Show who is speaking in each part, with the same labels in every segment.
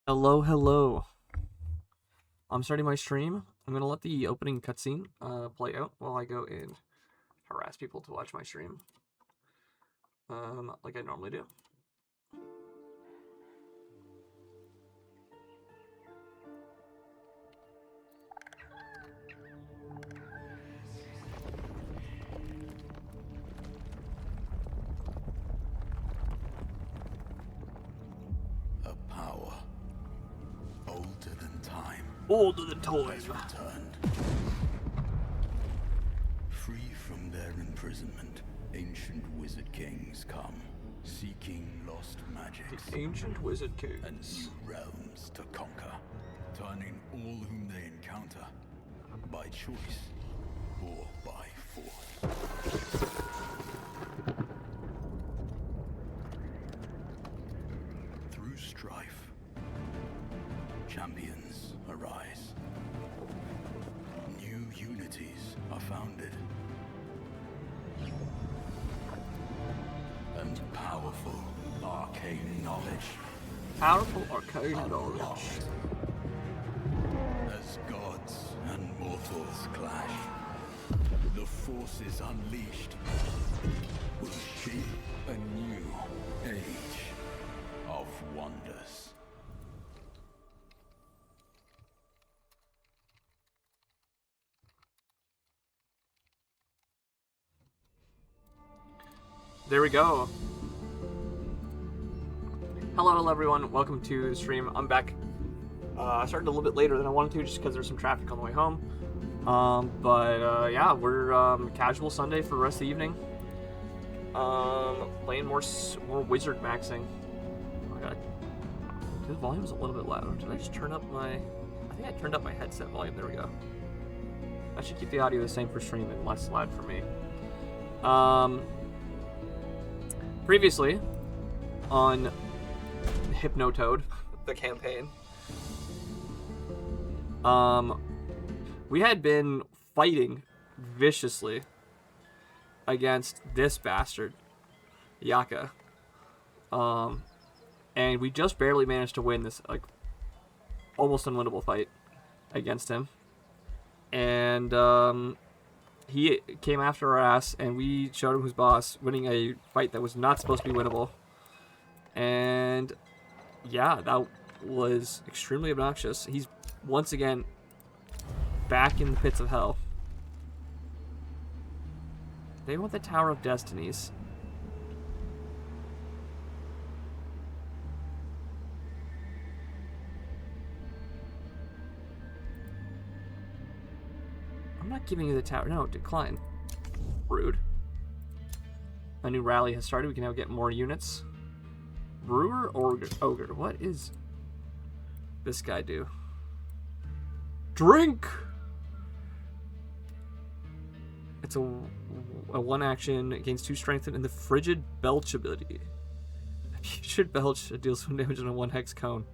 Speaker 1: Hello, hello. I'm starting my stream. I'm gonna let the opening cutscene play out while I go and harass people to watch my stream, like I normally do.
Speaker 2: A power older than time
Speaker 1: Older than
Speaker 2: has
Speaker 1: time.
Speaker 2: returned. Free from their imprisonment, ancient wizard kings come, seeking lost magics
Speaker 1: Ancient wizard
Speaker 2: and
Speaker 1: kings.
Speaker 2: new realms to conquer, turning all whom they encounter by choice or by force. Through strife, champions arise. New unities are founded. And powerful arcane knowledge
Speaker 1: Powerful arcane knowledge.
Speaker 2: unlocked. As gods and mortals clash, the forces unleashed will shape a new age of wonders.
Speaker 1: There we go. Hello, everyone. Welcome to the stream. I'm back. I started a little bit later than I wanted to just because there's some traffic on the way home. Yeah, we're casual Sunday for the rest of the evening. Playing more wizard maxing. Oh my god. The volume's a little bit loud. Did I just turn up my... I think I turned up my headset volume. There we go. I should keep the audio the same for stream and less loud for me. Previously, on Hypnotoad, the campaign, we had been fighting viciously against this bastard, Yaka. And we just barely managed to win this, like, almost unwinnable fight against him. And, he came after our ass, and we showed him who's boss, winning a fight that was not supposed to be winnable. And, yeah, that was extremely obnoxious. He's, once again, back in the pits of hell. They want the Tower of Destinies. I'm not giving you the tower. No, decline. Rude. A new rally has started. We can now get more units. Brewer or Ogre? What is this guy do? Drink! It's a one action, it gains 2 strength and the Frigid Belch ability. Frigid Belch deals 1 damage on a 1 hex cone.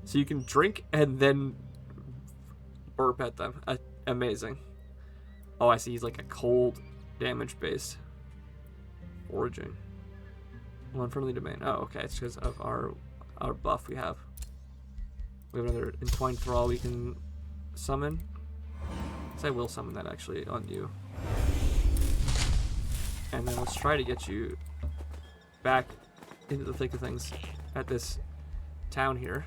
Speaker 1: So you can drink and then burp at them. Amazing. Oh, I see. He's like a cold damage based. Foraging. 1 friendly domain. Oh, okay. It's because of our buff we have. We have another Entwined Thrall we can summon. So I will summon that actually on you. And then let's try to get you back into the thick of things at this town here.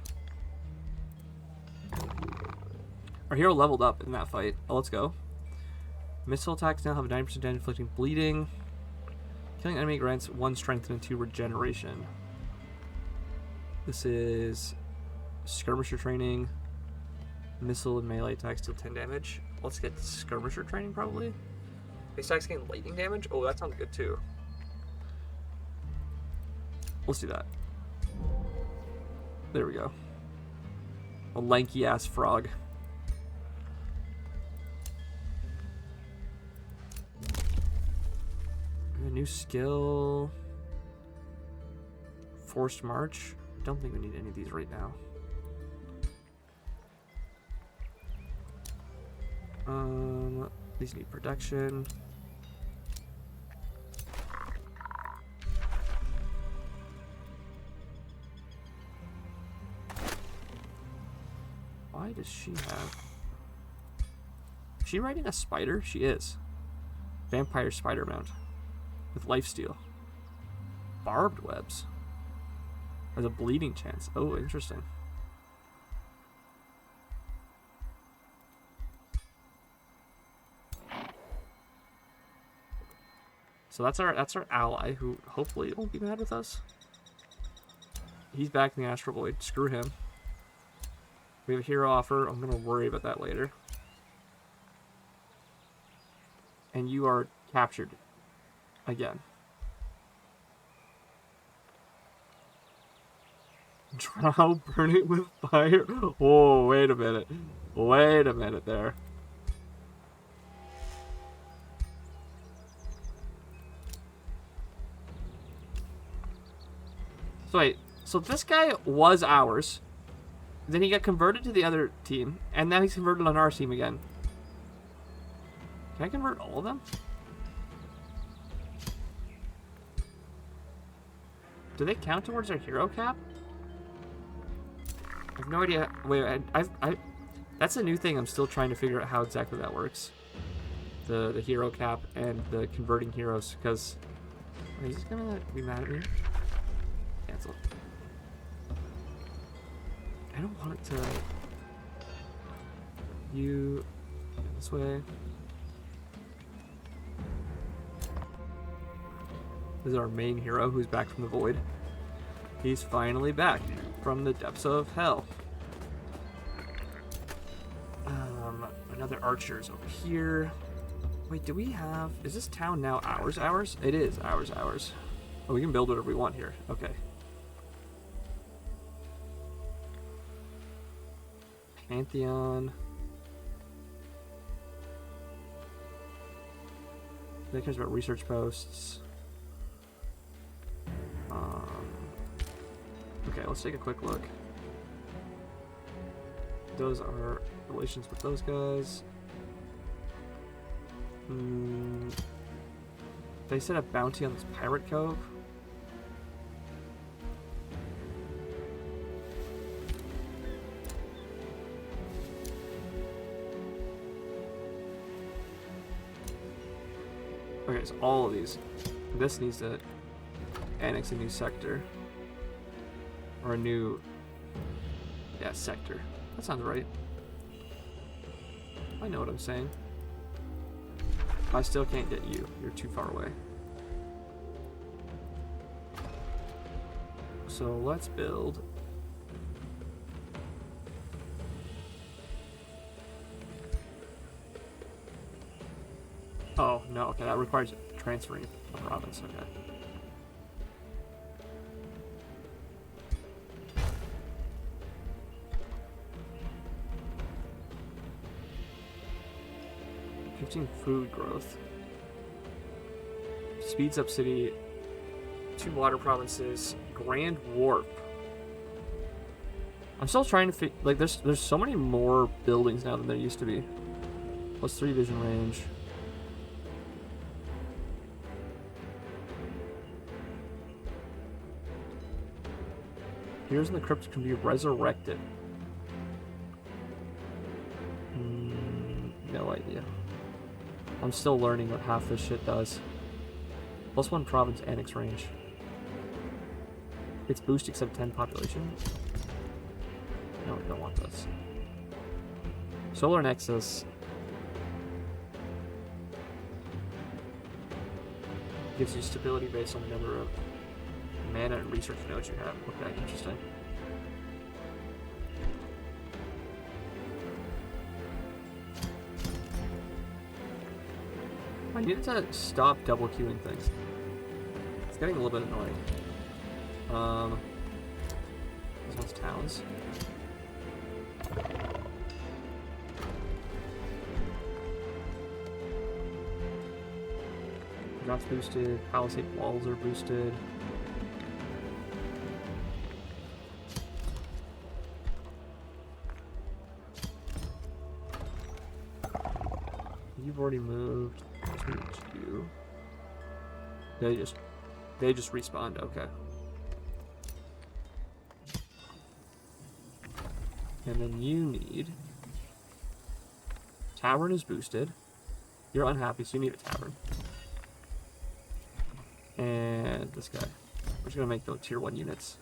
Speaker 1: Our hero leveled up in that fight. Oh, let's go. Missile attacks now have 9% damage, inflicting bleeding. Killing enemy grants 1 strength and 2 regeneration. This is skirmisher training. Missile and melee attacks deal 10 damage. Let's get skirmisher training probably. Base attacks gain lightning damage. Oh, that sounds good too. Let's do that. There we go. A lanky ass frog. A new skill. Forced March. Don't think we need any of these right now. These need production. Why does she have... Is she riding a spider? She is. Vampire spider mount. With lifesteal. Barbed webs. Has a bleeding chance. Oh, interesting. So that's our ally, who hopefully won't be mad with us. He's back in the Astral Void. Screw him. We have a hero offer. I'm gonna worry about that later. And you are captured again. Drow, burn it with fire. Oh, wait a minute. Wait a minute there. So wait, so this guy was ours. Then he got converted to the other team, and now he's converted on our team again. Can I convert all of them? Do they count towards our hero cap? I have no idea. Wait, that's a new thing. I'm still trying to figure out how exactly that works. The hero cap and the converting heroes, because he's gonna be mad at me. Cancel. I don't want it to. You this way. This is our main hero who's back from the void. He's finally back from the depths of hell. Another archer's over here. Wait, do we have... Is this town now ours? Ours? It is ours. Oh, we can build whatever we want here. Okay. Pantheon. That cares about research posts. Okay, let's take a quick look. Those are relations with those guys. They set a bounty on this pirate cove. Okay, so all of these. This needs to annex a new sector. Or a new... Yeah, sector. That sounds right. I know what I'm saying. I still can't get you. You're too far away. So let's build... Oh, no. Okay, that requires transferring a province. Okay. Food growth. Speeds up city. 2 water provinces. Grand Warp. I'm still trying to like there's so many more buildings now than there used to be. Plus 3 vision range. Heroes in the Crypt can be resurrected. No idea. I'm still learning what half this shit does. Plus 1 province annex range. It's boost except 10 population. No, we don't want this. Solar Nexus gives you stability based on the number of mana and research nodes you have. Okay, interesting. I need to stop double queuing things. It's getting a little bit annoying. This one's towns. Drops boosted, palisade walls are boosted. You've already moved. You. They just respawned. Okay. And then you need... Tavern is boosted. You're unhappy, so you need a tavern. And this guy. We're just going to make those tier 1 units.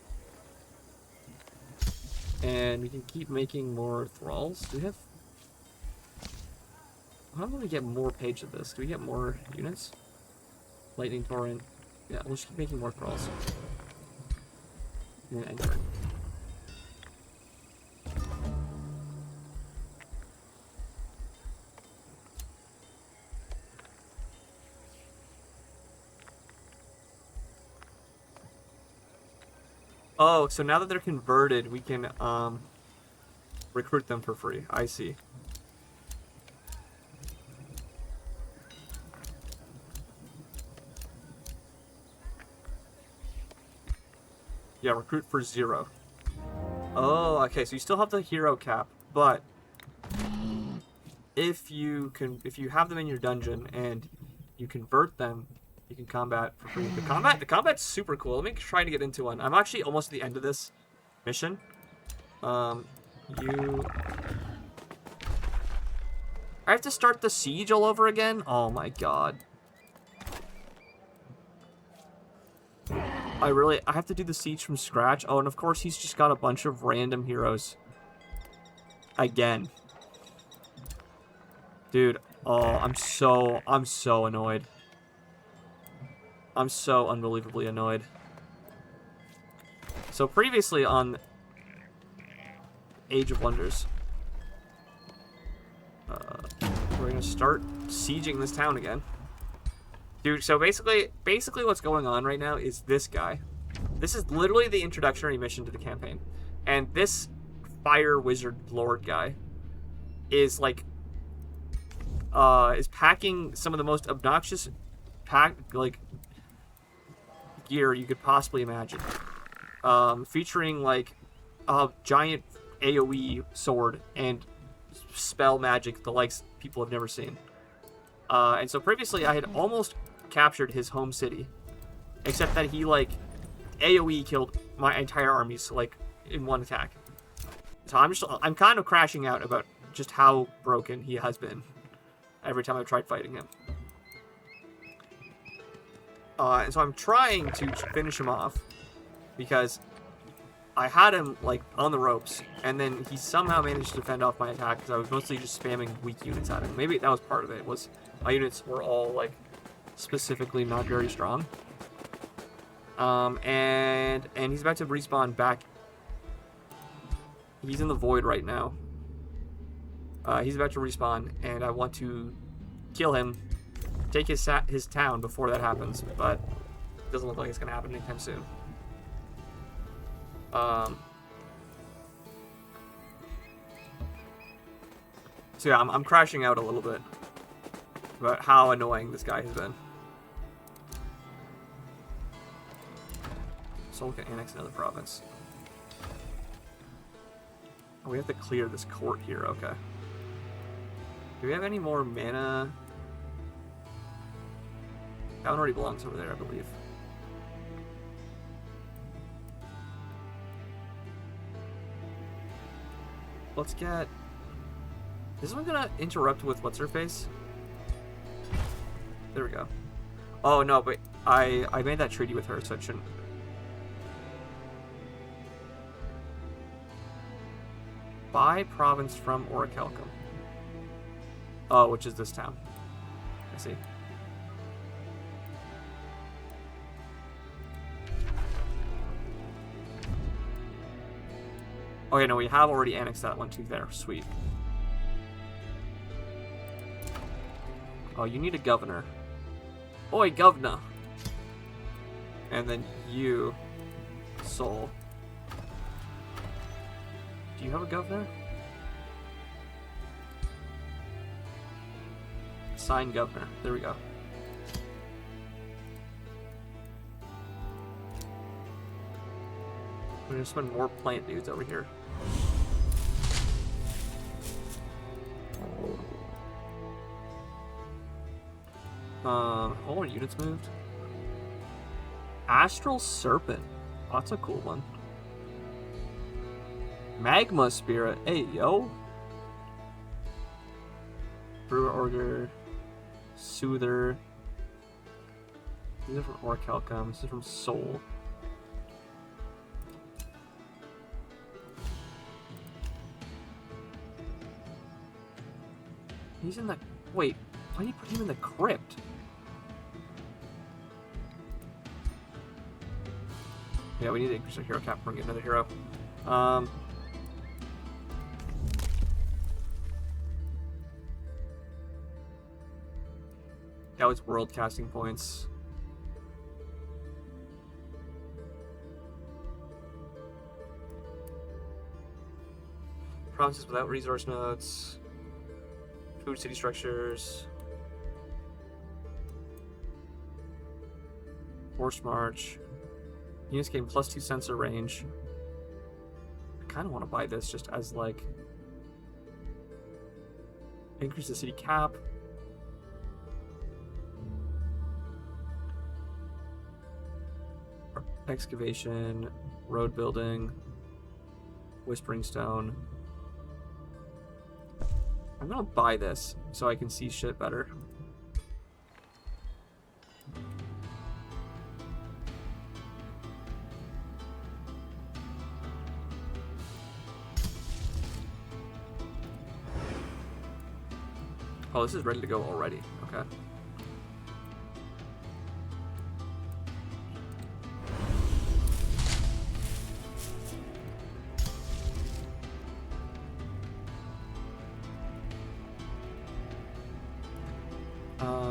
Speaker 1: And we can keep making more thralls. Do we have... How do we get more page of this? Do we get more units? Lightning Torrent. Yeah, we'll just keep making more thralls. And then end turn. Oh, so now that they're converted, we can recruit them for free. I see. Yeah, recruit for 0. Oh, okay, so you still have the hero cap, but if you have them in your dungeon and you convert them, you can combat for free. The combat's super cool. Let me try to get into one. I'm actually almost at the end of this mission. I have to start the siege all over again? Oh my god. I have to do the siege from scratch. Oh, and of course he's just got a bunch of random heroes. Again. Dude, oh, I'm so annoyed. I'm so unbelievably annoyed. So previously on Age of Wonders, we're gonna start sieging this town again. Dude, so basically what's going on right now is this guy. This is literally the introductory mission to the campaign. And this fire wizard lord guy is like is packing some of the most obnoxious gear you could possibly imagine. Featuring like a giant AoE sword and spell magic the likes people have never seen. And so previously I had almost captured his home city, except that he like AoE killed my entire armies like in one attack. So I'm kind of crashing out about just how broken he has been every time I've tried fighting him. And so I'm trying to finish him off because I had him like on the ropes, and then he somehow managed to fend off my attack because I was mostly just spamming weak units at him. Maybe that was part of it. Was my units were all like specifically not very strong. And he's about to respawn back. He's in the void right now. He's about to respawn, and I want to kill him, take his town before that happens, but it doesn't look like it's gonna happen anytime soon. So yeah, I'm crashing out a little bit about how annoying this guy has been. So we can annex another province. Oh, we have to clear this court here, okay. Do we have any more mana? That one already belongs over there, I believe. Let's get... Is this one gonna interrupt with what's-her-face? There we go. Oh, no, but I made that treaty with her, so it shouldn't... Buy province from Orichalcum. Oh, which is this town. I see. Okay, no, we have already annexed that one too there. Sweet. Oh, you need a governor. Oi, governor! And then you, Soul. Do you have a governor? Assign governor. There we go. We're gonna spend more plant dudes over here. All our units moved. Astral Serpent. Oh, that's a cool one. Magma Spirit. Hey, yo. Brewer Auger. Soother. These are from Orichalcum. This is from Soul. He's in the... Wait, why did you put him in the crypt? Yeah, we need to increase our hero cap. Bring in another hero. That was world casting points. Provinces without resource nodes. Food city structures. Horse march. Units gain +2 sensor range. I kind of want to buy this just as like increase the city cap. Excavation, road building, Whispering Stone. I'm gonna buy this so I can see shit better. Oh, this is ready to go already. Okay.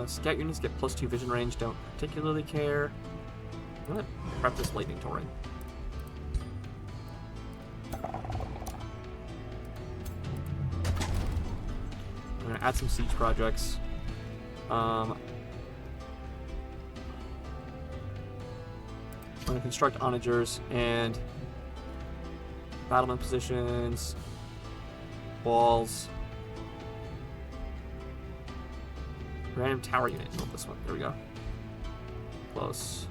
Speaker 1: Scout units get +2 vision range, don't particularly care. I'm gonna prep this Lightning Torrent. I'm gonna add some siege projects. I'm gonna construct onagers and battlement positions, walls. Random tower unit. Oh, this one. There we go. Close.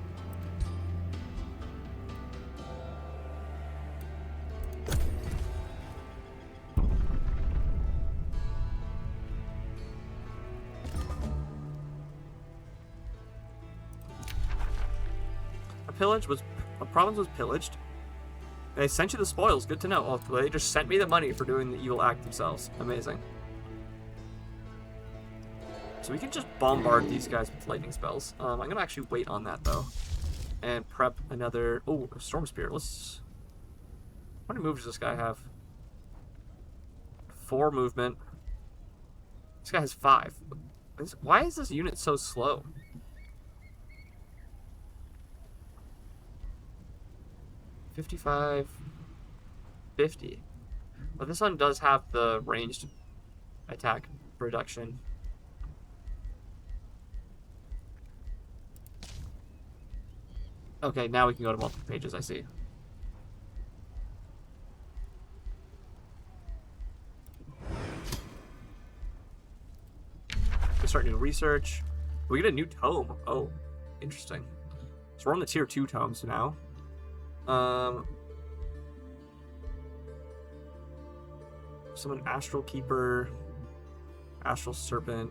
Speaker 1: A province was pillaged. They sent you the spoils. Good to know. Oh, they just sent me the money for doing the evil act themselves. Amazing. So we can just bombard these guys with lightning spells. I'm gonna actually wait on that though, and prep another. Oh, a Storm Spirit. Let's. How many moves does this guy have? 4 movement. This guy has 5. Why is this unit so slow? 55, 50. But this one does have the ranged attack reduction. Okay, now we can go to multiple pages, I see. We start new research. We get a new tome. Oh, interesting. So we're on the tier 2 tomes now. Summon Astral Keeper, Astral Serpent,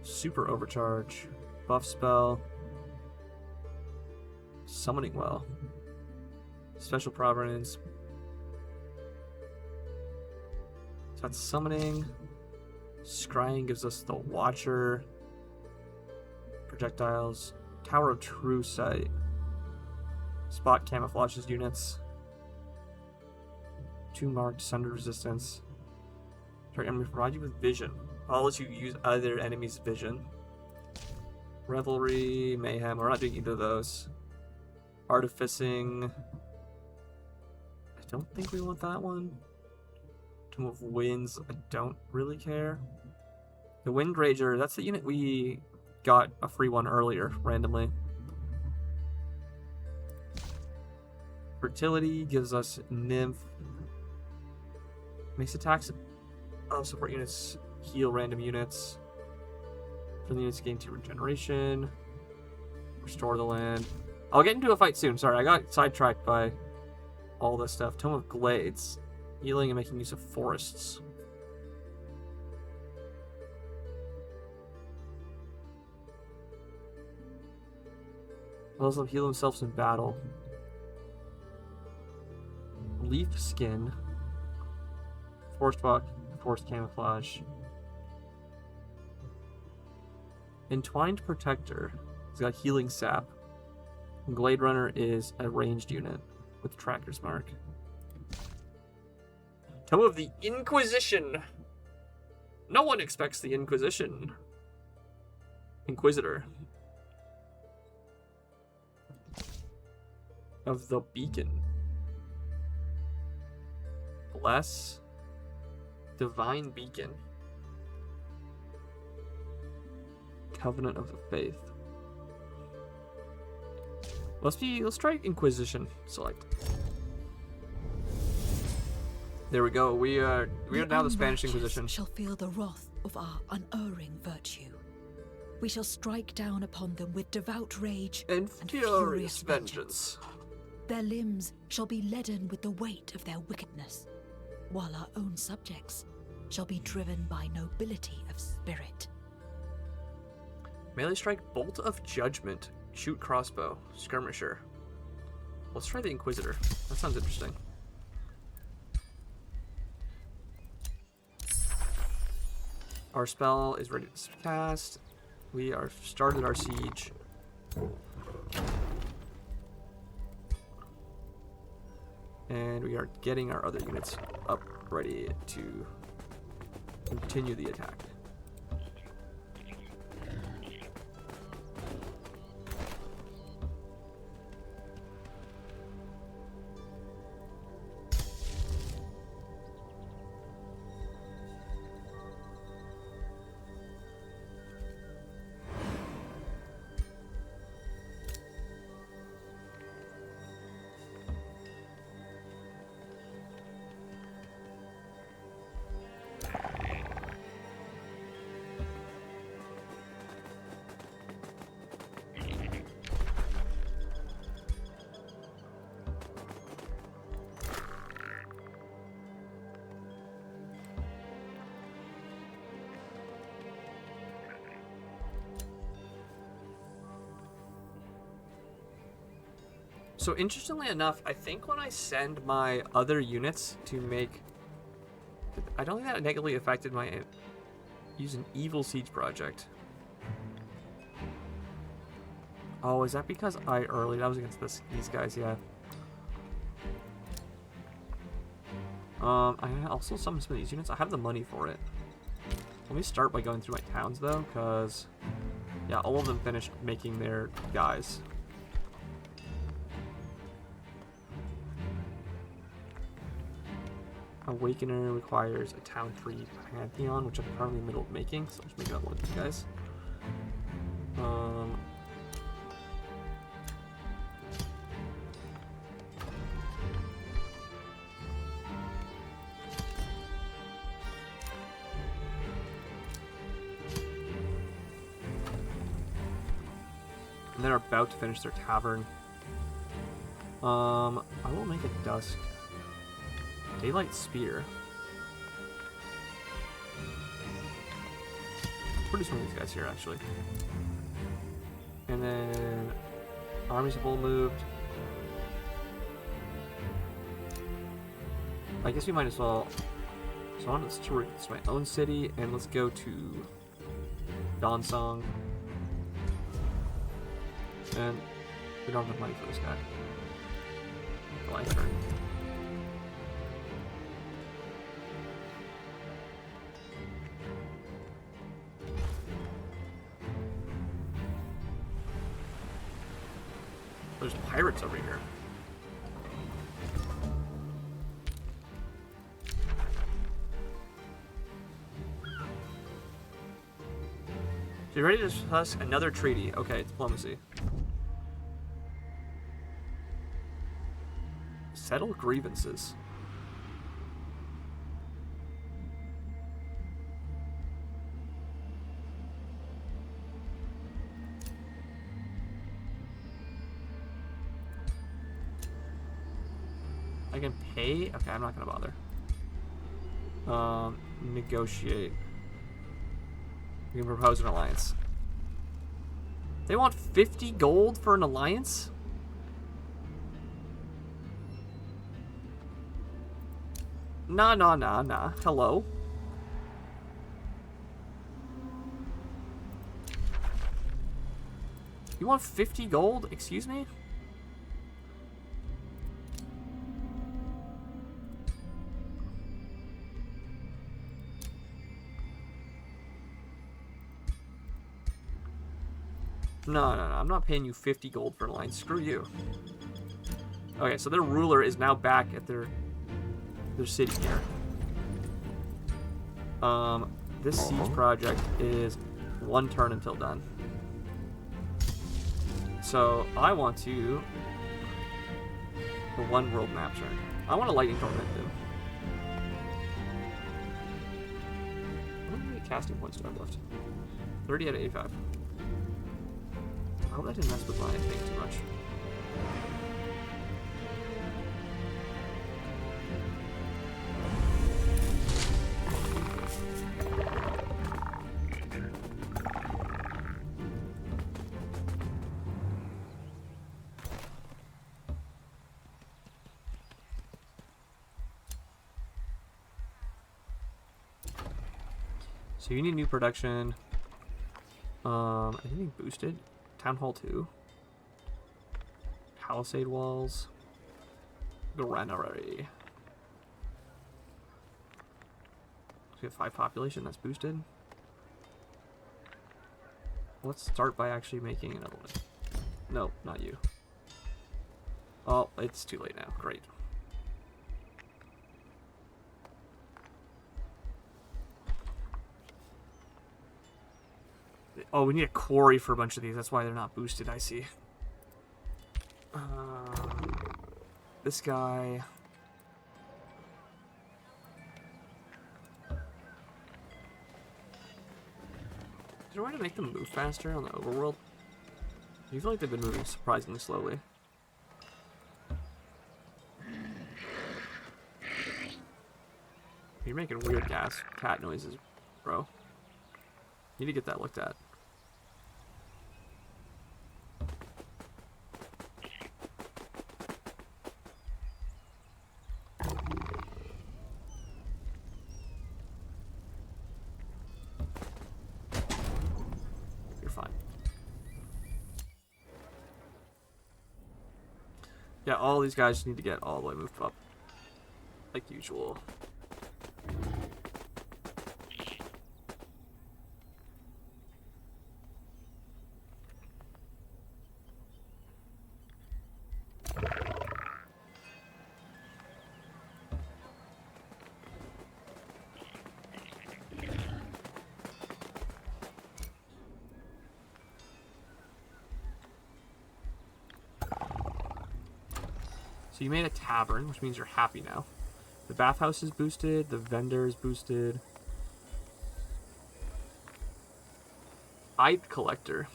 Speaker 1: Super Overcharge, Buff Spell, Summoning Well, Special Providence. So that's summoning. Scrying gives us the Watcher, projectiles, Tower of True Sight, Spot camouflages units, 2 marked Sunder Resistance. Target enemy provide you with vision. I'll let you use other enemy's vision. Revelry, Mayhem. We're not doing either of those. Artificing. I don't think we want that one. Tomb of Winds. I don't really care. The Wind Rager. That's the unit we got a free one earlier, randomly. Fertility gives us Nymph. Makes attacks of support units heal random units. Friendly units gain 2 regeneration. Restore the land. I'll get into a fight soon. Sorry, I got sidetracked by all this stuff. Tome of Glades. Healing and making use of forests. Also heal themselves in battle. Leaf skin. Forest walk. Forest camouflage. Entwined Protector. It's got healing sap. Glade Runner is a ranged unit with Tracker's Mark. Tome of the Inquisition. No one expects the Inquisition. Inquisitor. Of the Beacon. Bless. Divine Beacon. Covenant of the Faith. Let's try Inquisition. Select. There we go. We are now the Spanish Inquisition.
Speaker 3: Shall feel the wrath of our unerring virtue. We shall strike down upon them with devout rage
Speaker 1: and furious vengeance.
Speaker 3: Their limbs shall be leaden with the weight of their wickedness, while our own subjects shall be driven by nobility of spirit.
Speaker 1: Melee strike, Bolt of Judgment. Shoot crossbow. Skirmisher. Let's try the Inquisitor. That sounds interesting. Our spell is ready to cast. We are started our siege. And we are getting our other units up ready to continue the attack. So interestingly enough, I think when I send my other units to make... I don't think that negatively affected my... Use an evil siege project. Oh, is that because I early? That was against these guys, yeah. I also summoned some of these units. I have the money for it. Let me start by going through my towns, though, because... Yeah, all of them finished making their guys. Awakener requires a town 3 Pantheon, which I'm currently in the middle of making, so I'll just make another one of these guys. And they're about to finish their tavern. I will make a dusk. Daylight Spear. Produce one of these guys here, actually. And then armies have all moved. I guess we might as well. So on, let's tour my own city, and let's go to Donsong. And we don't have enough money for this guy. My turn. There's pirates over here. So you ready to discuss another treaty? Okay, diplomacy. Settle grievances. I can pay? Okay, I'm not gonna bother. Negotiate. We can propose an alliance. They want 50 gold for an alliance? Nah. Hello? You want 50 gold? Excuse me? No. I'm not paying you 50 gold for an alliance. Screw you. Okay, so their ruler is now back at their city here. This siege project is 1 turn until done. So I want to, for 1 world map turn, I want a lightning torment too. How many casting points do I have left? 30 out of 85. I hope that didn't mess with my thing too much. So you need new production. Anything boosted? Town Hall 2. Palisade walls. Granary. We have 5 population, that's boosted. Let's start by actually making another one. No, not you. Oh, it's too late now. Great. Oh, we need a quarry for a bunch of these. That's why they're not boosted. I see. This guy. Is there a way to make them move faster on the overworld? I feel like they've been moving surprisingly slowly. You're making weird cat noises, bro. You need to get that looked at. You're fine. Yeah, all these guys need to get all the way moved up. Like usual. So you made a tavern, which means you're happy now. The bathhouse is boosted, the vendor is boosted. Hide collector.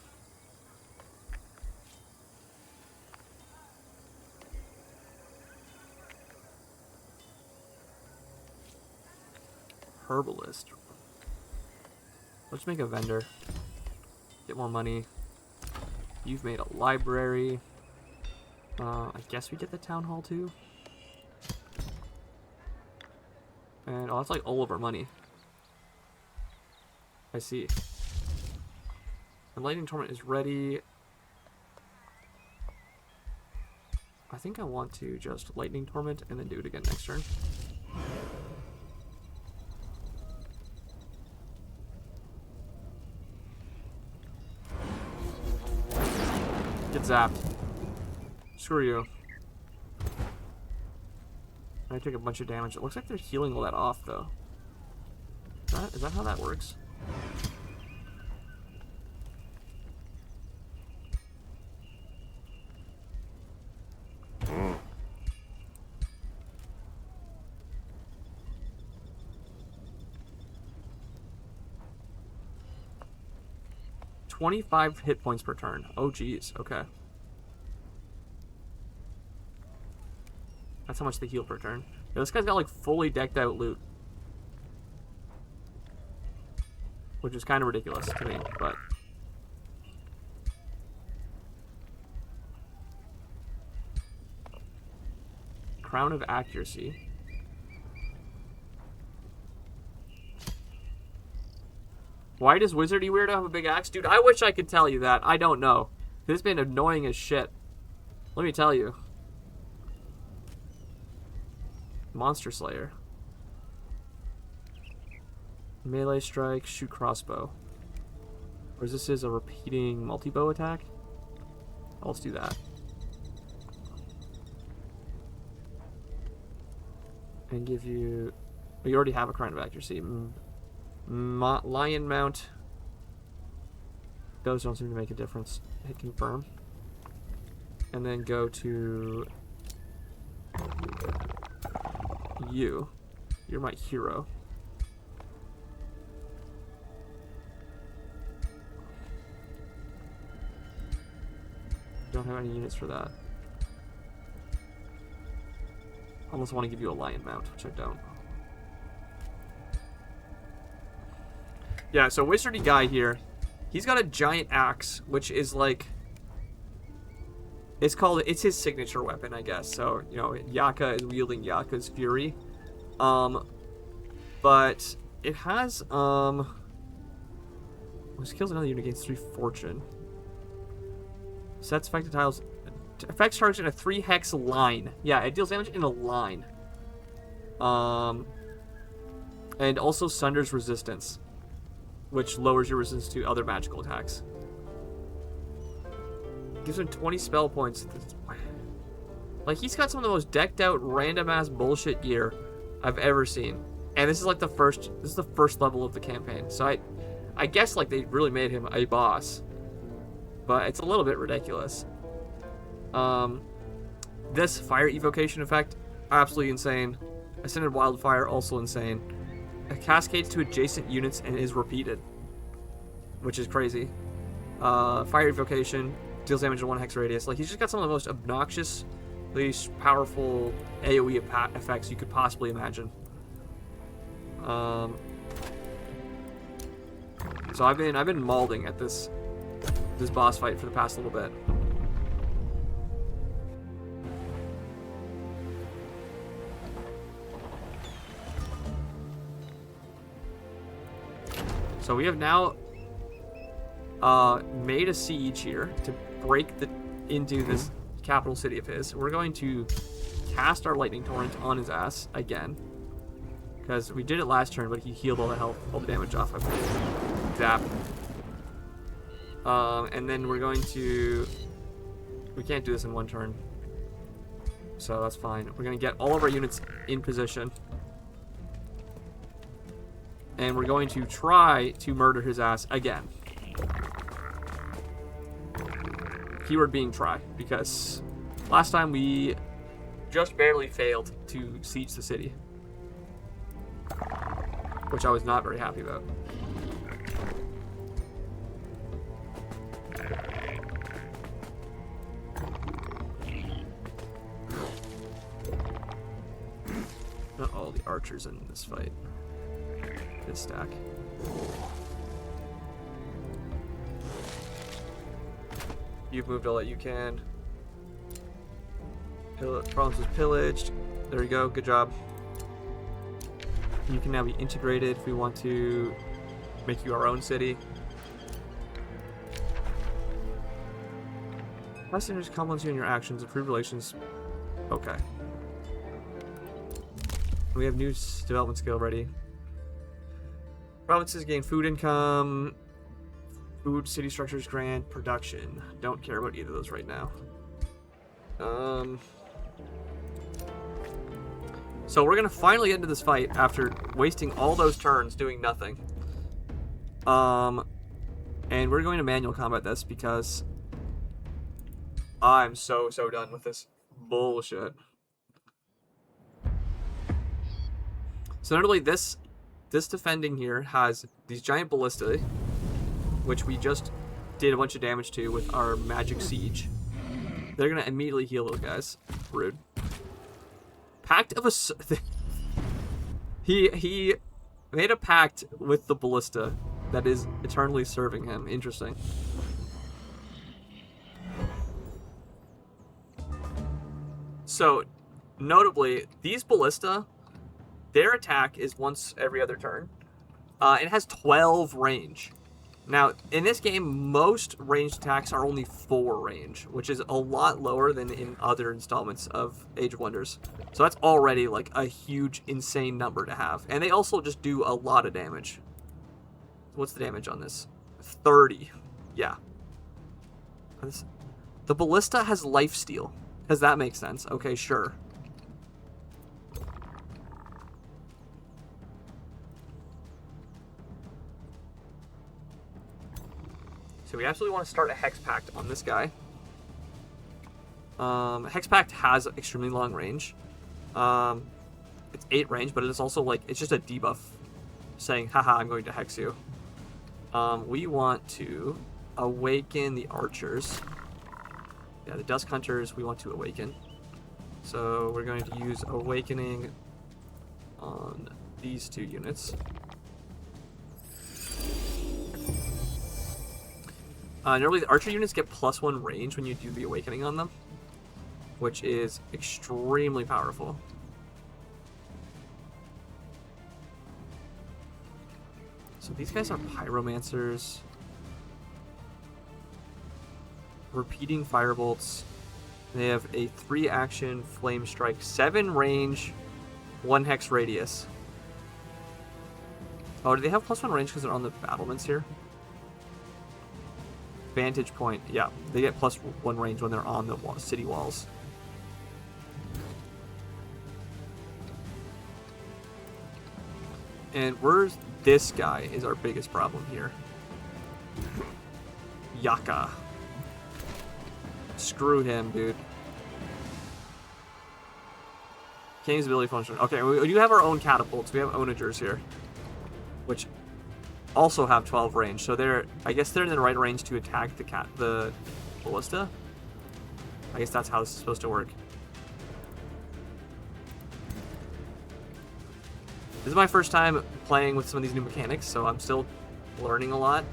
Speaker 1: Herbalist. Let's make a vendor. Get more money. You've made a library. I guess we get the town hall too. And oh, that's like all of our money. I see. The lightning torment is ready. I think I want to just lightning torment and then do it again next turn. Get zapped. Screw you. I took a bunch of damage. It looks like they're healing all that off, though. Is that how that works? $25 hit points per turn. Oh, geez. Okay. That's how much they heal per turn. Yeah, this guy's got like fully decked out loot. Which is kind of ridiculous to me, but... Crown of Accuracy. Why does Wizardy Weirdo have a big axe? Dude, I wish I could tell you that. I don't know. This has been annoying as shit. Let me tell you. Monster Slayer. Melee strike, shoot crossbow. Whereas this is a repeating multi-bow attack. Let's do that. And give you... Oh, you already have a Crown of Accuracy. Lion Mount. Those don't seem to make a difference. Hit confirm. And then go to... You. You're my hero. Don't have any units for that. Almost want to give you a lion mount, which I don't. Yeah, so wizardy guy here, he's got a giant axe, which is like, it's his signature weapon, I guess. So, you know, Yaka is wielding Yaka's Fury. But it has, which kills another unit against 3 fortune. Sets affected tiles, affects targets in a 3 hex line. Yeah, it deals damage in a line. And also sunders resistance, which lowers your resistance to other magical attacks. Gives him 20 spell points. Like, he's got some of the most decked out, random ass bullshit gear I've ever seen. And this is like the first level of the campaign. So I guess like they really made him a boss. But it's a little bit ridiculous. This fire evocation effect, absolutely insane. Ascended Wildfire, also insane. It cascades to adjacent units and is repeated, which is crazy. Fire evocation deals damage in 1 hex radius. Like, he's just got some of the most obnoxious, least powerful AoE effects you could possibly imagine. So I've been mauling at this boss fight for the past little bit. So we have now made a siege here to break into this capital city of his. We're going to cast our lightning torrent on his ass again, because we did it last turn, but he healed all the damage off. I believe. Zap. And then we're going to... We can't do this in 1 turn, so that's fine. We're going to get all of our units in position. And we're going to try to murder his ass again. Keyword being try, because last time we just barely failed to siege the city, which I was not very happy about. Not all the archers in this fight. Good stack. You've moved all that you can. Problems was pillaged. There you go. Good job. You can now be integrated if we want to make you our own city. Passengers compliments you on your actions. Improve relations. Okay. We have new development skill ready. Provinces gain food income. Food, city structures grant, production. Don't care about either of those right now. So we're gonna finally get into this fight after wasting all those turns doing nothing. And we're going to manual combat this because I'm so done with this bullshit. So not only this defending here has these giant ballistae, which we just did a bunch of damage to with our magic siege. They're gonna immediately heal those guys. Rude. Pact of a... He made a pact with the ballista that is eternally serving him. Interesting. So, notably, these ballista, their attack is once every other turn. It has 12 range. Now, in this game, most ranged attacks are only 4 range, which is a lot lower than in other installments of Age of Wonders. So that's already like a huge, insane number to have. And they also just do a lot of damage. What's the damage on this? 30. Yeah. The ballista has lifesteal. Does that make sense? Okay, sure. So we absolutely want to start a Hex Pact on this guy. Hex Pact has extremely long range. It's 8 range, but it is also like, it's just a debuff saying, haha, I'm going to hex you. We want to awaken the archers. Yeah, the Dusk Hunters we want to awaken. So we're going to use Awakening on these 2 units. Normally the archer units get +1 range when you do the awakening on them, which is extremely powerful. So these guys are pyromancers. Repeating firebolts. They have a 3-action flame strike, 7 range, 1 hex radius. Oh, do they have +1 range because they're on the battlements here? Vantage point. Yeah, they get +1 range when they're on the city walls. And where's this guy is our biggest problem here. Yaka. Screw him, dude. King's ability function. Okay, we do have our own catapults. We have onagers here, which also have 12 range. So they're, I guess they're in the right range to attack the ballista. I guess that's how this is supposed to work. This is my first time playing with some of these new mechanics, so I'm still learning a lot.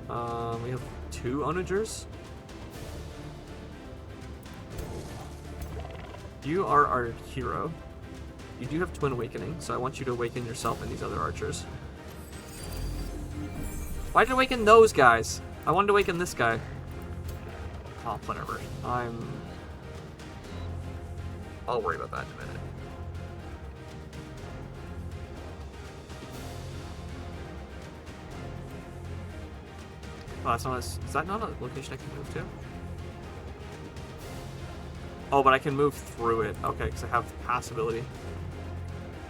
Speaker 1: We have 2 onagers. You are our hero. You do have Twin Awakening, so I want you to awaken yourself and these other archers. Why did I awaken those guys? I wanted to awaken this guy. Oh, whatever. I'll worry about that in a minute. Oh, that's not is that not a location I can move to? Oh, but I can move through it. Okay, because I have pass ability.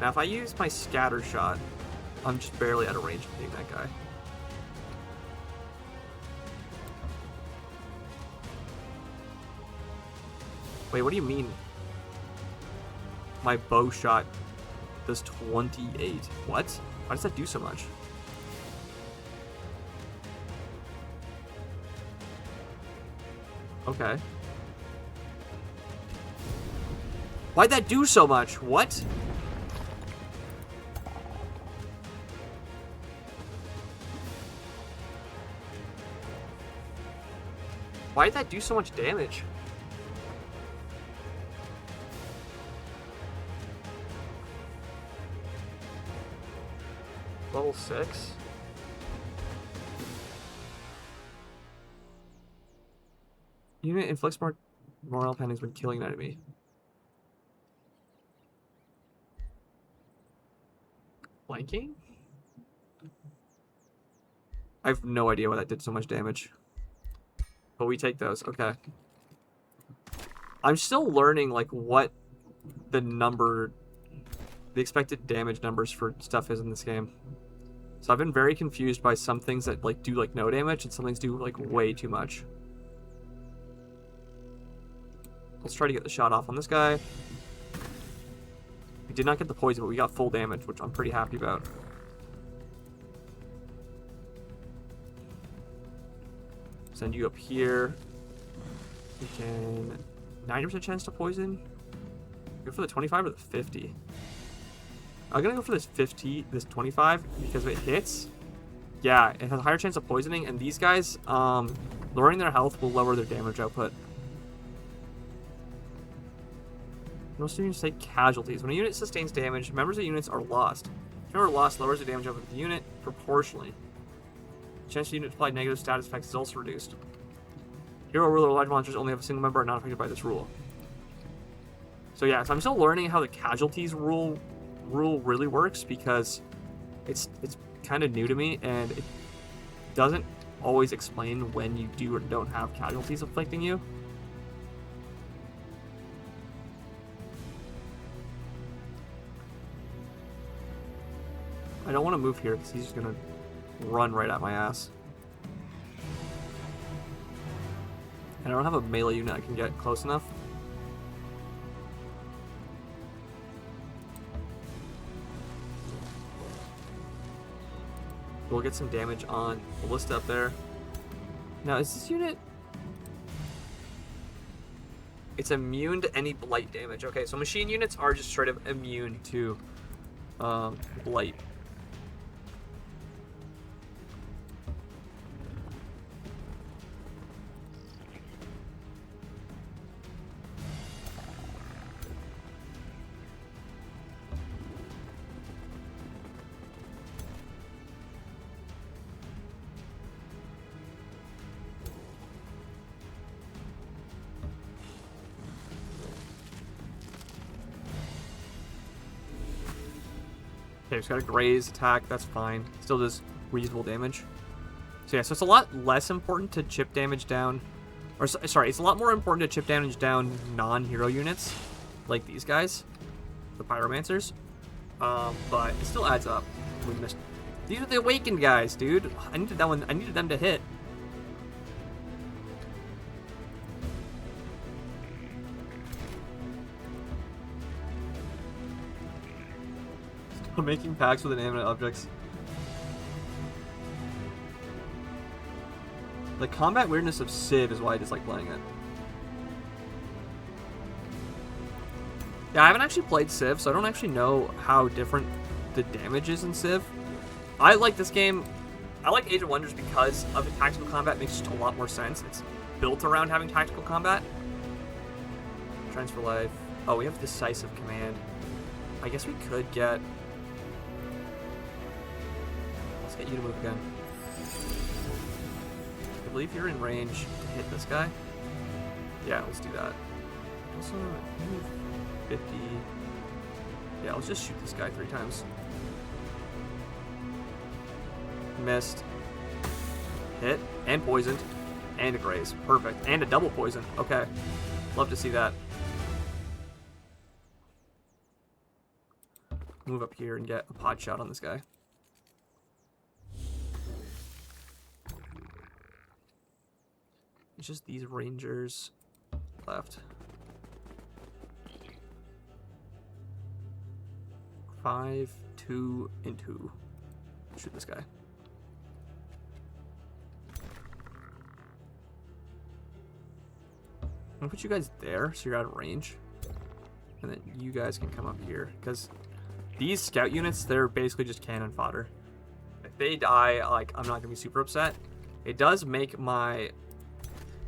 Speaker 1: Now, if I use my scatter shot, I'm just barely out of range of hitting that guy. Wait, what do you mean? My bow shot does 28. What? Why does that do so much? Okay. Why'd that do so much? What? Why'd that do so much damage? Level 6? Unit inflicts more morale penalties when killing an enemy. Flanking? I have no idea why that did so much damage. But we take those, okay. I'm still learning, like, what the expected damage numbers for stuff is in this game. So I've been very confused by some things that, like, do, like, no damage, and some things do, like, way too much. Let's try to get the shot off on this guy. We did not get the poison, but we got full damage, which I'm pretty happy about. Send you up here. We can... 90% chance to poison. Go for the 25 or the 50? I'm gonna go for this 50, this 25, because if it hits, yeah, it has a higher chance of poisoning, and these guys, lowering their health will lower their damage output. Most units take casualties. When a unit sustains damage, members of units are lost. If you are lost, lowers the damage output of the unit proportionally. The chance the unit to apply negative status effects is also reduced. Hero, ruler, large monsters only have a single member and not affected by this rule. So yeah, so I'm still learning how the casualties rule really works, because it's kind of new to me, and it doesn't always explain when you do or don't have casualties afflicting you. I don't want to move here because he's just gonna run right at my ass. And I don't have a melee unit I can get close enough. We'll get some damage on Ballista up there. Now, is this unit... It's immune to any blight damage. Okay, so machine units are just straight up immune to blight. Okay, it's got a graze attack, that's fine. Still does reasonable damage. So yeah, so it's a lot less important to chip damage down, or sorry, it's a lot more important to chip damage down non-hero units, like these guys, the Pyromancers. But it still adds up. We missed. These are the Awakened guys, dude. I needed that one. I needed them to hit. Making pacts with inanimate objects. The combat weirdness of Civ is why I dislike playing it. Yeah, I haven't actually played Civ, so I don't actually know how different the damage is in Civ. I like this game. I like Age of Wonders because of the tactical combat. It makes just a lot more sense. It's built around having tactical combat. Transfer life. Oh, we have decisive command. I guess we could get... Get you to move again. I believe you're in range to hit this guy. Yeah, let's do that. Also, move 50. Yeah, let's just shoot this guy 3 times. Missed. Hit. And poisoned. And a graze. Perfect. And a double poison. Okay. Love to see that. Move up here and get a pod shot on this guy. It's just these rangers left. 5, 2, and 2. Shoot this guy. I'm gonna put you guys there so you're out of range. And then you guys can come up here. Because these scout units, they're basically just cannon fodder. If they die, like, I'm not gonna be super upset. It does make my...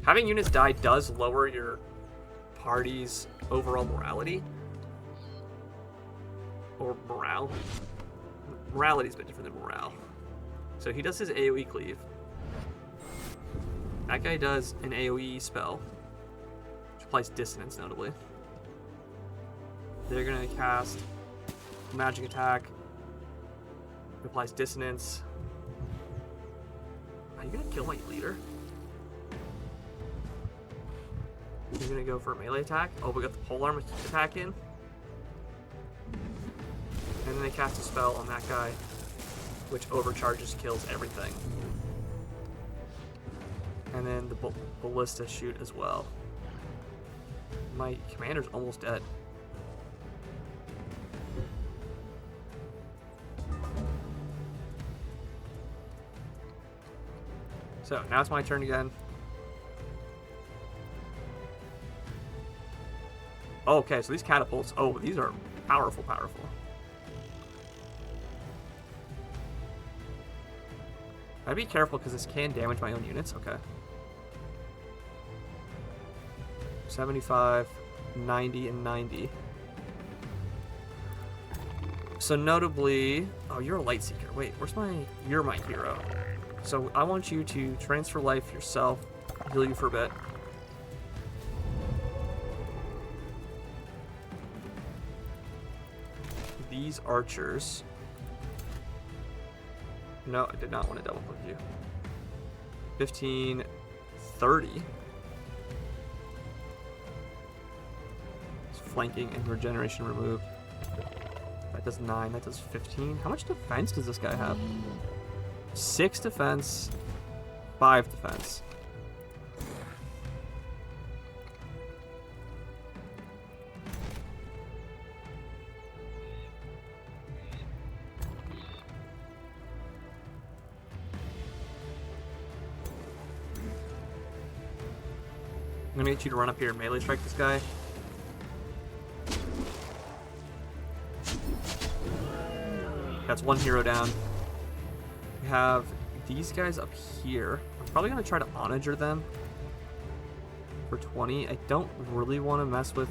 Speaker 1: Having units die does lower your party's overall morality. Or morale. Morality is a bit different than morale. So he does his AoE cleave. That guy does an AoE spell, which applies dissonance notably. They're gonna cast magic attack. It applies dissonance. Are you gonna kill my leader? He's gonna go for a melee attack. Oh, we got the polearm attack in. And then they cast a spell on that guy, which overcharges, kills everything. And then the ballista shoot as well. My commander's almost dead. So, now it's my turn again. Oh, okay, so these catapults. Oh, these are powerful. I'd be careful because this can damage my own units. Okay. 75, 90, and 90. So notably, oh, you're a light seeker. Wait, you're my hero. So I want you to transfer life yourself, heal you for a bit. These archers. No, I did not want to double click you. 15, 30. It's flanking and regeneration removed. That does 9, that does 15. How much defense does this guy have? 6 defense, 5 defense. I'm gonna get you to run up here and melee strike this guy. That's one hero down. We have these guys up here. I'm probably gonna try to onager them for 20. I don't really want to mess with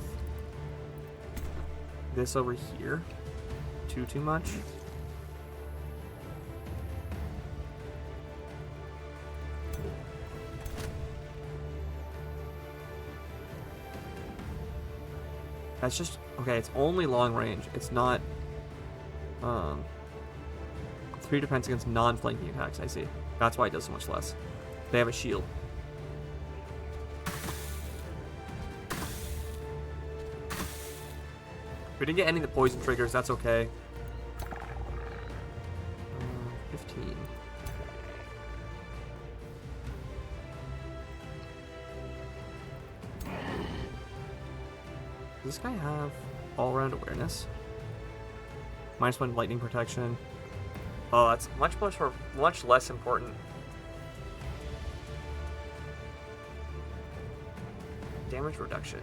Speaker 1: this over here too much. That's just okay. It's only long range. It's not 3 defense against non-flanking attacks. I see. That's why it does so much less. They have a shield. We didn't get any of the poison triggers. That's okay. 15. Does this guy have all-around awareness? -1 lightning protection. Oh, that's much less important. Damage reduction.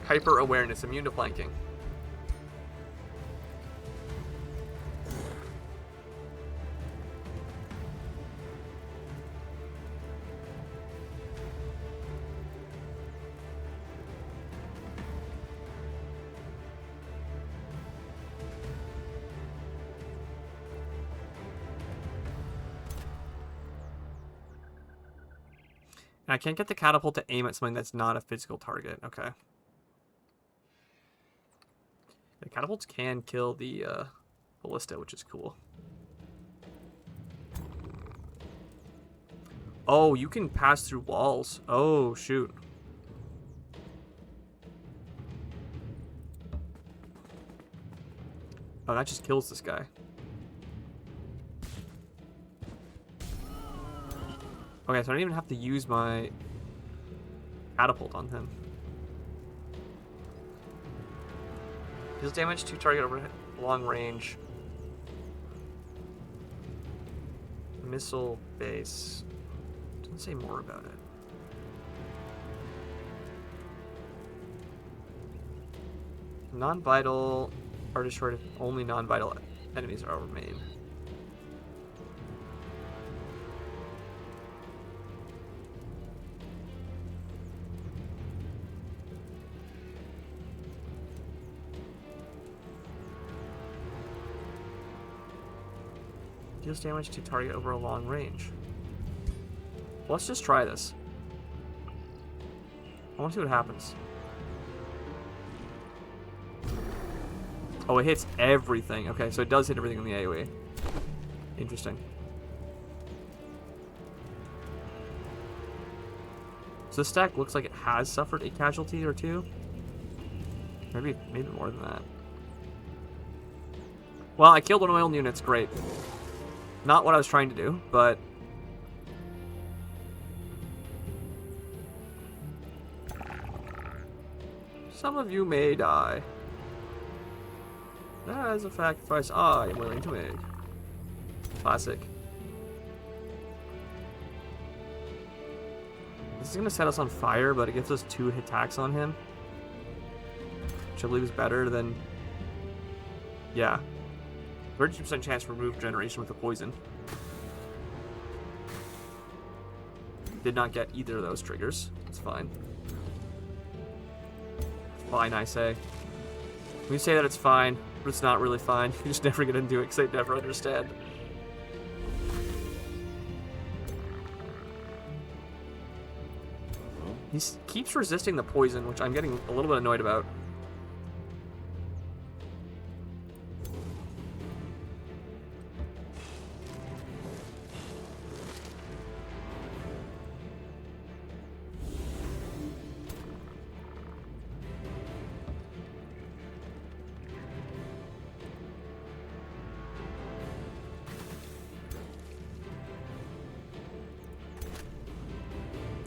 Speaker 1: Hyper awareness, immune to flanking. And I can't get the catapult to aim at something that's not a physical target. Okay. The catapults can kill the ballista, which is cool. Oh, you can pass through walls. Oh, shoot. Oh, that just kills this guy. Okay, so I don't even have to use my catapult on him. Deals damage to target over long range. Missile base. Doesn't say more about it. Non-vital are destroyed if only non-vital enemies are remain. Deals damage to target over a long range. Let's just try this. I want to see what happens. Oh, it hits everything. Okay, so it does hit everything in the AoE. Interesting. So this stack looks like it has suffered a casualty or two. Maybe more than that. Well, I killed one of my own units. Great. Not what I was trying to do, but... some of you may die. That is a sacrifice I am willing to make. Classic. This is going to set us on fire, but it gives us 2 attacks on him. Which I believe is better than... Yeah. 32% chance to remove generation with a poison. Did not get either of those triggers. It's fine. Fine, I say. We say that it's fine, but it's not really fine. You're just never gonna do it because I never understand. He keeps resisting the poison, which I'm getting a little bit annoyed about.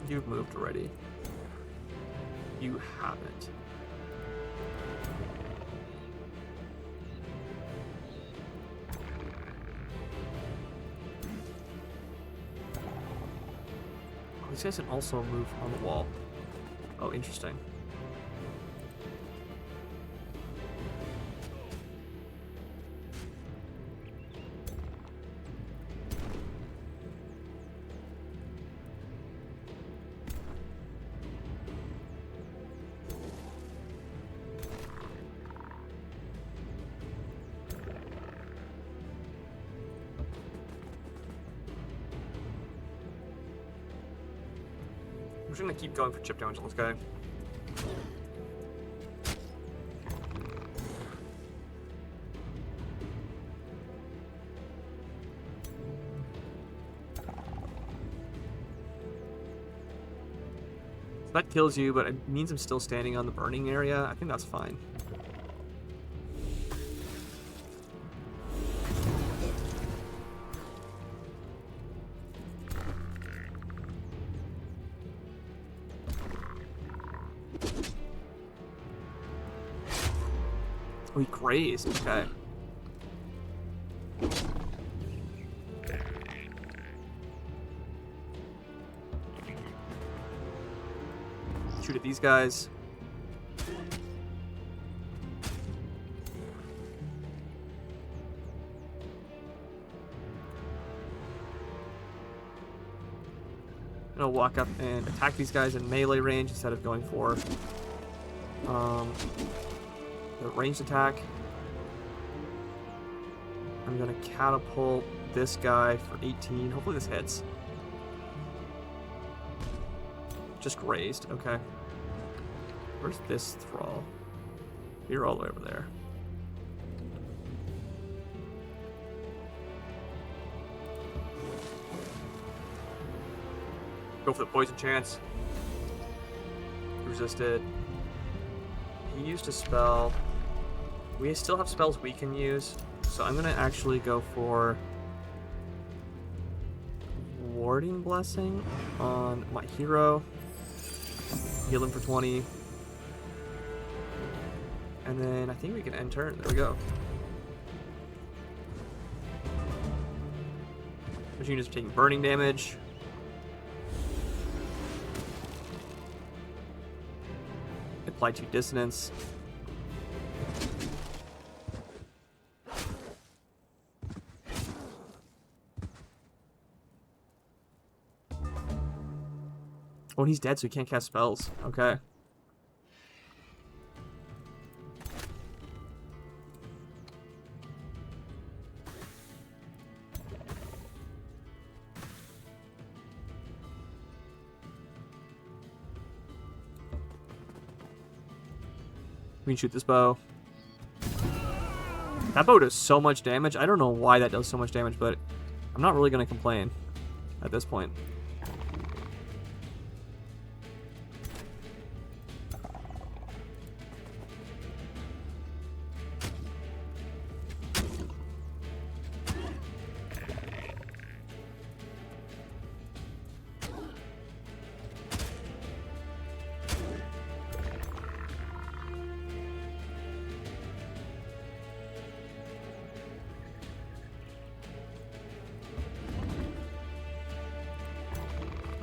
Speaker 1: You've moved already. You haven't. Oh, these guys can also move on the wall. Oh, interesting. We're just gonna keep going for chip damage on this guy. So that kills you, but it means I'm still standing on the burning area. I think that's fine. Oh, he grazed. Okay. Shoot at these guys. And I'll walk up and attack these guys in melee range instead of going for the ranged attack. I'm gonna catapult this guy for 18. Hopefully this hits. Just grazed. Okay. Where's this thrall? You're all the way over there. Go for the poison chance. Resisted. He used a spell. We still have spells we can use, so I'm gonna actually go for Warding Blessing on my hero. Heal him for 20. And then I think we can end turn. There we go. Which units are taking burning damage. Apply 2 dissonance. Oh, and he's dead, so he can't cast spells. Okay. We can shoot this bow. That bow does so much damage. I don't know why that does so much damage, but I'm not really going to complain at this point.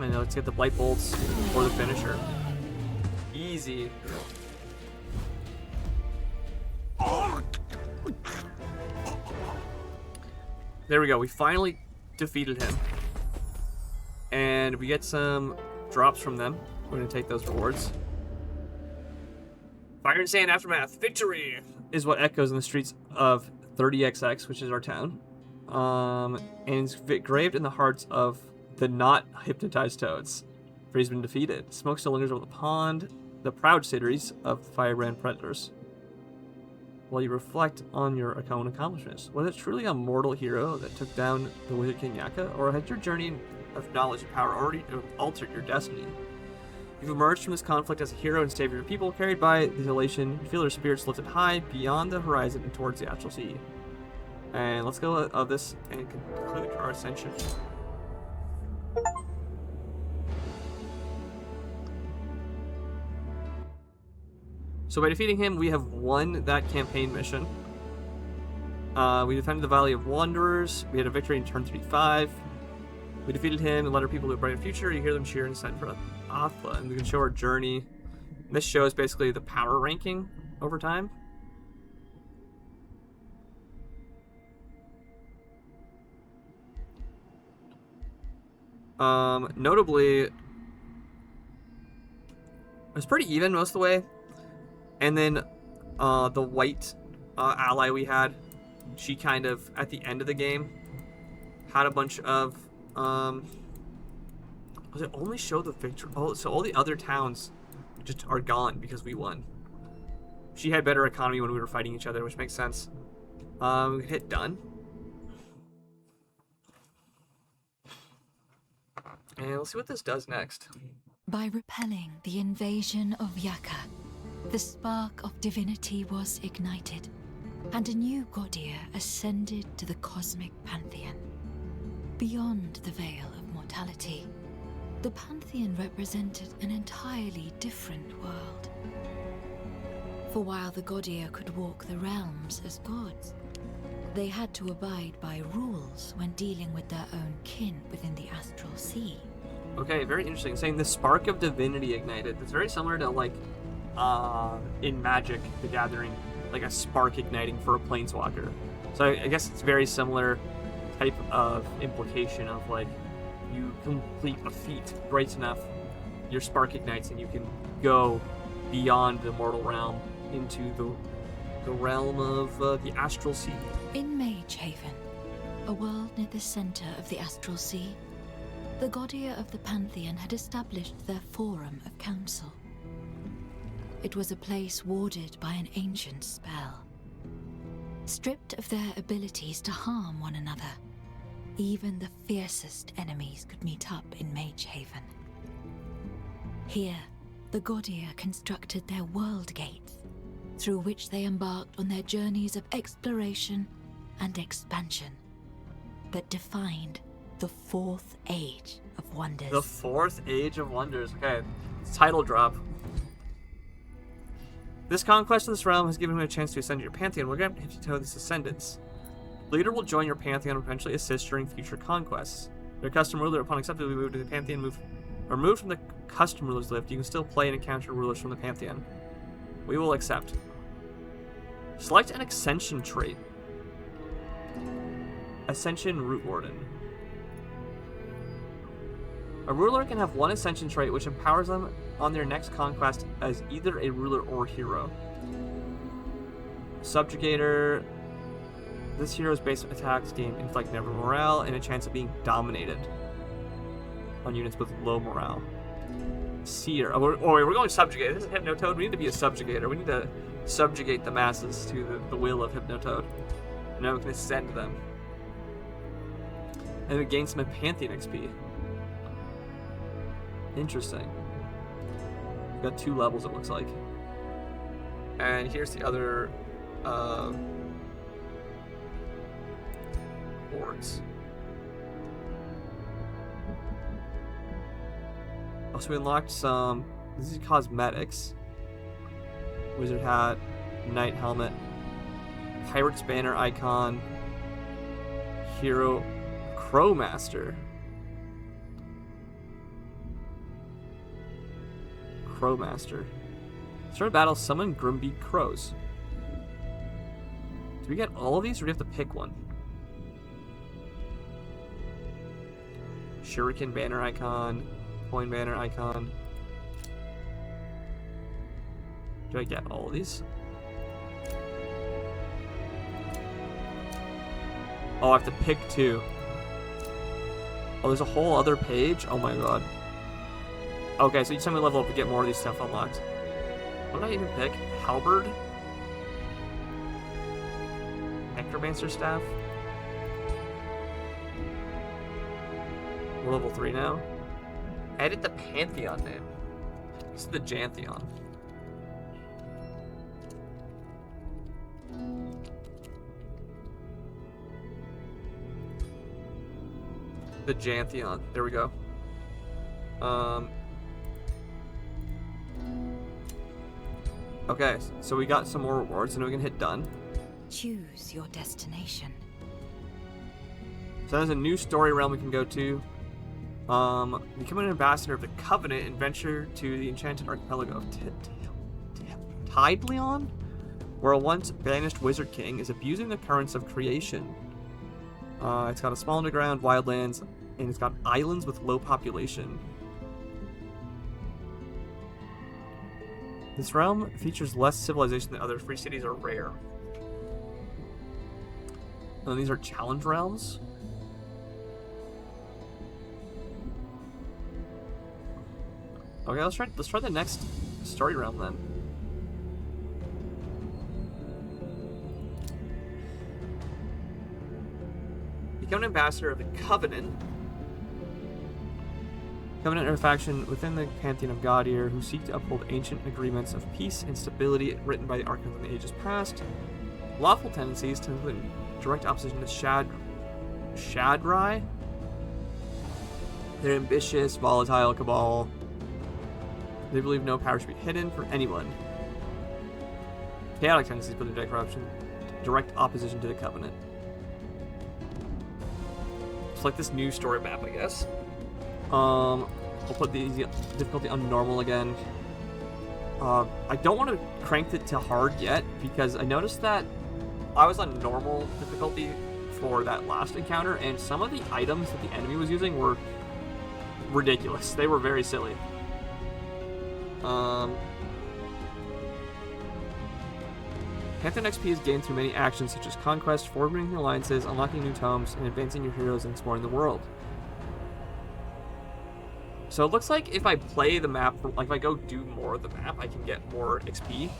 Speaker 1: And let's get the Blight Bolts for the finisher. Easy. There we go. We finally defeated him. And we get some drops from them. We're going to take those rewards. Fire and Sand Aftermath. Victory! Is what echoes in the streets of 30XX, which is our town. And it's engraved in the hearts of the not hypnotized toads. For he's been defeated. Smoke still lingers over the pond. The proud cities of the firebrand predators. While you reflect on your own accomplishments, was it truly a mortal hero that took down the Wizard King Yaka, or had your journey of knowledge and power already altered your destiny? You've emerged from this conflict as a hero and savior of people, carried by the elation. You feel your spirits lifted high beyond the horizon and towards the Astral Sea. And let's go of this and conclude our ascension. So by defeating him, we have won that campaign mission. We defended the Valley of Wanderers. We had a victory in turn 35. We defeated him and led our people to a brighter future. You hear them cheer and send for Athla, and we can show our journey. This shows basically the power ranking over time. Notably, it was pretty even most of the way. And then the white ally we had, she kind of, at the end of the game, had a bunch of... does it only show the victory? Oh, so all the other towns just are gone because we won. She had better economy when we were fighting each other, which makes sense. We hit done. And let's see what this does next.
Speaker 3: By repelling the invasion of Yaka, the spark of divinity was ignited, and a new Godia ascended to the cosmic pantheon. Beyond the veil of mortality, the pantheon represented an entirely different world. For while the Godia could walk the realms as gods, they had to abide by rules when dealing with their own kin within the Astral Sea.
Speaker 1: Okay, very interesting. Saying the spark of divinity ignited. It's very similar to, like, in Magic, the Gathering, like a spark igniting for a planeswalker. So I guess it's very similar type of implication of, like, you complete a feat bright enough, your spark ignites, and you can go beyond the mortal realm into the realm of the Astral Sea.
Speaker 3: In Mage Haven, a world near the center of the Astral Sea, the Godia of the Pantheon had established their Forum of Council. It was a place warded by an ancient spell. Stripped of their abilities to harm one another, even the fiercest enemies could meet up in Mage Haven. Here, the Godia constructed their world gates, through which they embarked on their journeys of exploration and expansion that defined the Fourth Age of Wonders.
Speaker 1: The Fourth Age of Wonders. Okay, title drop. This conquest of this realm has given him a chance to ascend your pantheon. We're going to have to know this ascendance. The leader will join your pantheon and eventually assist during future conquests. Their custom ruler, upon accepting, will be moved to the pantheon, removed from the custom ruler's list. You can still play and encounter rulers from the pantheon. We will accept. Select an ascension trait. Ascension Root Warden. A ruler can have one ascension trait which empowers them on their next conquest as either a ruler or hero. Subjugator. This hero's base attacks gain inflict never morale and a chance of being dominated on units with low morale. Seer. Oh, we're going subjugator. This is Hypnotoad. We need to be a subjugator. We need to subjugate the masses to the will of Hypnotoad. And now we can ascend them. And we gain some Pantheon XP. Interesting. We've got 2 levels, it looks like. And here's the other boards. Also, we unlocked some. This is cosmetics. Wizard hat, knight helmet, pirate's banner icon, hero, crowmaster. Crowmaster. Start a battle, summon Grimbeak Crows. Do we get all of these, or do we have to pick one? Shuriken banner icon, coin banner icon. Do I get all of these? Oh, I have to pick 2. Oh, there's a whole other page? Oh my god. Okay, so each time we level up, we get more of these stuff unlocked. What did I even pick? Halberd? Necromancer Staff? We're level 3 now. Edit the Pantheon name. This is the Jantheon. The Jantheon. There we go. Okay, so we got some more rewards, and we can hit done.
Speaker 3: Choose your destination.
Speaker 1: So there's a new story realm we can go to. Become an ambassador of the Covenant and venture to the enchanted archipelago of Tideleon, where a once banished wizard king is abusing the currents of creation. It's got a small underground, wildlands, and it's got islands with low population. This realm features less civilization than other free cities are rare. And these are challenge realms. Okay, let's try the next story realm then. Become an ambassador of the Covenant. Covenant are a faction within the Pantheon of Gaudir who seek to uphold ancient agreements of peace and stability written by the Archons in the ages past. Lawful tendencies tend to in direct opposition to Shadrai. They're ambitious, volatile cabal. They believe no power should be hidden for anyone. Chaotic tendencies put in direct opposition to the Covenant. It's like this new story map, I guess. I'll put the difficulty on normal again. I don't want to crank it to hard yet because I noticed that I was on normal difficulty for that last encounter, and some of the items that the enemy was using were ridiculous. They were very silly. Pantheon XP is gained through many actions such as conquest, forming alliances, unlocking new tomes, and advancing your heroes and exploring the world. So it looks like if I play the map, like if I go do more of the map, I can get more XP.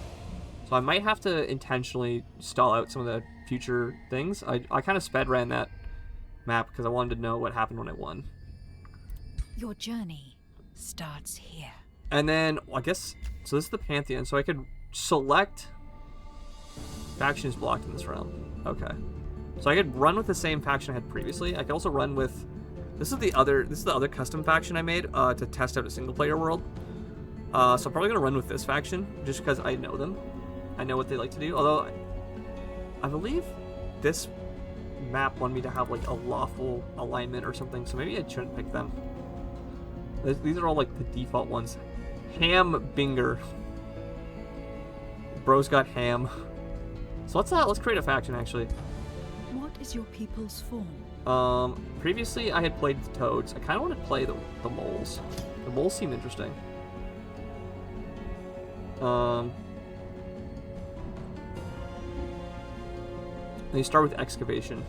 Speaker 1: So I might have to intentionally stall out some of the future things. I kind of sped ran that map because I wanted to know what happened when I won.
Speaker 3: Your journey starts here.
Speaker 1: And then, I guess, so this is the Pantheon, so I could select factions blocked in this realm. Okay. So I could run with the same faction I had previously. I could also run with, this is the other custom faction I made to test out a single player world. So I'm probably going to run with this faction just because I know them. I know what they like to do. Although, I believe this map wanted me to have like a lawful alignment or something, so maybe I shouldn't pick them. These are all like the default ones. Ham Binger. Bro's got ham. So let's create a faction actually.
Speaker 3: What is your people's form?
Speaker 1: Previously I had played the Toads. I kind of want to play the Moles. The Moles seem interesting. Then you start with Excavation.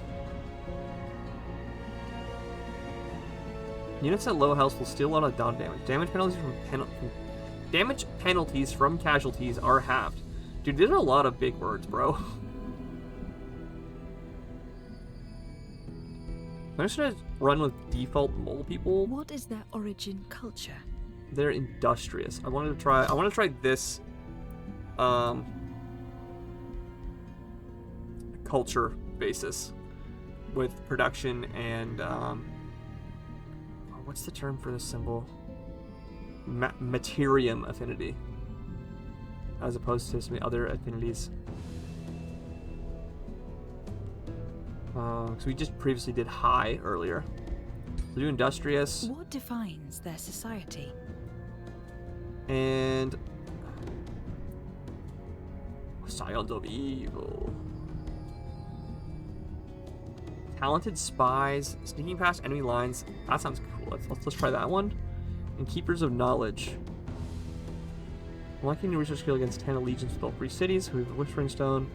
Speaker 1: Units at low health will steal a lot of down damage. Damage penalties from casualties are halved. Dude, these are a lot of big words, bro. I'm just gonna run with default mole people.
Speaker 3: What is their origin culture?
Speaker 1: They're industrious. I want to try this culture basis with production and what's the term for this symbol? Materium affinity, as opposed to some other affinities. So we just previously did high earlier. So do industrious.
Speaker 3: What defines their society?
Speaker 1: And Scions of Evil. Talented spies, sneaking past enemy lines. That sounds cool. Let's try that one. And Keepers of Knowledge. Unlocking new research skill against 10 allegiance with all 3 cities who have the Whispering Stone.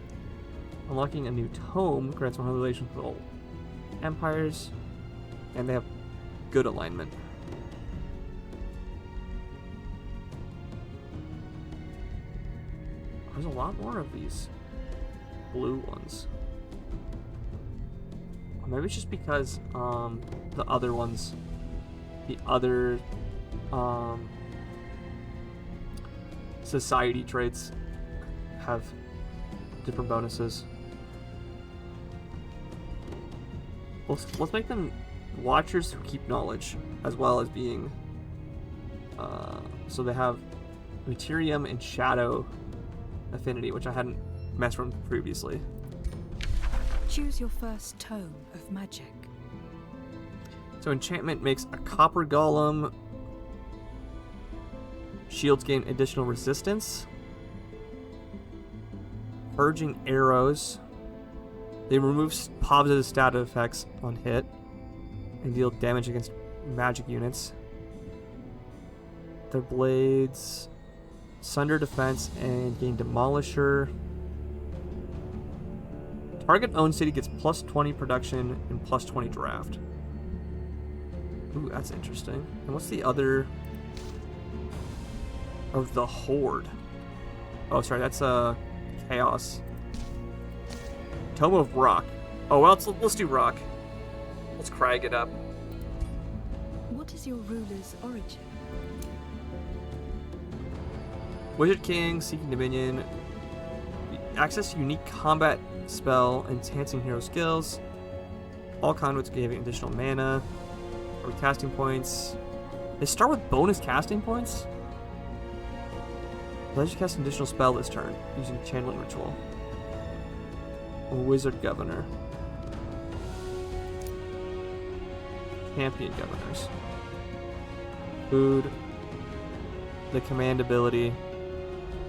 Speaker 1: Unlocking a new tome grants 100 relations with all empires. And they have good alignment. There's a lot more of these blue ones. Or maybe it's just because the other ones, the other society traits have different bonuses. Let's make them watchers who keep knowledge, as well as being so they have Materium and Shadow affinity, which I hadn't messed with previously.
Speaker 4: Choose your first tome of magic.
Speaker 1: So enchantment makes a copper golem. Shields gain additional resistance. Purging arrows. They remove positive stat effects on hit and deal damage against magic units. Their blades sunder defense and gain demolisher. Target owned city gets plus 20 production and plus 20 draft. Ooh, that's interesting. And what's the other? Oh, the Horde. Oh, sorry, that's Chaos. Tome of Rock. Oh, well, let's do Rock. Let's crag it up.
Speaker 4: What is your ruler's origin?
Speaker 1: Wizard King, Seeking Dominion. Access unique combat spell, enhancing hero skills. All conduits giving additional mana. Or casting points. They start with bonus casting points? Let you cast an additional spell this turn using Channeling Ritual. Or Wizard Governor. Champion Governors. Food. The command ability.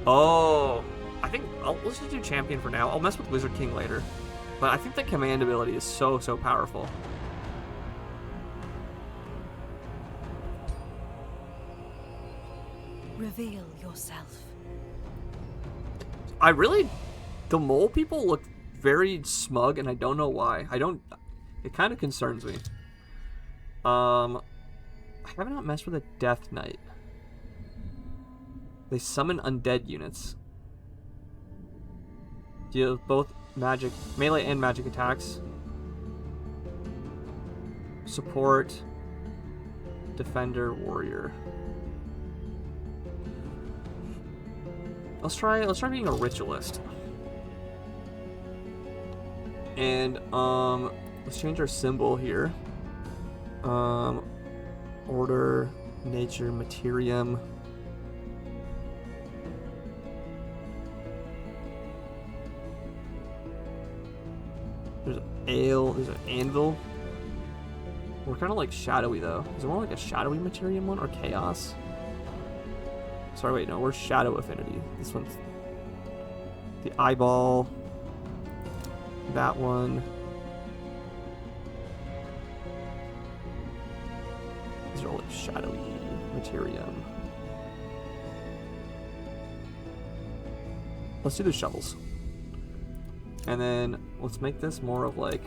Speaker 1: Oh, I think let's just do Champion for now. I'll mess with Wizard King later. But I think the command ability is so powerful.
Speaker 4: Reveal yourself.
Speaker 1: The mole people look very smug, and I don't know why. It kind of concerns me. I have not messed with a Death Knight. They summon undead units. Deal both magic, melee and magic attacks. Support, defender, warrior. Let's try being a ritualist. And let's change our symbol here. Order, nature, materium. There's there's an anvil. We're kind of like shadowy though. Is it more like a shadowy materium one or chaos? Sorry, wait, no, we're shadow affinity. This one's the eyeball. That one. These are all like shadowy materium. Let's do the shovels. And then let's make this more of like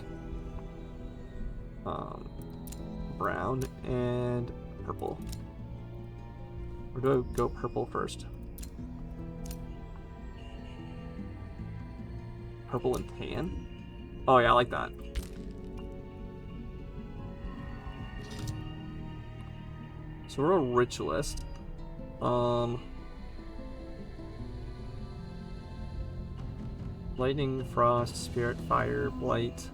Speaker 1: brown and purple. Or do I go purple first? Purple and tan? Oh yeah, I like that. So we're a ritualist. Lightning, frost, spirit, fire, blight.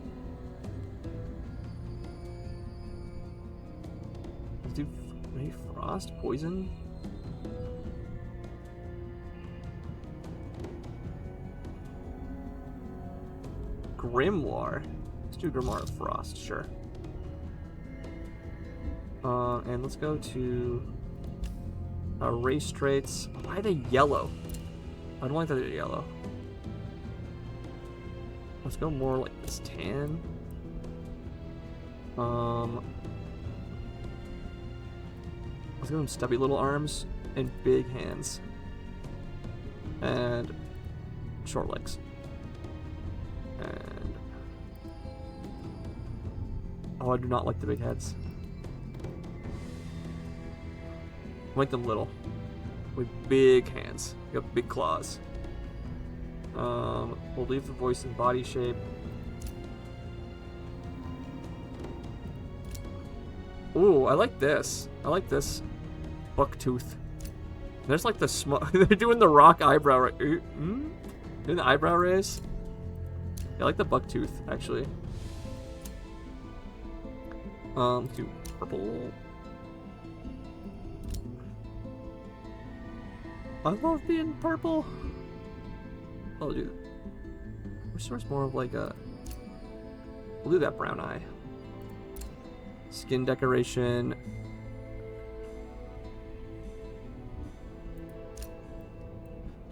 Speaker 1: Let's do maybe frost, poison. Grimoire. Let's do Grimoire of Frost, sure. And let's go to Race traits. Why are they yellow? I don't like that they're yellow. Let's go more like this tan. Let's go with stubby little arms and big hands. And short legs. And oh, I do not like the big heads. I like them little. With big hands. You got big claws. We'll leave the voice and body shape. Ooh, I like this. I like this. Bucktooth. There's like the they're doing the rock eyebrow. Doing the eyebrow raise. Yeah, I like the bucktooth, actually. Do purple. I love being purple. I'll do. Which one's more of like a. We'll do that brown eye. Skin decoration.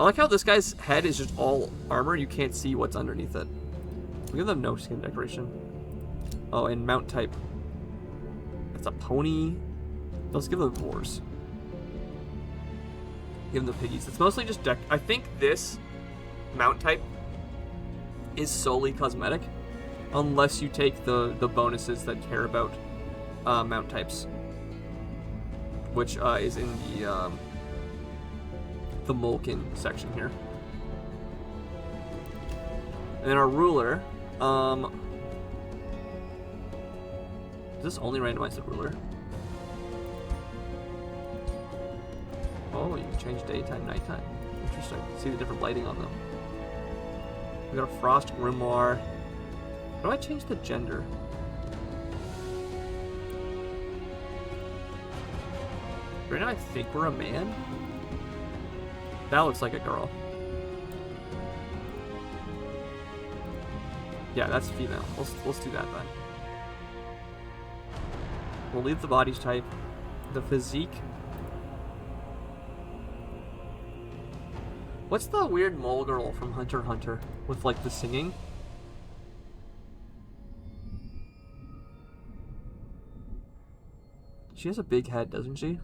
Speaker 1: I like how this guy's head is just all armor. You can't see what's underneath it. We give them no skin decoration. Oh, and mount type. It's a pony. Let's give them boars. Give them the piggies. It's mostly just deck. I think this mount type is solely cosmetic, unless you take the bonuses that care about mount types, which is in the Molken section here. And then our ruler. Does this only randomize the ruler? Oh, you can change daytime, nighttime. Interesting. See the different lighting on them. We got a Frost Grimoire. How do I change the gender? Right now I think we're a man. That looks like a girl. Yeah, that's female. Let's do that then. We'll leave the body type. The physique. What's the weird mole girl from Hunter x Hunter with like the singing? She has a big head, doesn't she?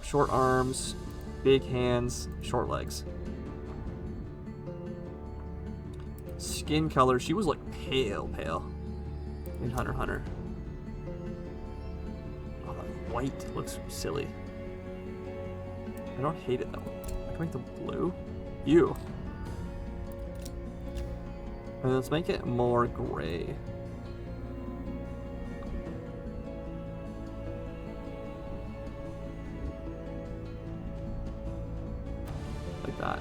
Speaker 1: Short arms, big hands, short legs. Skin color, she was like pale in Hunter x Hunter. Oh, that white looks silly. I don't hate it though. I can make them blue. Ew. And let's make it more gray. Like that.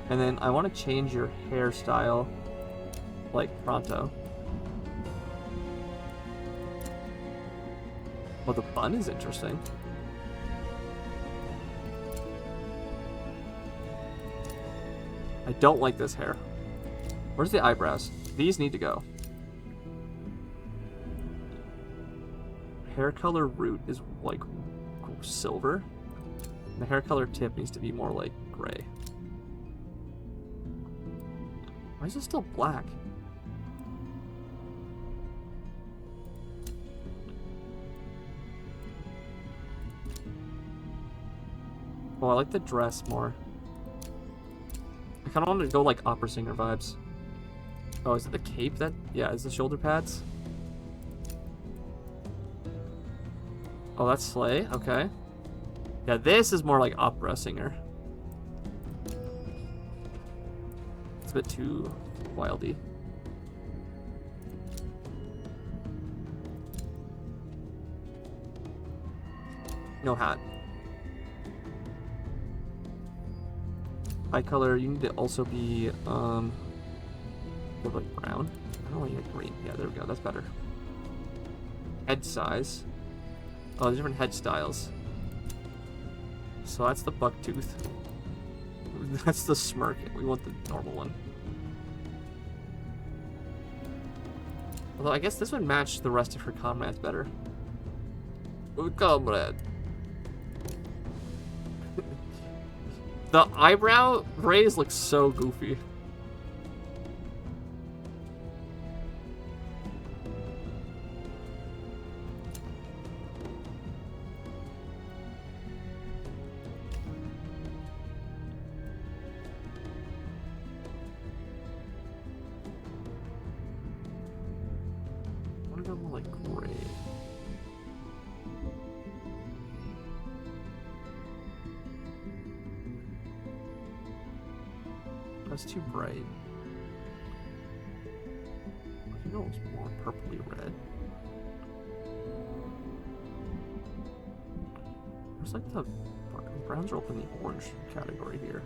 Speaker 1: And then I want to change your hairstyle like pronto. Well, the bun is interesting. I don't like this hair. Where's the eyebrows? These need to go. Hair color root is like silver. And the hair color tip needs to be more like gray. Why is it still black? Oh, I like the dress more. I kind of want to go like opera singer vibes. Oh, is it the cape that... Yeah, is the shoulder pads? Oh, that's Slay? Okay. Yeah, this is more like opera singer. It's a bit too wildy. No hat. Eye color, you need to also be, like brown? I don't want you like green. Yeah, there we go. That's better. Head size. Oh, there's different head styles. So that's the bucktooth. That's the smirk. We want the normal one. Although I guess this would match the rest of her comrades better. Comrade. The eyebrow raise looks so goofy. What about like gray? That's too bright. You know it's more purpley red. There's like the browns are up in the orange category here.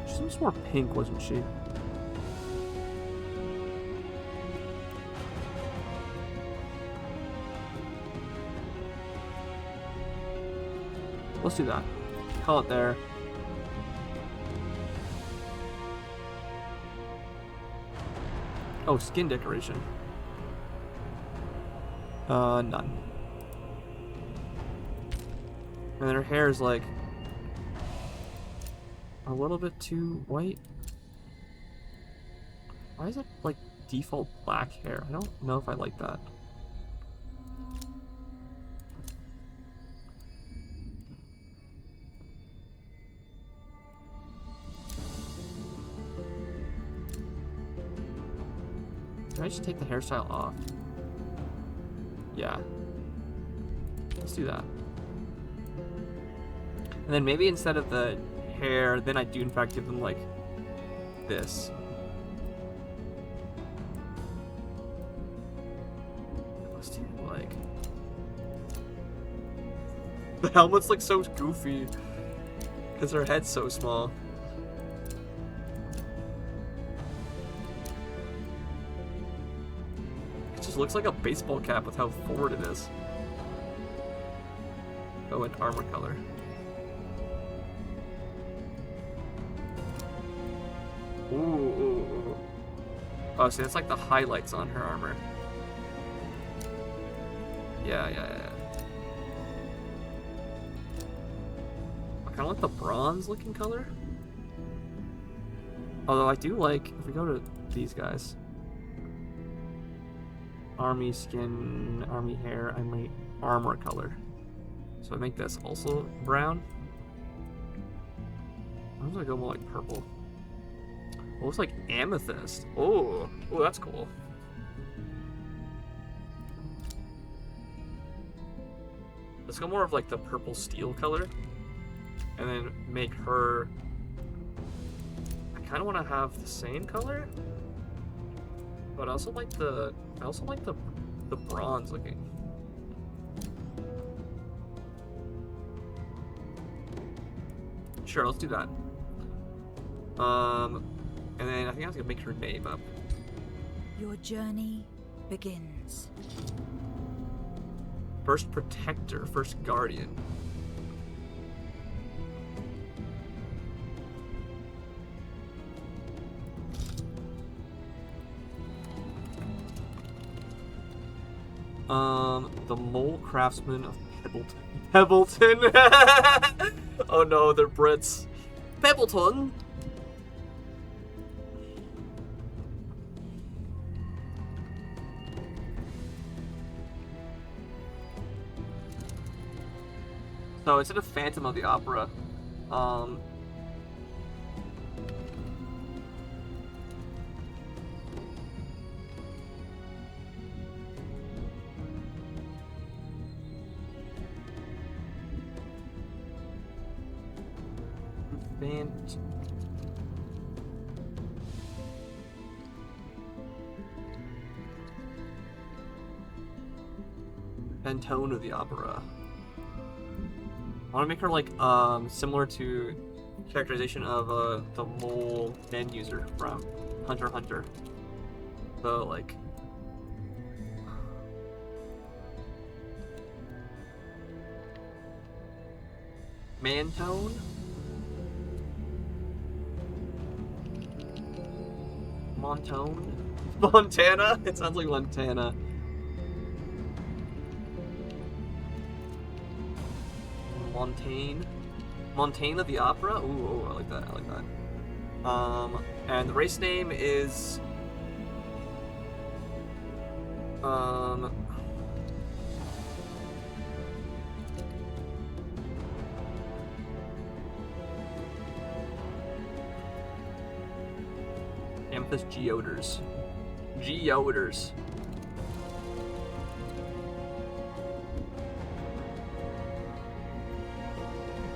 Speaker 1: She was more pink, wasn't she? Let's do that. Call it there. Oh, skin decoration. None. And then her hair is like a little bit too white. Why is it like default black hair? I don't know if I like that. Can I just take the hairstyle off? Yeah. Let's do that. And then maybe instead of the hair, then I do in fact give them like this. Let's do like the helmet's like so goofy because her head's so small. It just looks like a baseball cap with how forward it is. Oh, and armor color. Ooh, ooh, ooh. Oh, see, that's like the highlights on her armor. Yeah. I kind of like the bronze looking color. Although I do like, if we go to these guys. Army skin, army hair, army armor color. So I make this also brown. I'm gonna go more like purple. It looks like amethyst. Oh, that's cool. Let's go more of like the purple steel color, and then make her. I kind of want to have the same color, but I also like the bronze looking. Sure, let's do that. And then I think I was gonna make her name up.
Speaker 4: Your journey begins.
Speaker 1: First Protector, First Guardian. The Mole Craftsman of Pebbleton. Oh no, they're Brits. Pebbleton. So instead of Phantom of the Opera, Fantone of the Opera. I want to make her like similar to characterization of the mole den user from Hunter x Hunter. So like Mantone. Montone? Montana? It sounds like Montana. Montaigne of the Opera? Ooh, I like that, I like that. And the race name is... Amethyst Geoders. Geoders.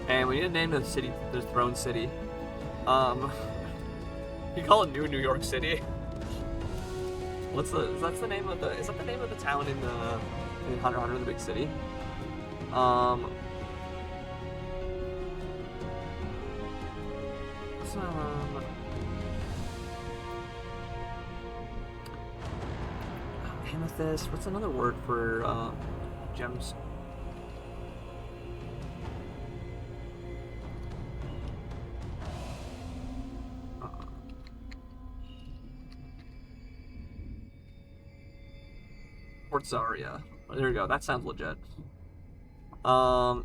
Speaker 1: And we need to name the city, the Throne City. You call it New York City. Is that the name of the town in Hunter x Hunter, the big city? Amethyst. What's another word for gems? Port Zarya. There we go. That sounds legit. We want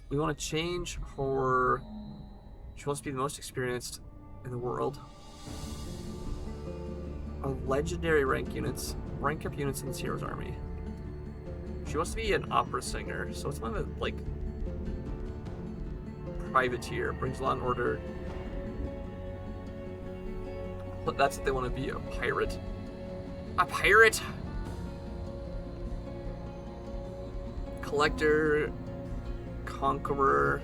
Speaker 1: to change her. She wants to be the most experienced in the world. Legendary rank up units in this hero's army. She wants to be an opera singer, so it's one of the like privateer, brings law and order. But that's what they want to be, a pirate. A pirate! Collector, Conqueror,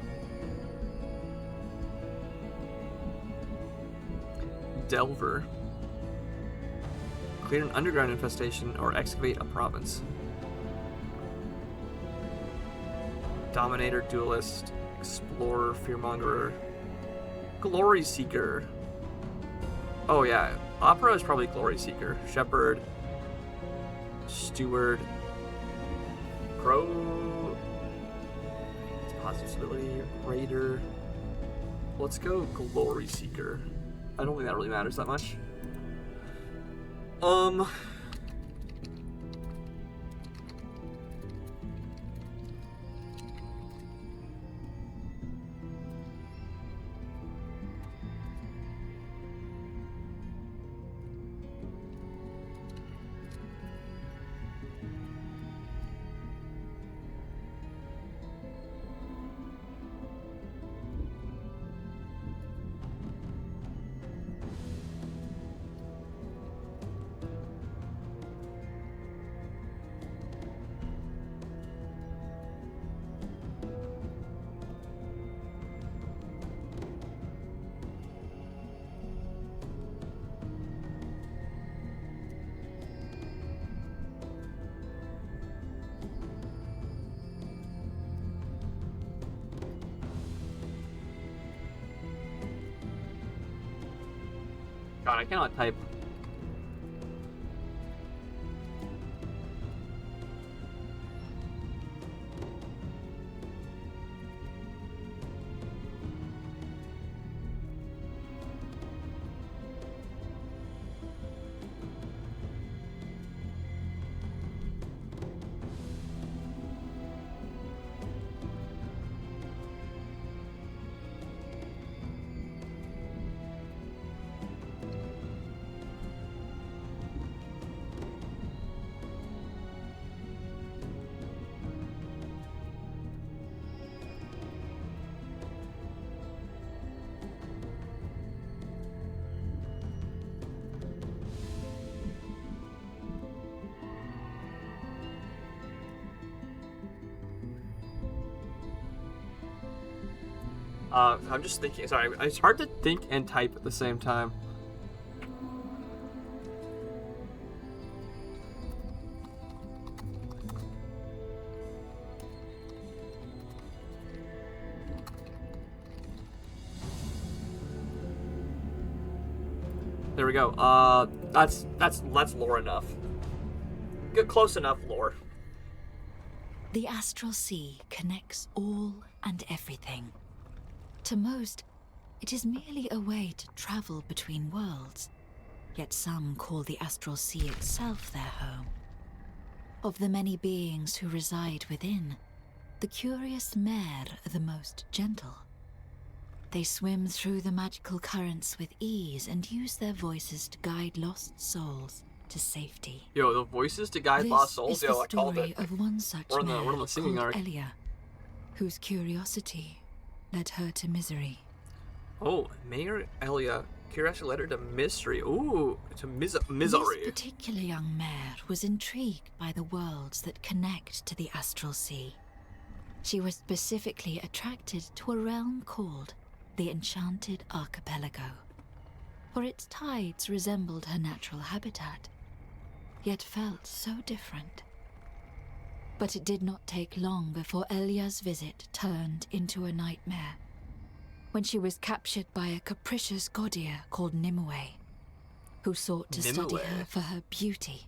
Speaker 1: Delver. Clear an underground infestation or excavate a province. Dominator, Duelist, Explorer, Fearmongerer, Glory Seeker. Oh yeah, Opera is probably Glory Seeker. Shepherd, Steward, Pro, Positive Raider. Let's go Glory Seeker. I don't think that really matters that much. God, I cannot type. I'm just thinking. Sorry, it's hard to think and type at the same time. There we go. That's lore enough. Good, close enough lore.
Speaker 3: The astral sea connects all and everything. To most, it is merely a way to travel between worlds, yet some call the astral sea itself their home. Of the many beings who reside within, the curious Mer are the most gentle. They swim through the magical currents with ease and use their voices to guide lost souls to safety.
Speaker 1: Yo, the voices to guide
Speaker 3: This
Speaker 1: lost souls.
Speaker 3: is
Speaker 1: Yo,
Speaker 3: the
Speaker 1: I called
Speaker 3: story
Speaker 1: it.
Speaker 3: of one such
Speaker 1: We're on
Speaker 3: Mer
Speaker 1: the singing
Speaker 3: called
Speaker 1: arc.
Speaker 3: Elia, whose curiosity led her to misery.
Speaker 1: Oh, Mayor Elia. Curiosity led her to mystery. Ooh, to misery.
Speaker 3: This particular young Mer was intrigued by the worlds that connect to the astral sea. She was specifically attracted to a realm called the Enchanted Archipelago, for its tides resembled her natural habitat, yet felt so different. But it did not take long before Elia's visit turned into a nightmare, when she was captured by a capricious Godia called Nimue, who sought to study
Speaker 1: Nimue?
Speaker 3: her for her beauty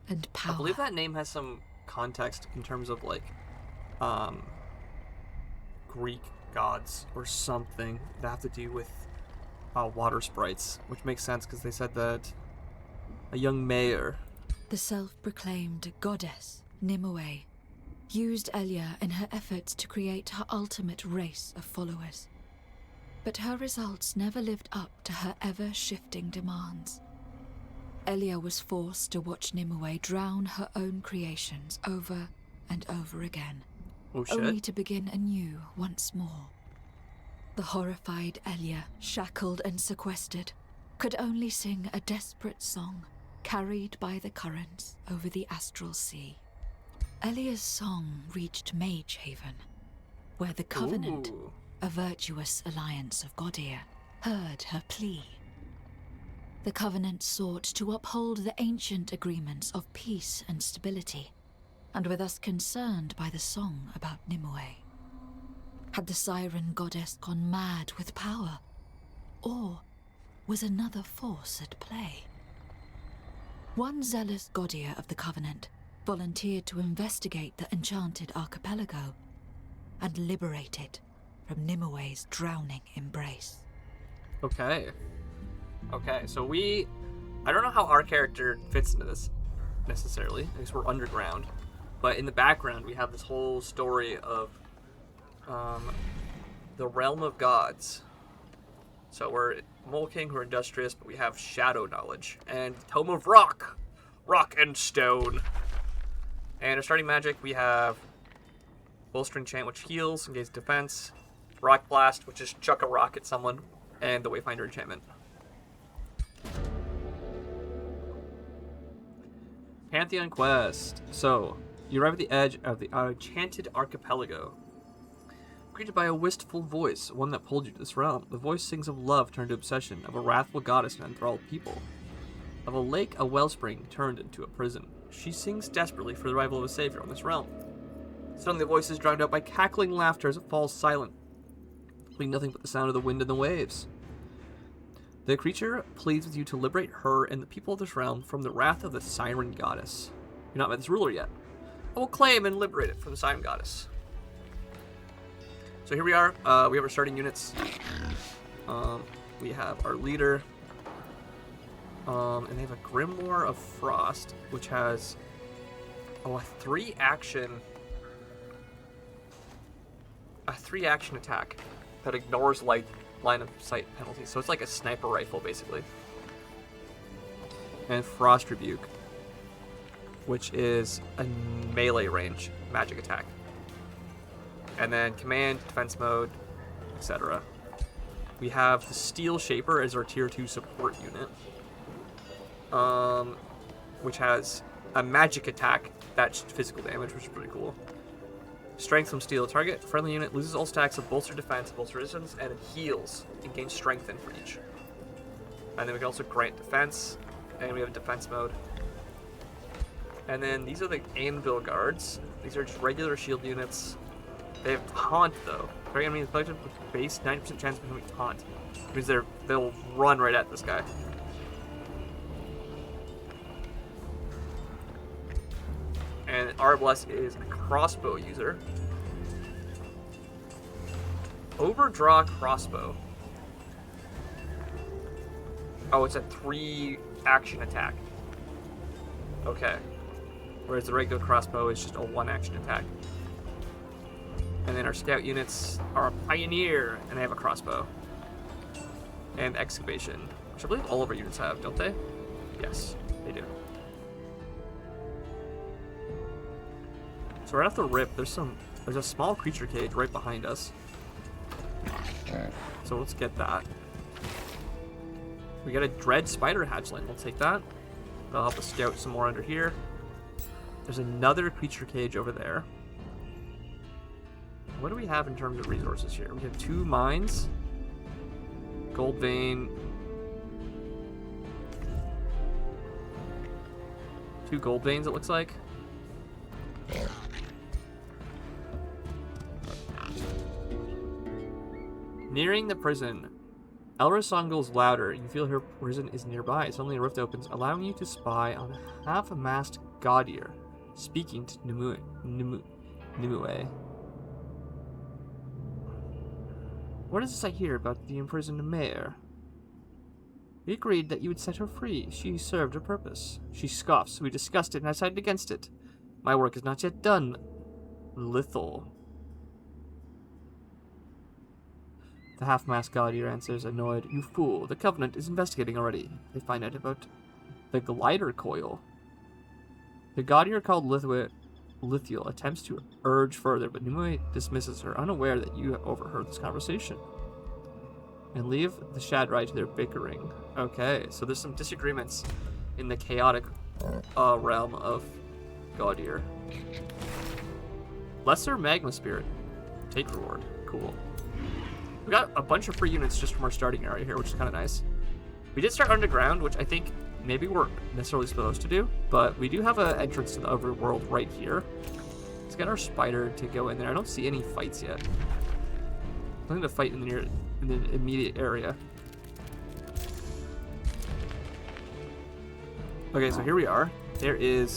Speaker 3: and power.
Speaker 1: I believe that name has some context in terms of like, Greek gods or something that have to do with water sprites, which makes sense because they said that a young mayor.
Speaker 3: The self-proclaimed goddess, Nimue, used Elia in her efforts to create her ultimate race of followers. But her results never lived up to her ever-shifting demands. Elia was forced to watch Nimue drown her own creations over and over again,
Speaker 1: Oh shit.
Speaker 3: only to begin anew once more. The horrified Elia, shackled and sequestered, could only sing a desperate song, carried by the currents over the astral sea. Elia's song reached Mage Haven, where the Covenant,
Speaker 1: Ooh.
Speaker 3: a virtuous alliance of Godia, heard her plea. The Covenant sought to uphold the ancient agreements of peace and stability, and were thus concerned by the song about Nimue. Had the Siren Goddess gone mad with power? Or was another force at play? One zealous Godia of the Covenant volunteered to investigate the Enchanted Archipelago and liberate it from Nimue's drowning embrace.
Speaker 1: Okay. Okay, so I don't know how our character fits into this necessarily, because we're underground. But in the background, we have this whole story of the realm of gods. So we're Mole King, who are industrious, but we have shadow knowledge. And Tome of Rock and Stone. And our starting magic, we have Bowstring Chant, which heals and gains defense. Rock Blast, which is chuck a rock at someone. And the Wayfinder enchantment. Pantheon Quest. So, you arrive at the edge of the Enchanted Archipelago. Greeted by a wistful voice, one that pulled you to this realm. The voice sings of love turned to obsession, of a wrathful goddess and enthralled people. Of a lake, a wellspring turned into a prison. She sings desperately for the arrival of a savior on this realm. Suddenly the voice is drowned out by cackling laughter as it falls silent, leaving nothing but the sound of the wind and the waves. The creature pleads with you to liberate her and the people of this realm from the wrath of the Siren Goddess. You've not met this ruler yet. I will claim and liberate it from the Siren Goddess. So here we are. We have our starting units. We have our leader. And they have a Grimoire of Frost, which has a 3-action attack that ignores line of sight penalties. So it's like a sniper rifle, basically. And Frost Rebuke, which is a melee range magic attack. And then command, defense mode, etc. We have the Steel Shaper as our tier 2 support unit, which has a magic attack that's physical damage, which is pretty cool. Strength from steel. Target friendly unit loses all stacks of bolster defense, bolster resistance, and it heals and gains strengthen for each. And then we can also grant defense, and we have a defense mode. And then these are the Anvil Guards. These are just regular shield units. They have taunt though. Target enemy is collected with base 90% chance of becoming taunt. Which means they'll run right at this guy. And Arbalest is a crossbow user. Overdraw crossbow. Oh, it's a 3 action attack. Okay. Whereas the regular crossbow is just a 1 action attack. And then our scout units are a pioneer, and they have a crossbow. And excavation, which I believe all of our units have, don't they? Yes, they do. So right off the rip, there's a small creature cage right behind us. So let's get that. We got a dread spider hatchling. We'll take that. That'll help us scout some more under here. There's another creature cage over there. What do we have in terms of resources here? We have 2 mines. Gold vein. 2 gold veins, it looks like. Nearing the prison. Elra song goes louder. You feel her prison is nearby. Suddenly a rift opens, allowing you to spy on a half-mast Gaudier, speaking to Nimue. What is this I hear about the imprisoned mayor? We agreed that you would set her free. She served her purpose. She scoffs. We discussed it and I decided against it. My work is not yet done. Lithal. The half-mast Gaudier answers, annoyed. You fool. The Covenant is investigating already. They find out about the glider coil. The Gaudier called Lithiel attempts to urge further, but Nimue dismisses her, unaware that you have overheard this conversation. And leave the Shadrai to their bickering. Okay, so there's some disagreements in the chaotic realm of Gaudier. Lesser Magma Spirit. Take reward. Cool. We got a bunch of free units just from our starting area here, which is kind of nice. We did start underground, which I think maybe we're necessarily supposed to do, but we do have an entrance to the overworld right here. Let's get our spider to go in there. I don't see any fights yet. Nothing to fight in the immediate area. Okay, so here we are. We're in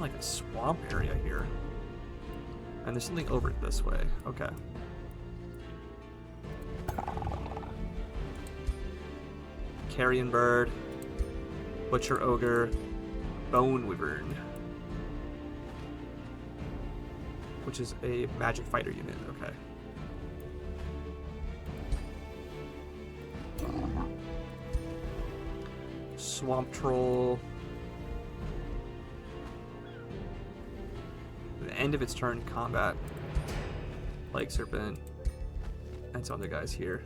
Speaker 1: like a swamp area here. And there's something over this way. Okay. Carrion Bird, Butcher Ogre, Bone Wyvern, which is a magic fighter unit. Okay. Swamp Troll. At the end of its turn, combat. Plague Serpent. And some other guys here.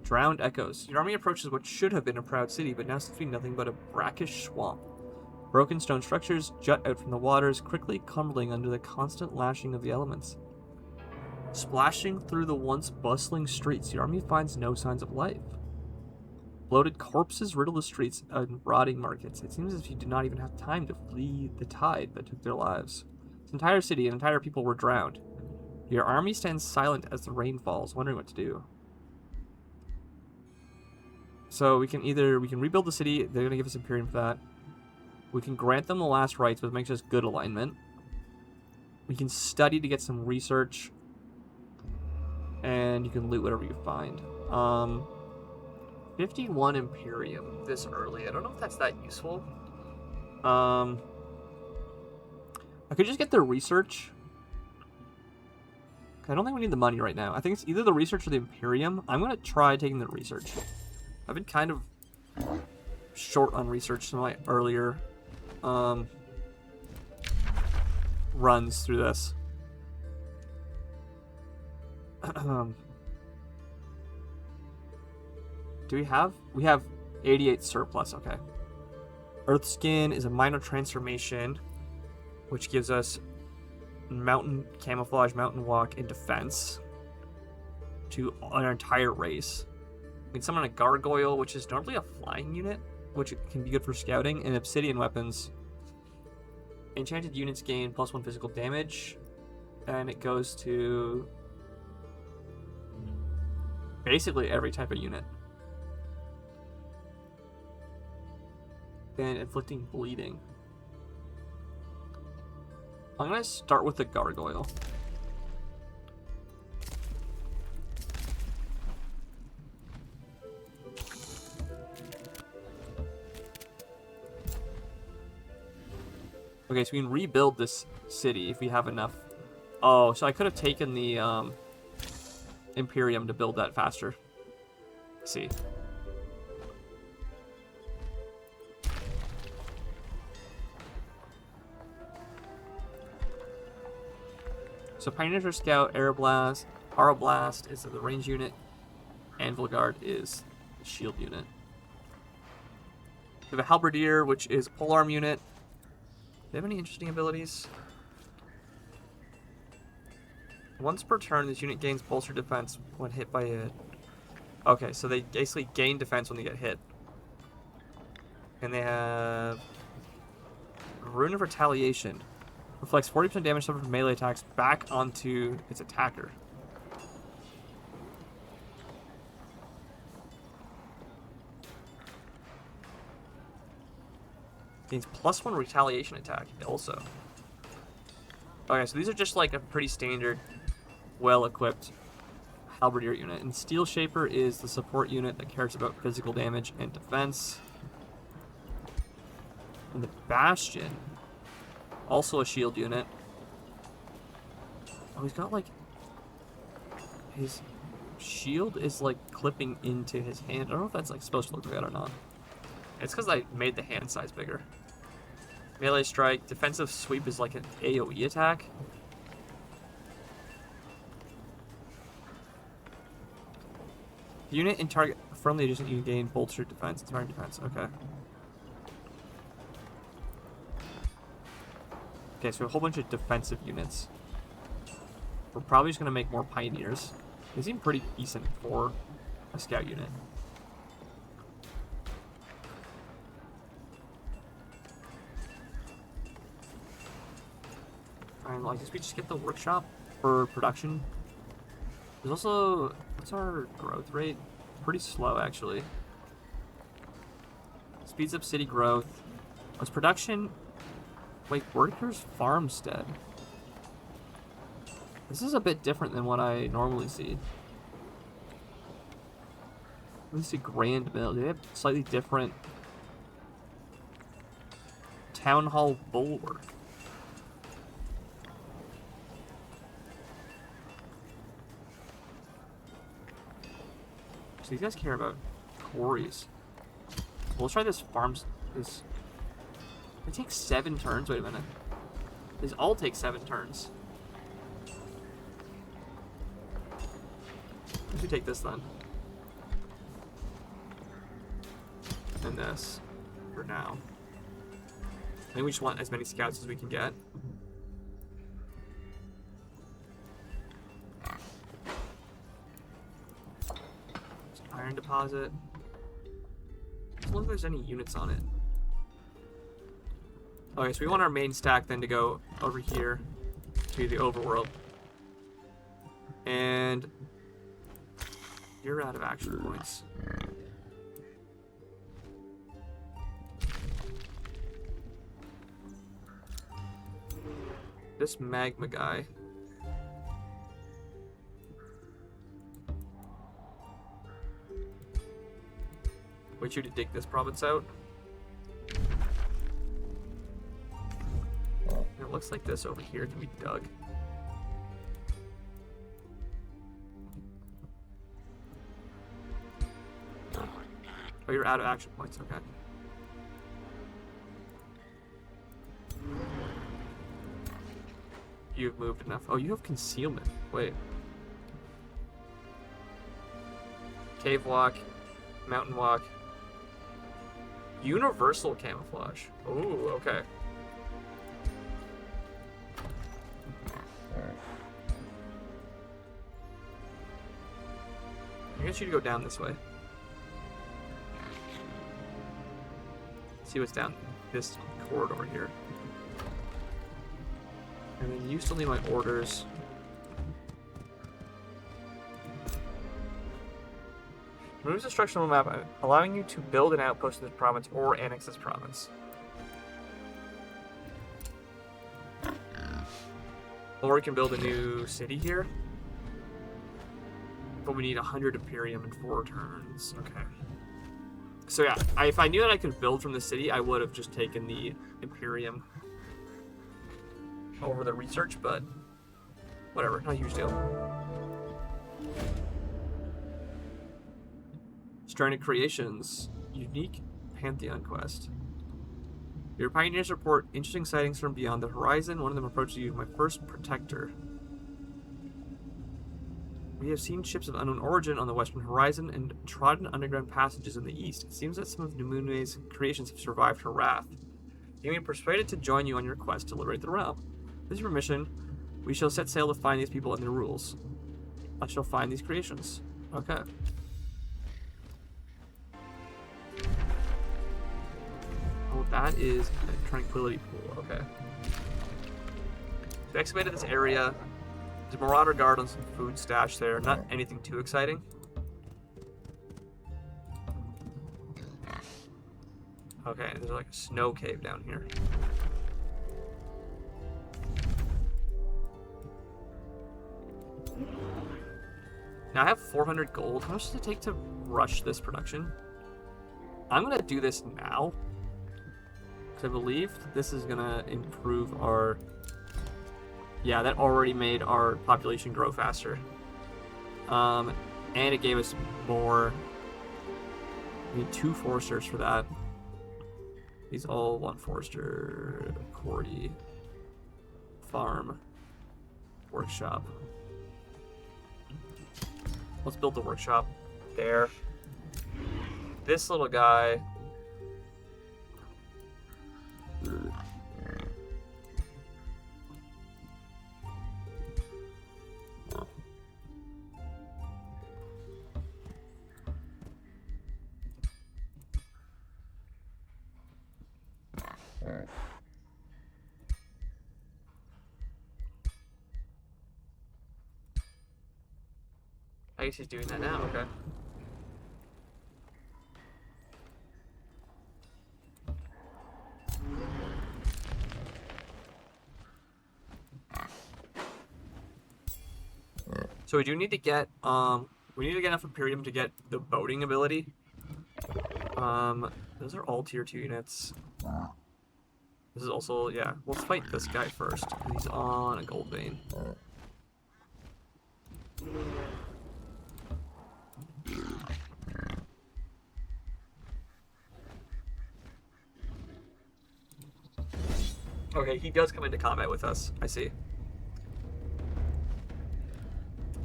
Speaker 1: Drowned Echoes. Your army approaches what should have been a proud city, but now seems to be nothing but a brackish swamp. Broken stone structures jut out from the waters, quickly crumbling under the constant lashing of the elements. Splashing through the once bustling streets, your army finds no signs of life. Bloated corpses riddle the streets and rotting markets. It seems as if you did not even have time to flee the tide that took their lives. This entire city and entire people were drowned. Your army stands silent as the rain falls, wondering what to do. So we can rebuild the city. They're going to give us Imperium for that. We can grant them the last rites, which makes us good alignment. We can study to get some research. And you can loot whatever you find. 51 Imperium this early. I don't know if that's that useful. I could just get the research. I don't think we need the money right now. I think it's either the research or the Imperium. I'm going to try taking the research. I've been kind of short on research in my earlier runs through this. Do we have 88 surplus? Okay. Earthskin is a minor transformation, which gives us mountain camouflage, mountain walk, and defense to our entire race. We can summon a gargoyle, which is normally a flying unit, which can be good for scouting, and obsidian weapons. Enchanted units gain +1 physical damage, and it goes to basically every type of unit. And inflicting bleeding. I'm gonna start with the gargoyle. Okay, so we can rebuild this city if we have enough. Oh, so I could have taken the Imperium to build that faster. Let's see. So Pioneer Scout, Aeroblast, Aeroblast is the range unit, Anvil Guard is the shield unit. We have a Halberdier, which is a polearm unit. Do they have any interesting abilities? Once per turn, this unit gains bolster defense when hit by a... Okay, so they basically gain defense when they get hit. And they have... Rune of Retaliation. Reflects 40% damage suffered from melee attacks back onto its attacker. Gains +1 retaliation attack also. Okay, so these are just like a pretty standard, well-equipped Halberdier unit. And Steel Shaper is the support unit that cares about physical damage and defense. And the Bastion, also a shield unit. Oh, he's got like... His shield is like clipping into his hand. I don't know if that's like supposed to look like that or not. It's because I made the hand size bigger. Melee strike. Defensive sweep is like an AoE attack. Unit in target firmly adjacent, you gain bolstered defense. It's fire defense. Okay. Okay, so a whole bunch of defensive units. We're probably just going to make more Pioneers. They seem pretty decent for a scout unit. And I guess we just get the workshop for production. There's also... What's our growth rate? Pretty slow, actually. Speeds up city growth. What's production? Wait, workers farmstead. This is a bit different than what I normally see. Let's see, Grand Mill. They have slightly different Town Hall Bulwark. So these guys care about quarries. We'll try this farms. It takes 7 turns. Wait a minute. These all take 7 turns. Let's we take this then. And this for now. I think we just want as many scouts as we can get. Iron deposit. Just look if there's any units on it. Okay, so we want our main stack then to go over here to the overworld. And you're out of action points. This magma guy. Wait you to dig this province out. It looks like this over here can be dug. Oh, you're out of action points, okay. You've moved enough. Oh, you have concealment. Wait. Cave walk, mountain walk, Universal camouflage. Ooh, okay. I guess you to go down this way. See what's down this corridor here. And then you still need my orders. Removes the structural map, allowing you to build an outpost in this province or annex this province. Or we can build a new city here. But we need 100 Imperium in 4 turns. Okay. So yeah, if I knew that I could build from the city, I would have just taken the Imperium over the research, but whatever, not a huge deal. Stranded Creations, unique Pantheon quest. Your pioneers report interesting sightings from beyond the horizon. One of them approached you, my first protector. We have seen ships of unknown origin on the western horizon and trodden underground passages in the east. It seems that some of Numune's creations have survived her wrath. You may be persuaded to join you on your quest to liberate the realm. With your permission, we shall set sail to find these people and their rules. I shall find these creations. Okay. Oh, that is a tranquility pool. Okay. We excavated this area. There's a marauder guard on some food stash there. Not anything too exciting. Okay, there's like a snow cave down here. Now I have 400 gold. How much does it take to rush this production? I'm gonna do this now, because I believe this is gonna improve our... Yeah, that already made our population grow faster. And it gave us more... We need 2 foresters for that. These all want forester, quarry, farm, workshop. Let's build the workshop there. This little guy... I guess he's doing that now, okay. So we do need to get, we need to get enough Imperium to get the boating ability. Those are all tier 2 units. This is also, yeah, let's fight this guy first. He's on a gold vein. Okay, he does come into combat with us. I see.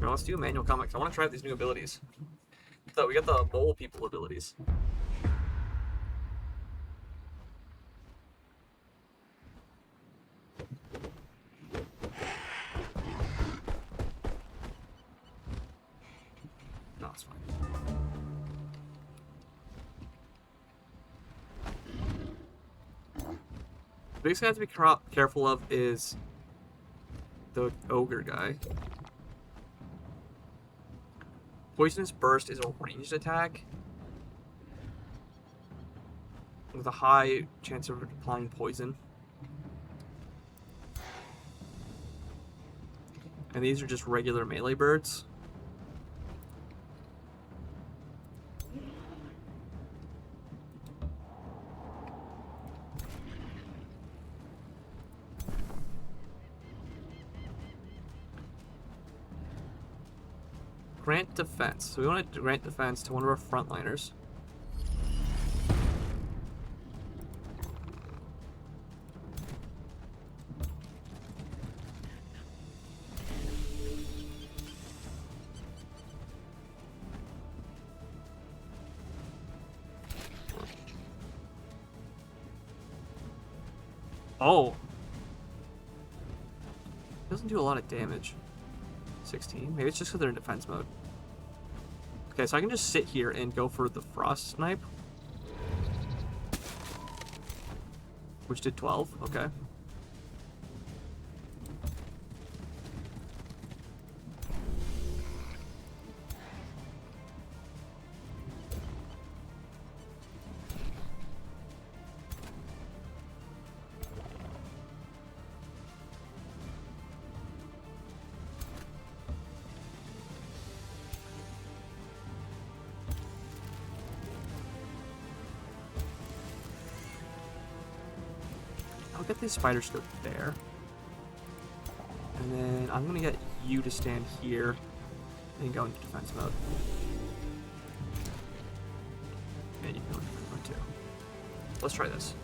Speaker 1: Now let's do manual combat, 'cause I want to try out these new abilities. So we got the mole people abilities. No, it's fine. The biggest thing I have to be careful of is the ogre guy. Poisonous Burst is a ranged attack with a high chance of applying poison. And these are just regular melee birds. Grant defense. So we want to grant defense to one of our frontliners. Oh. Doesn't do a lot of damage. 16. Maybe it's just because they're in defense mode. Okay, so I can just sit here and go for the Frost Snipe. Which did 12. Okay. I'll get these spiders to go there. And then I'm gonna get you to stand here and go into defense mode. And you can go into defense mode too. Let's try this.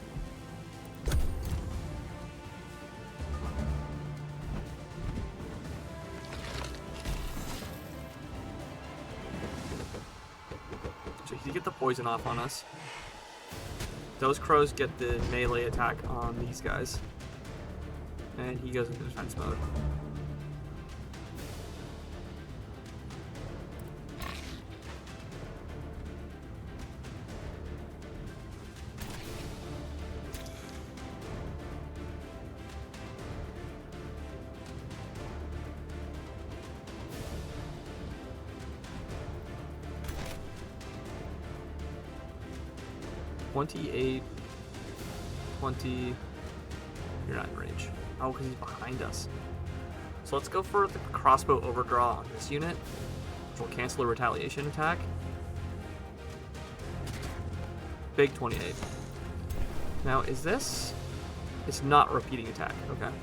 Speaker 1: So you get the poison off on us. Those crows get the melee attack on these guys. And he goes into defense mode. $28, 20. You're not in range. Oh, because he's behind us. So let's go for the crossbow overdraw on this unit, which will cancel a retaliation attack. Big 28. Now, is this? It's not a repeating attack. Okay.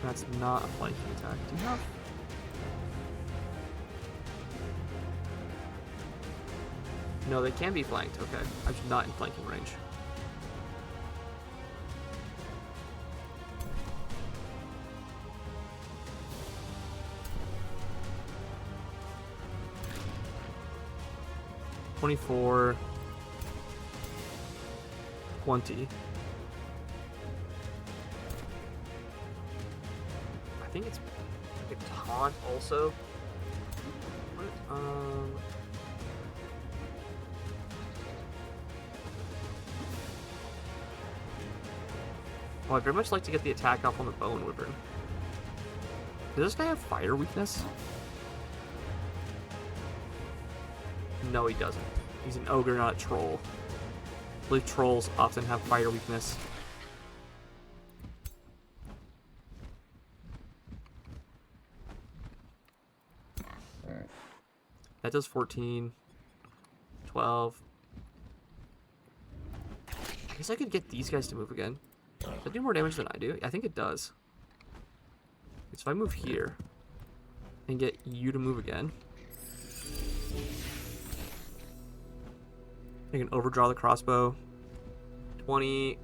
Speaker 1: That's not a flanking attack. Do you have? No, they can be flanked. Okay. I'm just not in flanking range. $24, 20. I think it's like a taunt also. Oh, I'd very much like to get the attack off on the Bone Wyvern. Does this guy have fire weakness? No, he doesn't. He's an ogre, not a troll. I believe trolls often have fire weakness. That does 14, 12. I guess I could get these guys to move again. Does that do more damage than I do? I think it does. So if I move here and get you to move again, I can overdraw the crossbow. 20,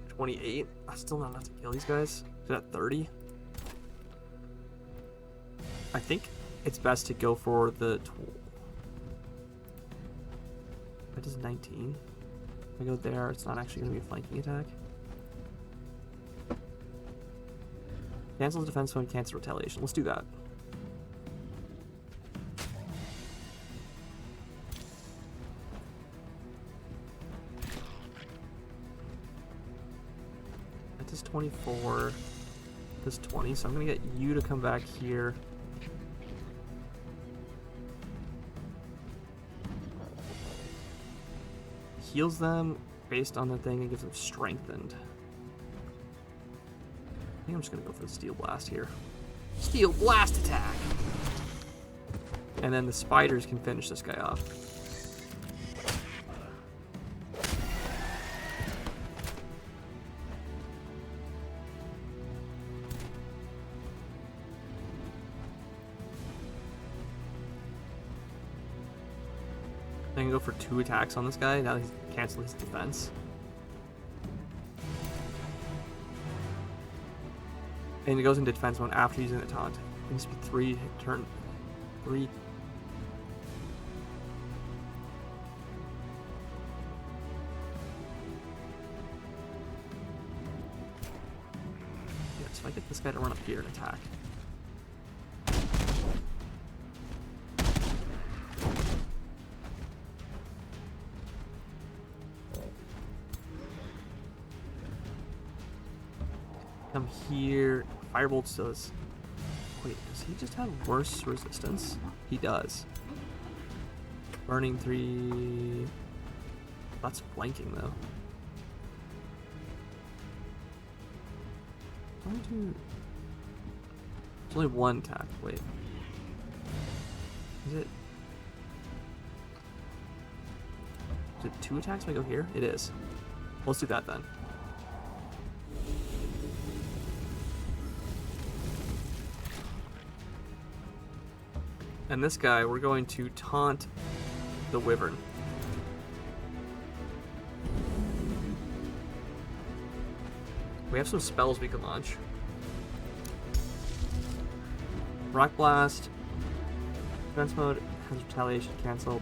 Speaker 1: 28. That's still not enough to kill these guys. Is that 30? I think it's best to go for the... That does 19. If I go there, it's not actually going to be a flanking attack. Cancel the defense mode, cancel retaliation. Let's do that. That does 24. Does 20, so I'm going to get you to come back here. Heals them based on the thing and gives them strengthened. I think I'm just going to go for the Steel Blast here. Steel Blast attack! And then the spiders can finish this guy off. I can go for 2 attacks on this guy. Now he's cancel his defense. And it goes into defense mode after using the taunt. It needs to be 3 turn. 3. guy to run up here and attack. Come here. Firebolt does. Wait, does he just have worse resistance? He does. Burning 3. That's flanking though. There's only one attack. Wait. Is it? Is it 2 attacks if I go here? It is. Let's do that then. And this guy, we're going to taunt the Wyvern. We have some spells we can launch. Rock Blast. Defense mode has retaliation cancelled.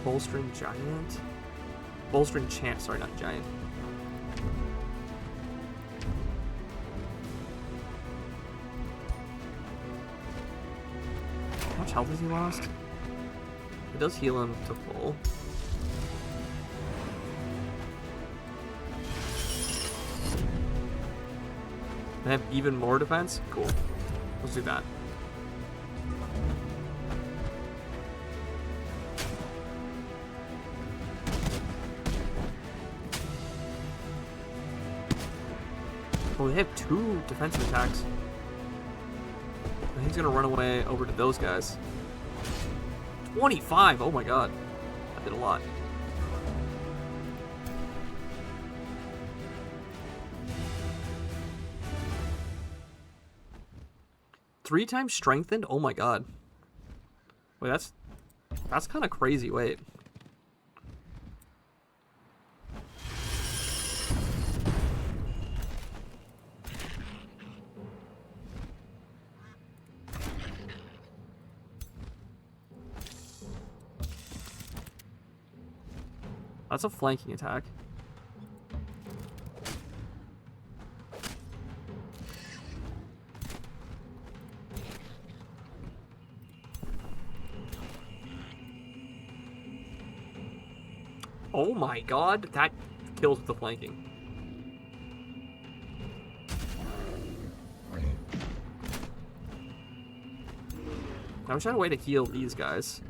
Speaker 1: Bolstering Giant. Bolstering Chant, sorry, not Giant. How much health has he lost? It does heal him to full. They have even more defense? Cool. Let's do that. Oh, they have 2 defensive attacks. I think he's gonna run away over to those guys. 25! Oh my god. That did a lot. Three times strengthened? Oh my god. Wait, that's kind of crazy. Wait. That's a flanking attack. Oh my god, that kills the flanking. I wish I had a way to heal these guys.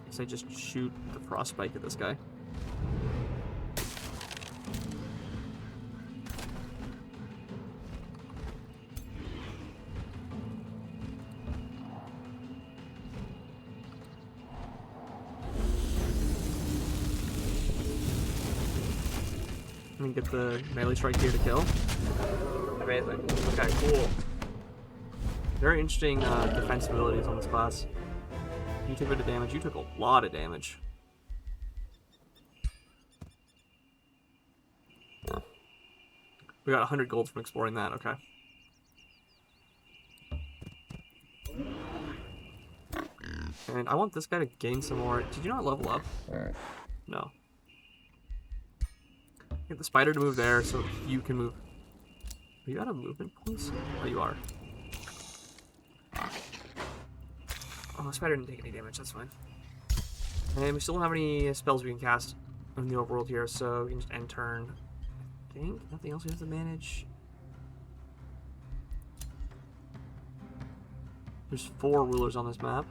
Speaker 1: Guess I just shoot the frostbite at this guy. Get the melee strike here to kill. Amazing. Okay, cool. Very interesting defense abilities on this class. You took a bit of damage. You took a lot of damage. We got 100 gold from exploring that. Okay. And I want this guy to gain some more. Did you not level up? No. Get the spider to move there so you can move. Are you out of movement points? Oh, you are. Oh, the spider didn't take any damage. That's fine. And we still don't have any spells we can cast in the overworld here, so we can just end turn. I think nothing else we have to manage. There's 4 rulers on this map.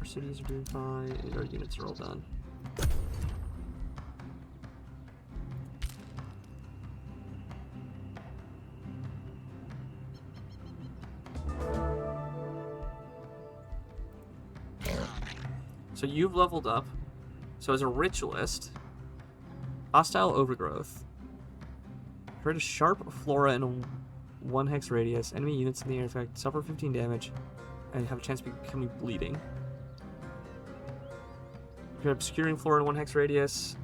Speaker 1: Our cities are doing fine, and our units are all done. So you've leveled up. So as a ritualist, hostile overgrowth. Create a sharp flora in a 1 hex radius. Enemy units in the air effect suffer 15 damage and have a chance of becoming bleeding. Create obscuring flora in 1 hex radius.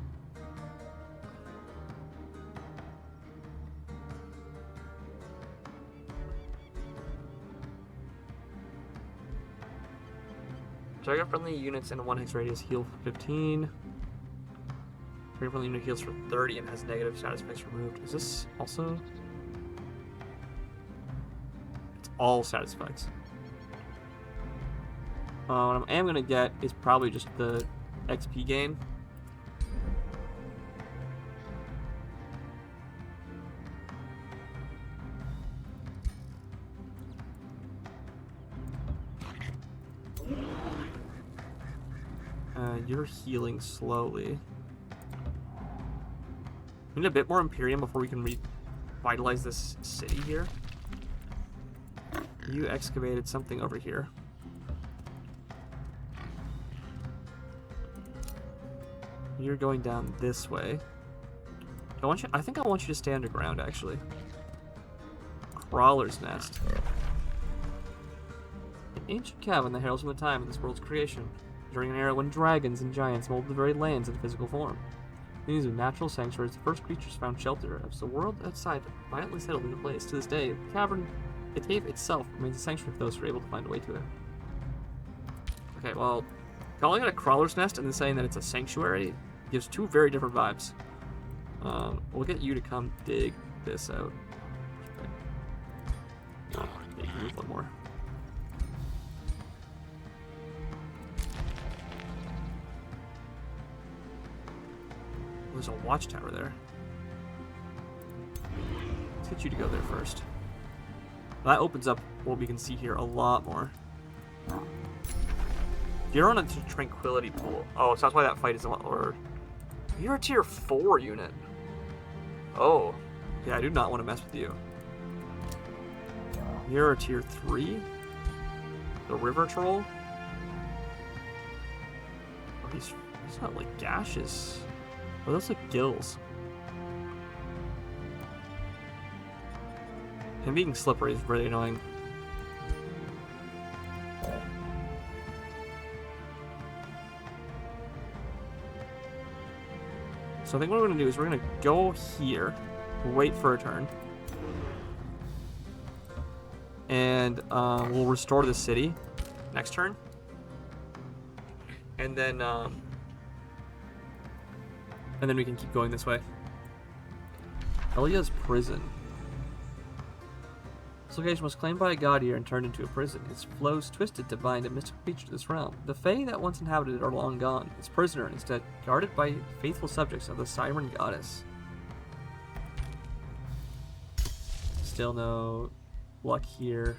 Speaker 1: Target friendly units in a 1 hex radius heal for 15. Target friendly unit heals for 30 and has negative status effects removed. Is this also? It's all status effects. What I am gonna get is probably just the XP gain. You're healing slowly. We need a bit more Imperium before we can revitalize this city here. You excavated something over here. You're going down this way. I think I want you to stay underground, actually. Crawler's Nest. An ancient cavern that heralds from the time of this world's creation, during an era when dragons and giants molded the very lands into physical form. These are natural sanctuaries, the first creatures found shelter as the world outside violently settled into place. To this day, the cave itself remains a sanctuary for those who are able to find a way to it. Okay, well, calling it a Crawler's Nest and then saying that it's a sanctuary gives two very different vibes. We'll get you to come dig this out. Okay. Yeah, you can move one more. There's a watchtower there. Let's get you to go there first. That opens up what we can see here a lot more. You're on a tranquility pool. Oh, so that's why that fight is a lot lower. You're a tier 4 unit. Oh. Yeah, I do not want to mess with you. You're a tier 3? The river troll? Oh, he's not like gaseous. Oh, those look gills. Him being slippery is really annoying. So I think what we're going to do is we're going to go here, wait for a turn, and we'll restore the city next turn. And then we can keep going this way. Elia's prison. This location was claimed by a god here and turned into a prison. Its flows twisted to bind a mystical creature to this realm. The Fae that once inhabited it are long gone. Its prisoner instead guarded by faithful subjects of the Siren goddess. Still no luck here.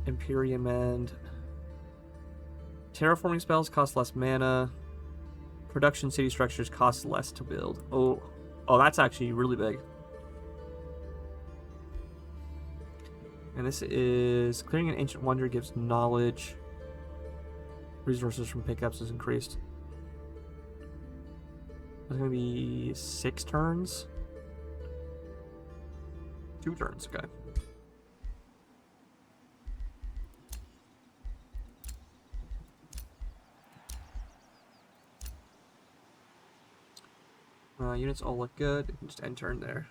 Speaker 1: Imperium End. Terraforming spells cost less mana. Production city structures cost less to build. Oh, that's actually really big. And this is clearing an ancient wonder gives knowledge. Resources from pickups is increased. That's gonna be 6 turns. 2 turns, okay. Units all look good. You can just end turn there.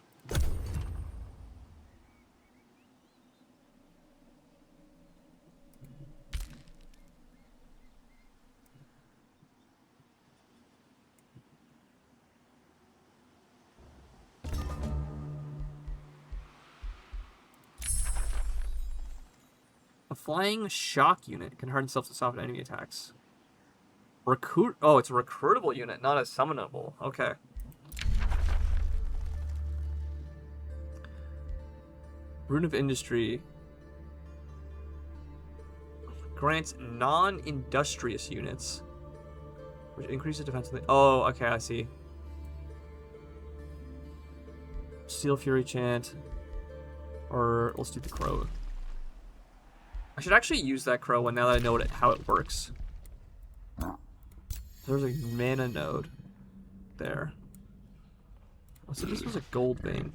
Speaker 1: A flying shock unit can harden itself to soften enemy attacks. Oh, it's a recruitable unit, not a summonable. Okay. Rune of Industry grants non-industrious units, which increases defense. Oh, okay, I see. Steel Fury Chant, or let's do the Crow. I should actually use that Crow one now that I know how it works. There's a mana node there. Oh, so this was a gold vein.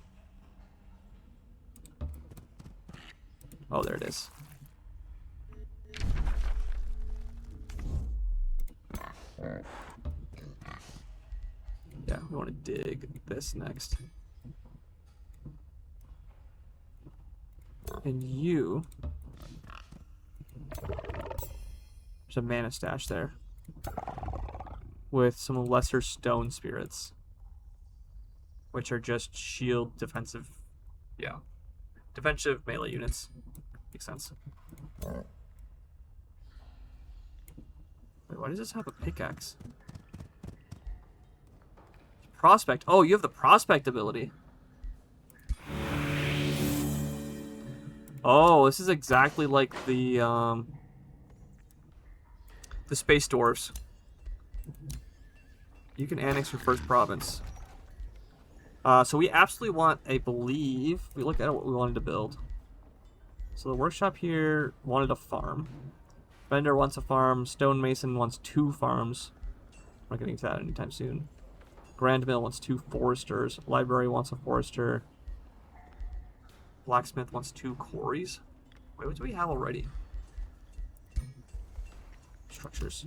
Speaker 1: Oh, there it is. Yeah, we want to dig this next. And you There's a mana stash there. With some lesser stone spirits. Which are just shield defensive. Yeah. Defensive melee units. Makes sense. Wait, why does this have a pickaxe? Prospect. Oh, you have the prospect ability. Oh, this is exactly like the space dwarves. You can annex your first province. So we absolutely want, I believe, we looked at what we wanted to build. So the workshop here wanted a farm. Vendor wants a farm. Stonemason wants 2 farms. I'm not getting to that anytime soon. Grand Mill wants 2 foresters. Library wants a forester. Blacksmith wants 2 quarries. Wait, what do we have already? Structures.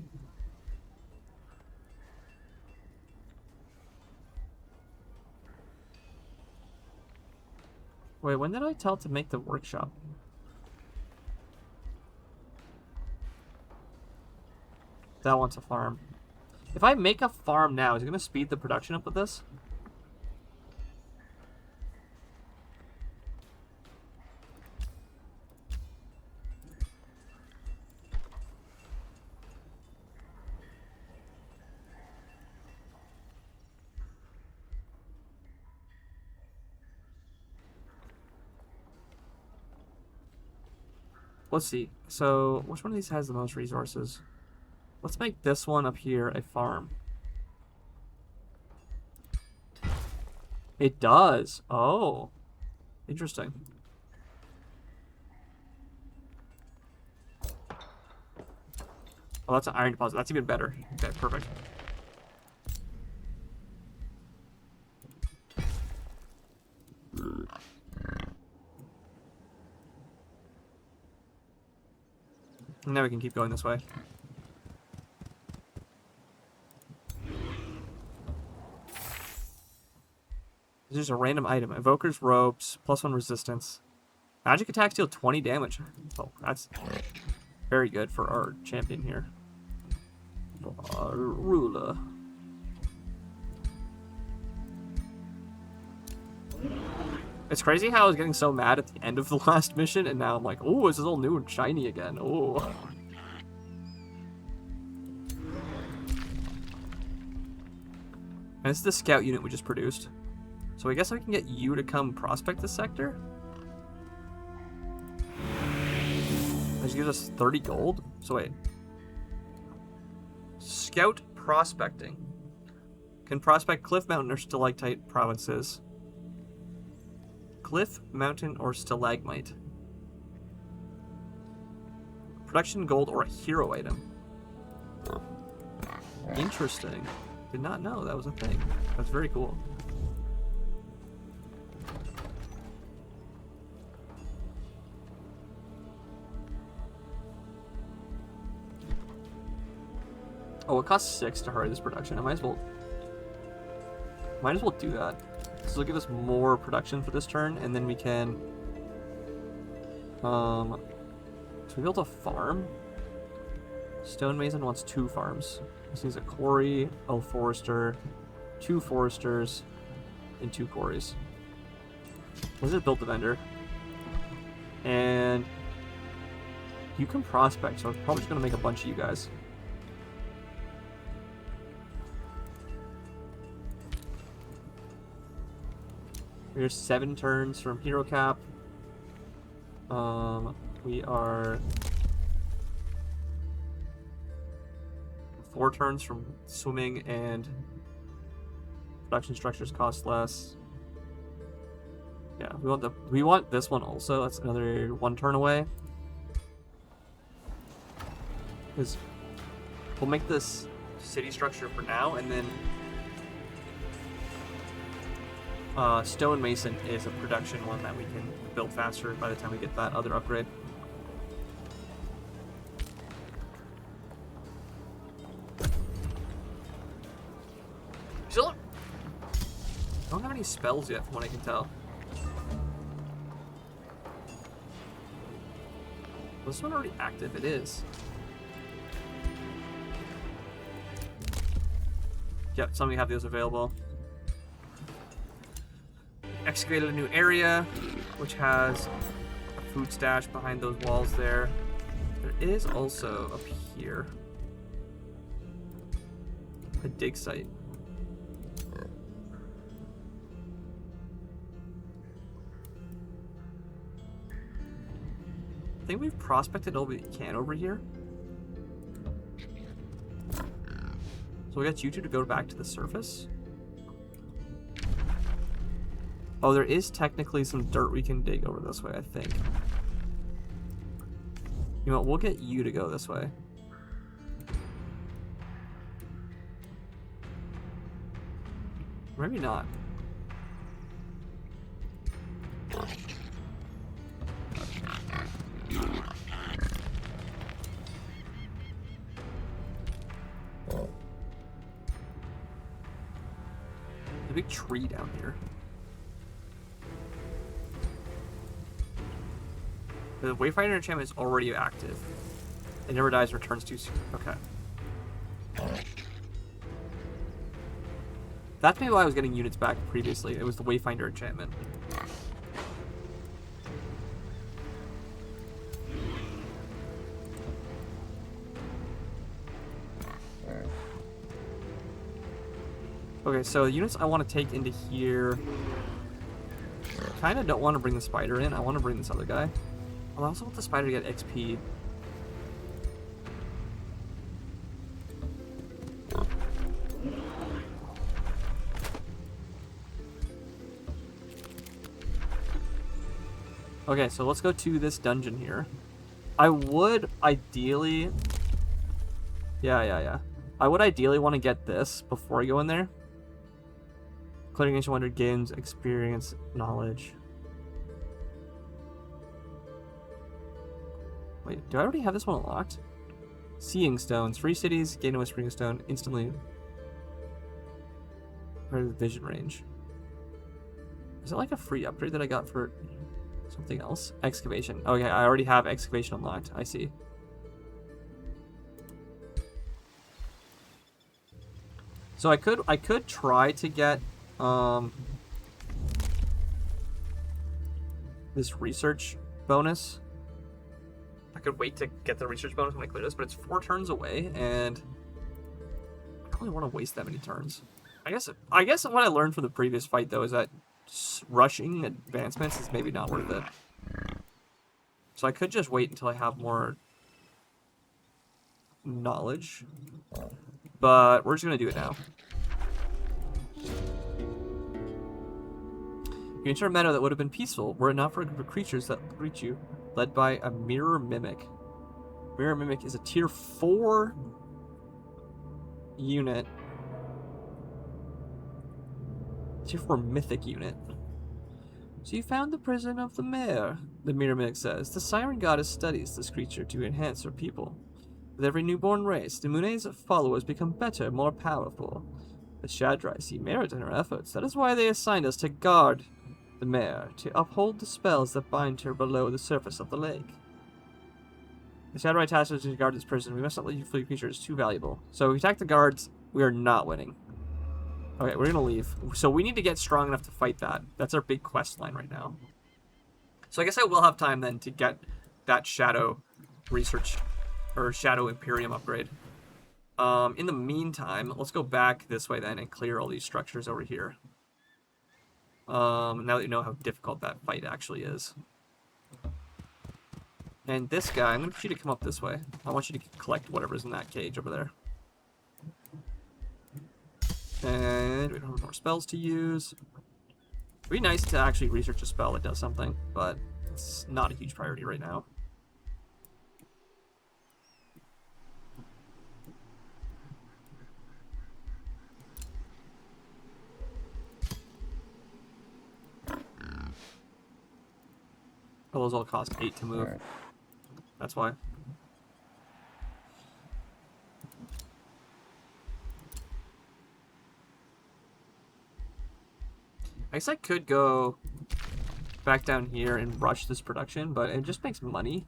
Speaker 1: Wait, when did I tell it to make the workshop? That wants a farm. If I make a farm now, is it going to speed the production up with this? Let's see. So, which one of these has the most resources? Let's make this one up here a farm. It does. Oh. Interesting. Oh, that's an iron deposit. That's even better. Okay, perfect. Now we can keep going this way. This is a random item. Evoker's Robes, +1 resistance. Magic attacks deal 20 damage. Oh, that's very good for our champion here. Ruler. It's crazy how I was getting so mad at the end of the last mission, and now I'm like, oh, this is all new and shiny again. Oh. And this is the scout unit we just produced. So I guess I can get you to come prospect this sector? This gives us 30 gold? So wait. Scout prospecting. Can prospect Cliff Mountain or Stalactite provinces. Cliff, Mountain, or Stalagmite. Production gold or a hero item. Interesting. Did not know that was a thing. That's very cool. Oh, it costs 6 to hurry this production. I might as well do that. This will give us more production for this turn, and then we can so we built a farm. Stonemason wants 2 farms. This needs a quarry, a forester, 2 foresters, and 2 quarries. Let's just build the vendor. And you can prospect, so I'm probably just gonna make a bunch of you guys. We're 7 turns from Hero Cap. We are 4 turns from swimming, and production structures cost less. Yeah, we want this one also. That's another 1 turn away. Because we'll make this city structure for now, and then Stonemason is a production one that we can build faster by the time we get that other upgrade. Still don't have any spells yet, from what I can tell. Was this one already active? It is. Yep, some of you have those available. Excavated a new area, which has a food stash behind those walls there. There is also up here a dig site. I think we've prospected all we can over here. So we got you two to go back to the surface. Oh, there is technically some dirt we can dig over this way, I think. You know what, we'll get you to go this way. Maybe not. There's a big tree down here. The Wayfinder enchantment is already active. It never dies, returns too soon. Okay. That's maybe why I was getting units back previously. It was the Wayfinder enchantment. Okay, so the units I want to take into here... kind of don't want to bring the spider in. I want to bring this other guy. I also want the spider to get XP. Okay, so let's go to this dungeon here. I would ideally... Yeah. I would ideally want to get this before I go in there. Clearing Ancient Wonder gains experience, knowledge. Wait, do I already have this one unlocked? Seeing Stones. Free cities, gain a Whispering Stone, instantly... Part of the vision range. Is it like a free upgrade that I got for something else? Excavation. Okay, I already have Excavation unlocked. I see. So I could try to get this research bonus. I could wait to get the research bonus when I clear this, but it's 4 turns away, and I don't really want to waste that many turns. I guess what I learned from the previous fight, though, is that rushing advancements is maybe not worth it. So I could just wait until I have more knowledge, but we're just going to do it now. You enter a meadow that would have been peaceful were it not for a group of creatures that greet you, led by a Mirror Mimic. Mirror Mimic is a tier 4 unit. Tier 4 mythic unit. So you found the prison of the mayor, the Mirror Mimic says. The Siren Goddess studies this creature to enhance her people. With every newborn race, the Mune's followers become better, more powerful. The Shadrai see merit in her efforts. That is why they assigned us to guard the mayor, to uphold the spells that bind her below the surface of the lake. The Shadrai tasked us to guard this prison. We must not let you flee creatures too valuable. So we attack the guards. We are not winning. Okay, we're gonna leave. So we need to get strong enough to fight that. That's our big quest line right now. So I guess I will have time then to get that Shadow research, or Shadow Imperium upgrade. In the meantime, let's go back this way then and clear all these structures over here. Now that you know how difficult that fight actually is. And this guy, I'm going to get you to come up this way. I want you to collect whatever's in that cage over there. And we don't have more spells to use. It'd be nice to actually research a spell that does something, but it's not a huge priority right now. Oh, those all cost 8 to move. That's why. I guess I could go back down here and rush this production, but it just makes money.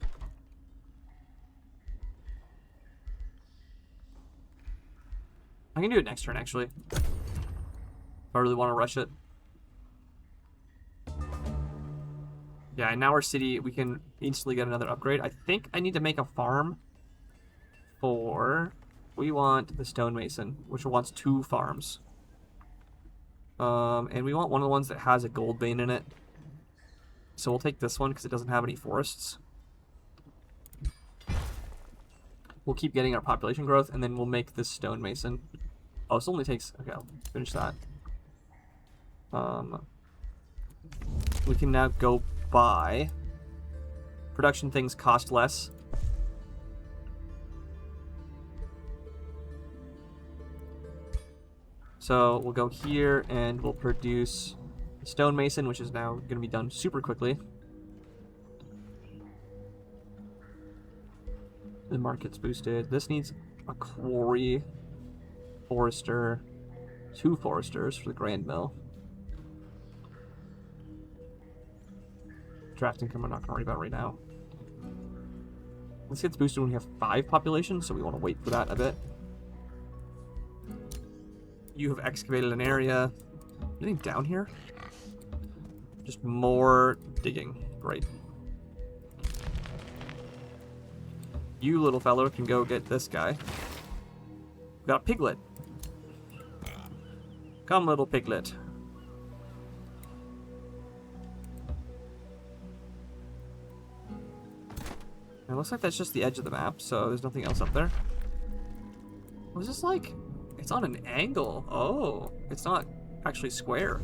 Speaker 1: I can do it next turn, actually. If I really want to rush it. Yeah, and now our city, we can instantly get another upgrade. I think I need to make a farm for... We want the stonemason, which wants 2 farms. And we want one of the ones that has a gold vein in it. So we'll take this one because it doesn't have any forests. We'll keep getting our population growth, and then we'll make this stonemason. Oh, this only takes... Okay, I'll finish that. We can now go buy. Production things cost less. So we'll go here and we'll produce stonemason, which is now going to be done super quickly. The market's boosted. This needs a quarry, forester, 2 foresters for the grand mill. Draft income I'm not going to worry about right now. This gets boosted when we have 5 population, so we want to wait for that a bit. You have excavated an area. Anything down here? Just more digging. Great. You little fellow can go get this guy. We got a piglet. Come, little piglet. It looks like that's just the edge of the map, so there's nothing else up there. What is this like? It's on an angle. Oh, it's not actually square.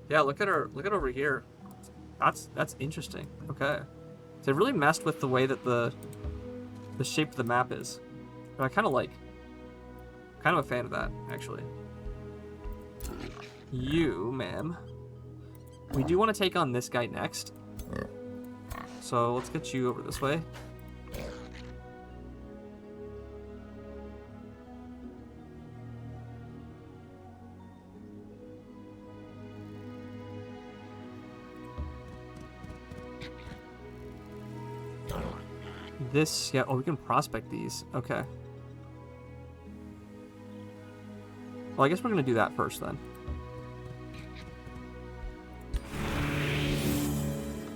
Speaker 1: Yeah, look at over here. That's interesting. Okay. So they really messed with the way that the shape of the map is. But I kind of a fan of that, actually. You, ma'am. We do want to take on this guy next. So let's get you over this way. This, yeah, oh, we can prospect these. Okay. Well, I guess we're going to do that first, then.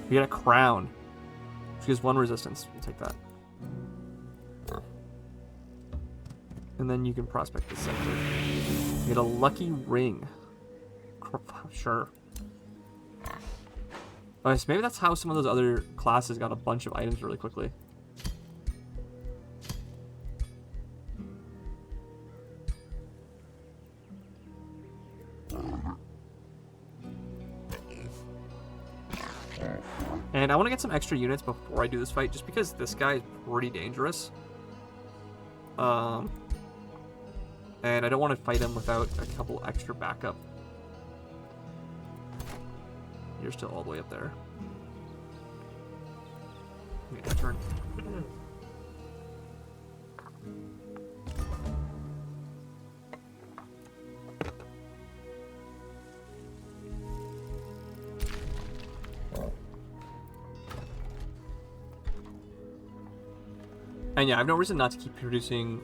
Speaker 1: We get a crown. Which gives 1 resistance. We'll take that. And then you can prospect this sector. You get a lucky ring. Sure. Oh, so maybe that's how some of those other classes got a bunch of items really quickly. And I want to get some extra units before I do this fight, just because this guy is pretty dangerous. And I don't want to fight him without a couple extra backup. You're still all the way up there. Okay, turn. And yeah, I have no reason not to keep producing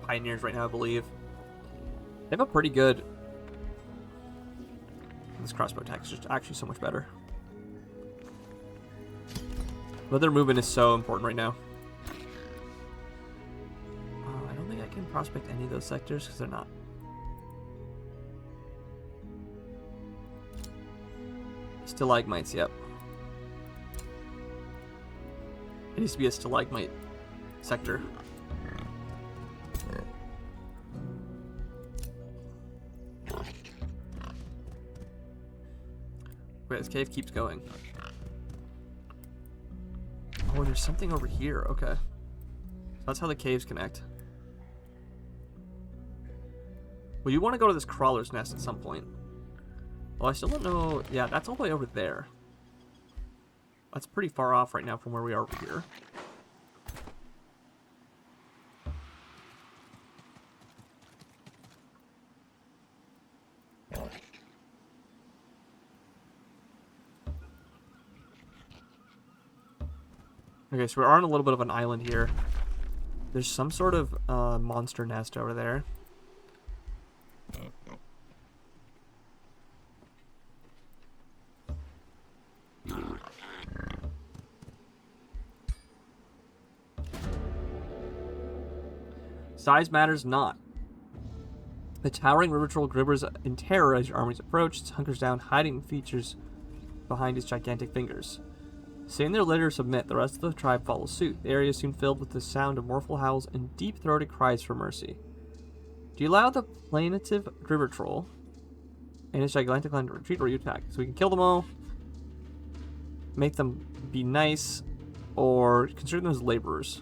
Speaker 1: pioneers right now, I believe. They have a pretty good... This crossbow attack is just actually so much better. But their movement is so important right now. I don't think I can prospect any of those sectors because they're not. Stalagmites, yep. It needs to be a stalagmite sector. Wait, this cave keeps going. Oh, there's something over here. Okay. So that's how the caves connect. Well, you want to go to this crawler's nest at some point. Well, I still don't know. Yeah, that's all the way over there. That's pretty far off right now from where we are over here. Okay, so we are on a little bit of an island here. There's some sort of monster nest over there. Size matters not. The towering river troll glimmers in terror as your armies approach. It hunkers down, hiding features behind its gigantic fingers. Seeing their leader submit, the rest of the tribe follows suit. The area is soon filled with the sound of mournful howls and deep-throated cries for mercy. Do you allow the plaintive river troll and its gigantic line to retreat, or you attack? So we can kill them all, make them be nice, or consider them as laborers.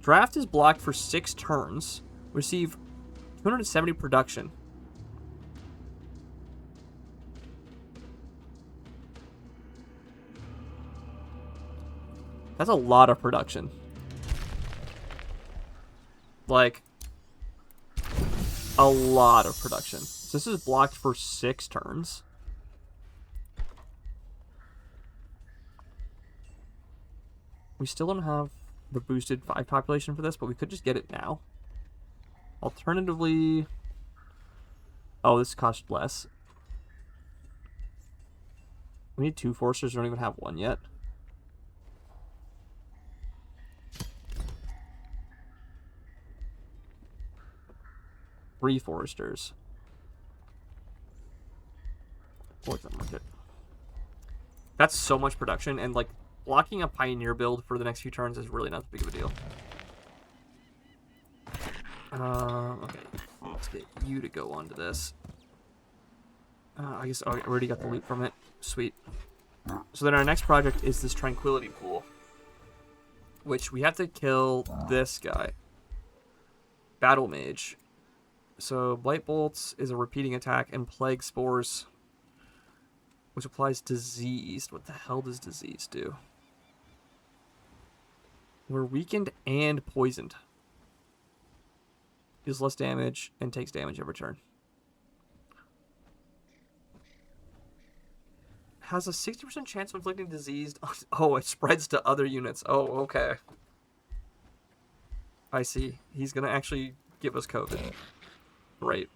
Speaker 1: Draft is blocked for 6 turns. Receive 270 production. That's a lot of production. Like, a lot of production. So this is blocked for 6 turns. We still don't have the boosted 5 population for this, but we could just get it now. Alternatively... Oh, this costs less. We need 2 foresters. We don't even have 1 yet. Three foresters. What's that market? That's so much production, and like blocking a pioneer build for the next few turns is really not that big of a deal. Okay, let's get you to go on to this. I guess I already got the loot from it. Sweet. So then our next project is this Tranquility Pool, which we have to kill this guy, Battle Mage. So Blight Bolts is a repeating attack, and Plague Spores, which applies Diseased. What the hell does Diseased do? We're weakened and poisoned. Deals less damage and takes damage every turn. Has a 60% chance of inflicting Diseased. Oh, it spreads to other units. Oh, okay. I see. He's gonna actually give us COVID. Right.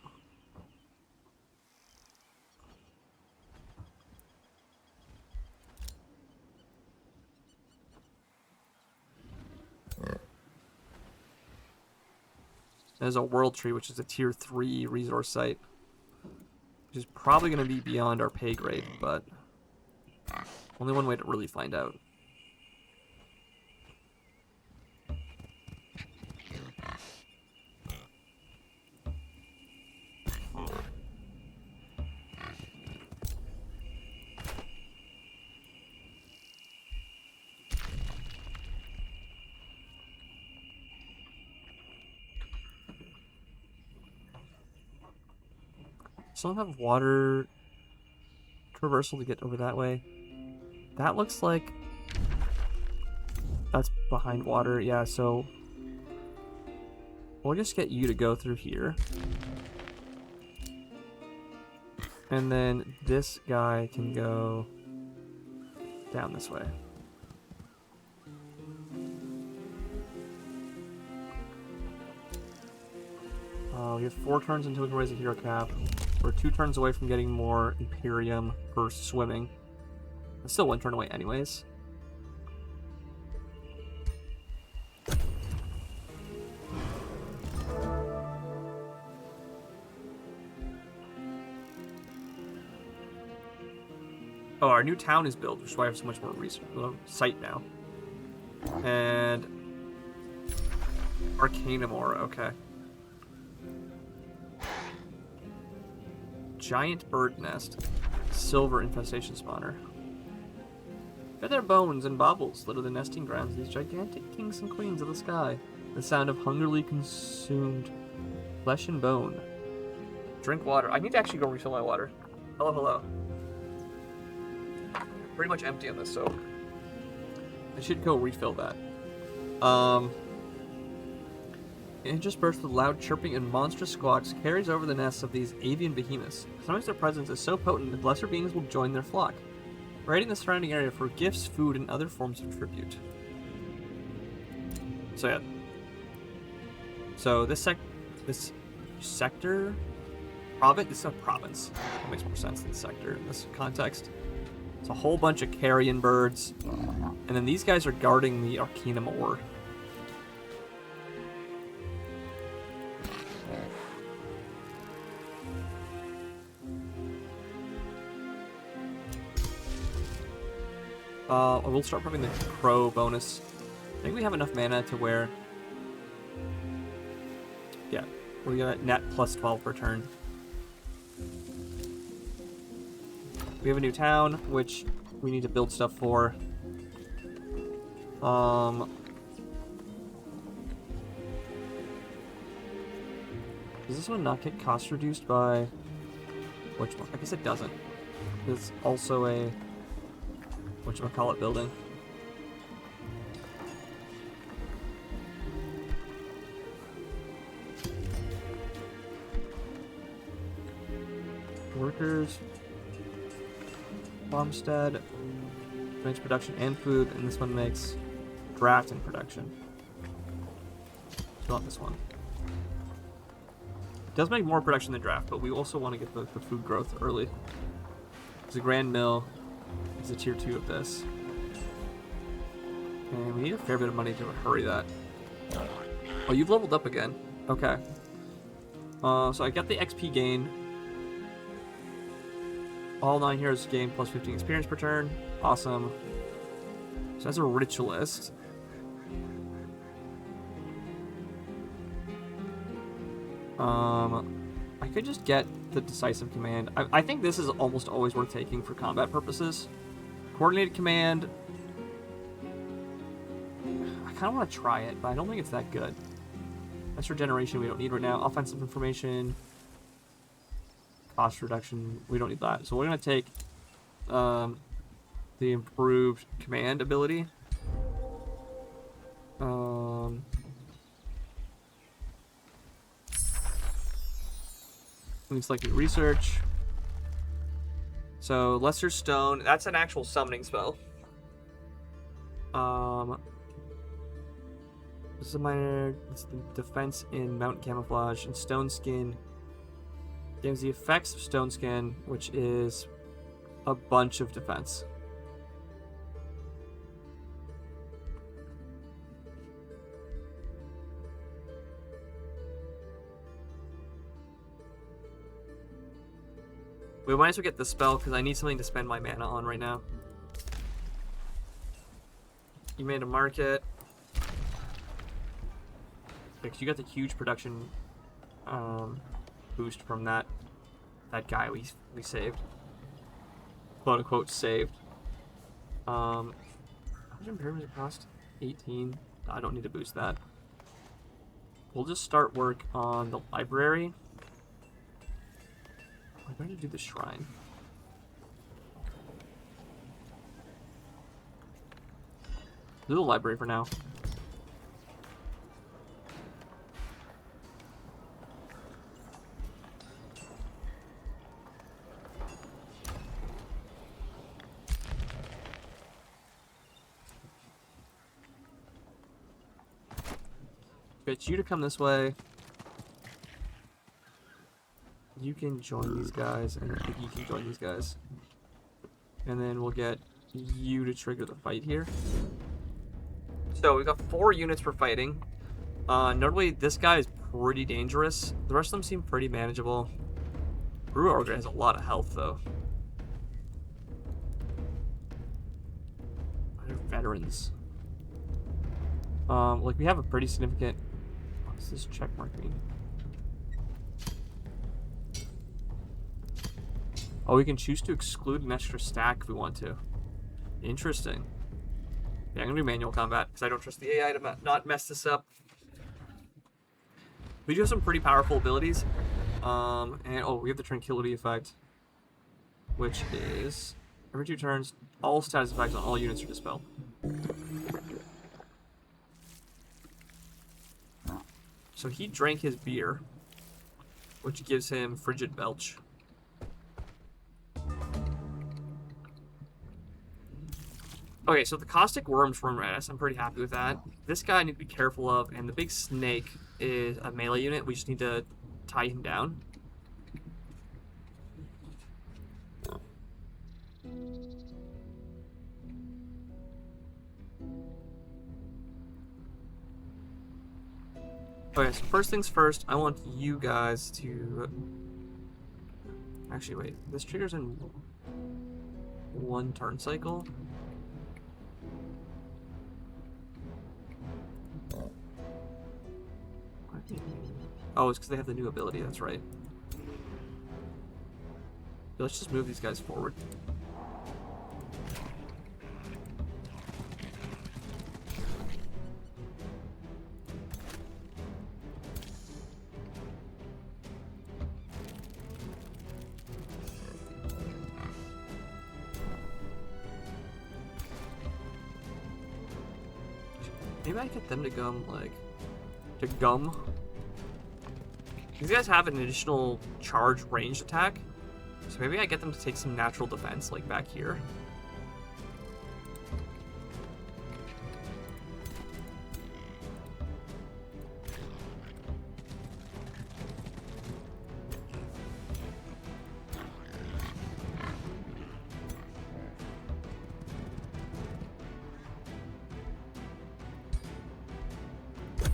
Speaker 1: There's a World Tree, which is a tier 3 resource site, which is probably going to be beyond our pay grade, but only one way to really find out. Still don't have water traversal to get over that way. That looks like that's behind water. Yeah, so we'll just get you to go through here. And then this guy can go down this way. We have 4 turns until we can raise a hero cap. We're 2 turns away from getting more Imperium for swimming. It's still 1 turn away anyways. Oh, our new town is built, which is why I have so much more site now. And Arcanamore, okay. Giant bird nest. Silver infestation spawner. Feather bones and baubles litter the nesting grounds of these gigantic kings and queens of the sky. The sound of hungrily consumed flesh and bone. Drink water. I need to actually go refill my water. Hello, hello. Pretty much empty on this, so I should go refill that. Interspersed with loud chirping and monstrous squawks carries over the nests of these avian behemoths. Sometimes their presence is so potent that lesser beings will join their flock, raiding the surrounding area for gifts, food, and other forms of tribute. So yeah. So this sector, province. This is a province. That makes more sense than sector in this context. It's a whole bunch of carrion birds, and then these guys are guarding the Arcanum ore. We'll start putting the crow bonus. I think we have enough mana to where... Yeah, we got a net plus 12 per turn. We have a new town, which we need to build stuff for. Does this one not get cost reduced by... Which one? I guess it doesn't. It's also a... whatchamacallit building. Workers, farmstead, makes production and food, and this one makes draft and production. Don't want this one. It does make more production than draft, but we also want to get the food growth early. There's a grand mill. It's a tier 2 of this. And we need a fair bit of money to hurry that. Oh, you've leveled up again. Okay. So I got the XP gain. All 9 heroes gain plus 15 experience per turn. Awesome. So as a ritualist. I could just get the decisive command. I think this is almost always worth taking for combat purposes. Coordinated command. I kind of want to try it, but I don't think it's that good. That's regeneration we don't need right now. Offensive information. Cost reduction, we don't need that. So we're going to take the improved command ability. It's like research. So Lesser Stone, that's an actual summoning spell. This is a minor. It's the defense in Mount Camouflage and Stone Skin. Gives the effects of Stone Skin, which is a bunch of defense. We might as well get the spell because I need something to spend my mana on right now. You made a market. Because you got the huge production boost from that guy we saved. Quote unquote saved. How much impairment does it cost? 18. I don't need to boost that. We'll just start work on the library. I'm going to do the shrine. Do the library for now. Get you to come this way. You can join these guys, and you can join these guys. And then we'll get you to trigger the fight here. So we've got 4 units for fighting. Notably, this guy is pretty dangerous. The rest of them seem pretty manageable. Brewer Ogre has a lot of health, though. They're veterans. Like, we have a pretty significant... What does this check mark mean? Oh, we can choose to exclude an extra stack if we want to. Interesting. Yeah, I'm going to do manual combat because I don't trust the AI to not mess this up. We do have some pretty powerful abilities. And oh, we have the Tranquility effect, which is every 2 turns, all status effects on all units are dispelled. So he drank his beer, which gives him Frigid Belch. Okay, so the caustic worms from Redis, I'm pretty happy with that. This guy I need to be careful of, and the big snake is a melee unit. We just need to tie him down. Okay, so first things first, I want you guys to... Actually, wait. This triggers in one turn cycle. Oh, it's because they have the new ability, that's right. Let's just move these guys forward. Maybe I get them to gum, like, to gum. These guys have an additional charge ranged attack, so maybe I get them to take some natural defense, like back here.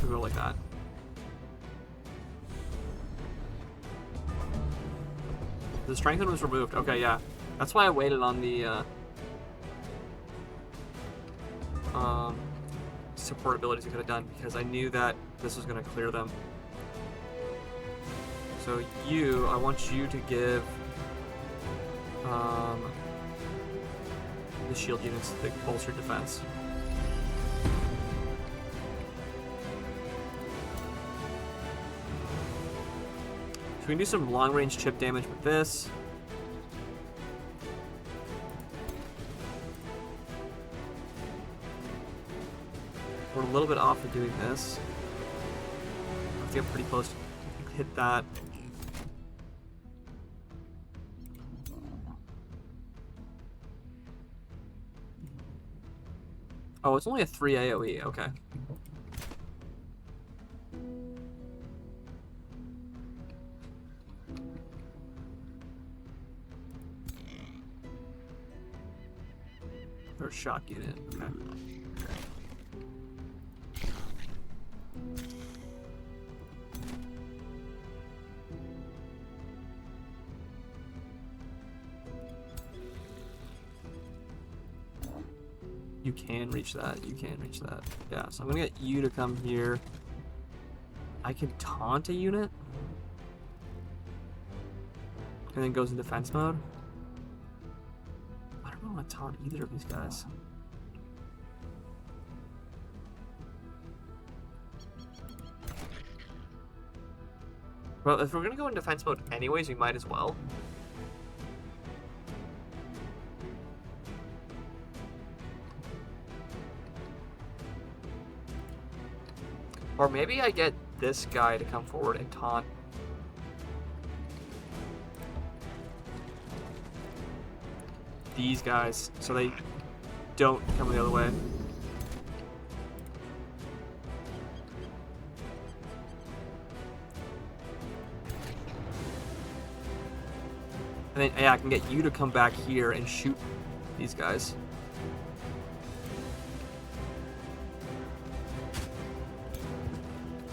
Speaker 1: We go like that. The strengthen was removed. Okay, yeah. That's why I waited on the support abilities I could have done, because I knew that this was going to clear them. So I want you to give the shield units the bolstered defense. We can do some long-range chip damage with this. We're a little bit off of doing this. Let's get pretty close to hit that. Oh, it's only a 3 AoE, okay. Or shock unit, okay. You can reach that, you can reach that. Yeah, so I'm gonna get you to come here. I can taunt a unit. And then goes in defense mode. I don't want to taunt either of these guys. Well, if we're gonna go in defense mode anyways, we might as well. Or maybe I get this guy to come forward and taunt. These guys, so they don't come the other way. And then, yeah, I can get you to come back here and shoot these guys.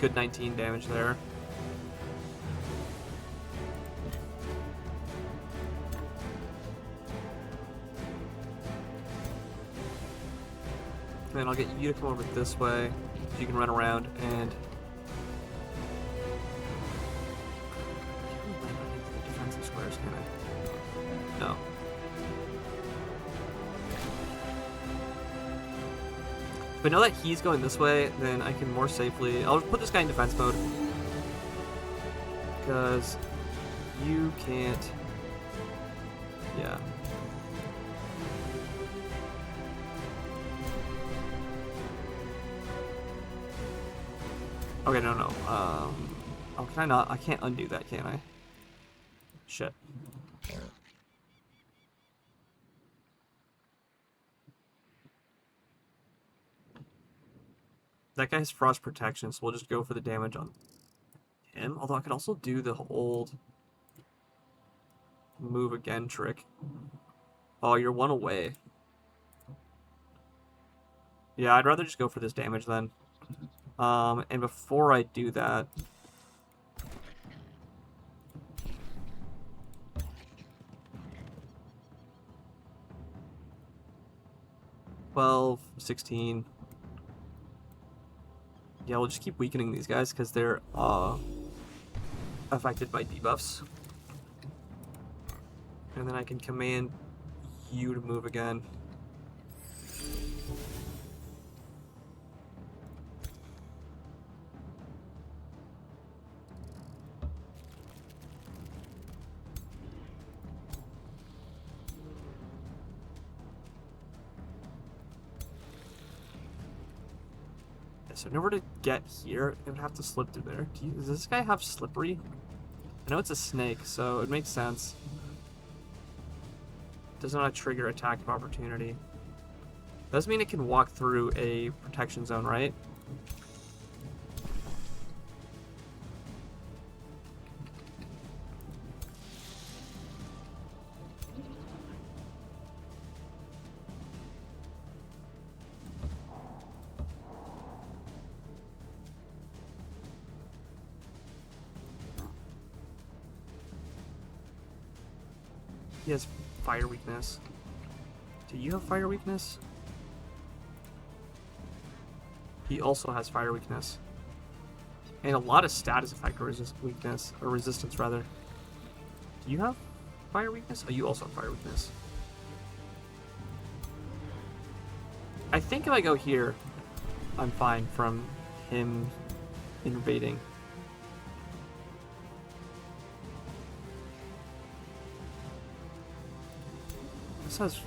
Speaker 1: Good 19 damage there. And then I'll get you to come over this way so you can run around and... defensive squares, can I? No. But now that he's going this way, then I can more safely... I'll put this guy in defense mode. Because you can't... Yeah. Okay, no. Oh, can I not? I can't undo that, can I? Shit. That guy has frost protection, so we'll just go for the damage on him. Although I could also do the old move again trick. Oh, you're one away. Yeah, I'd rather just go for this damage then. And before I do that... 12, 16... Yeah, we'll just keep weakening these guys because they're affected by debuffs. And then I can command you to move again. So in order to get here, it would have to slip through there. Does this guy have slippery? I know it's a snake, so it makes sense. Does not trigger attack of opportunity. Does mean it can walk through a protection zone, right? He has fire weakness. Do you have fire weakness? He also has fire weakness. And a lot of status effect weakness, or resistance rather. Do you have fire weakness? Oh, you also have fire weakness. I think if I go here, I'm fine from him invading. This has...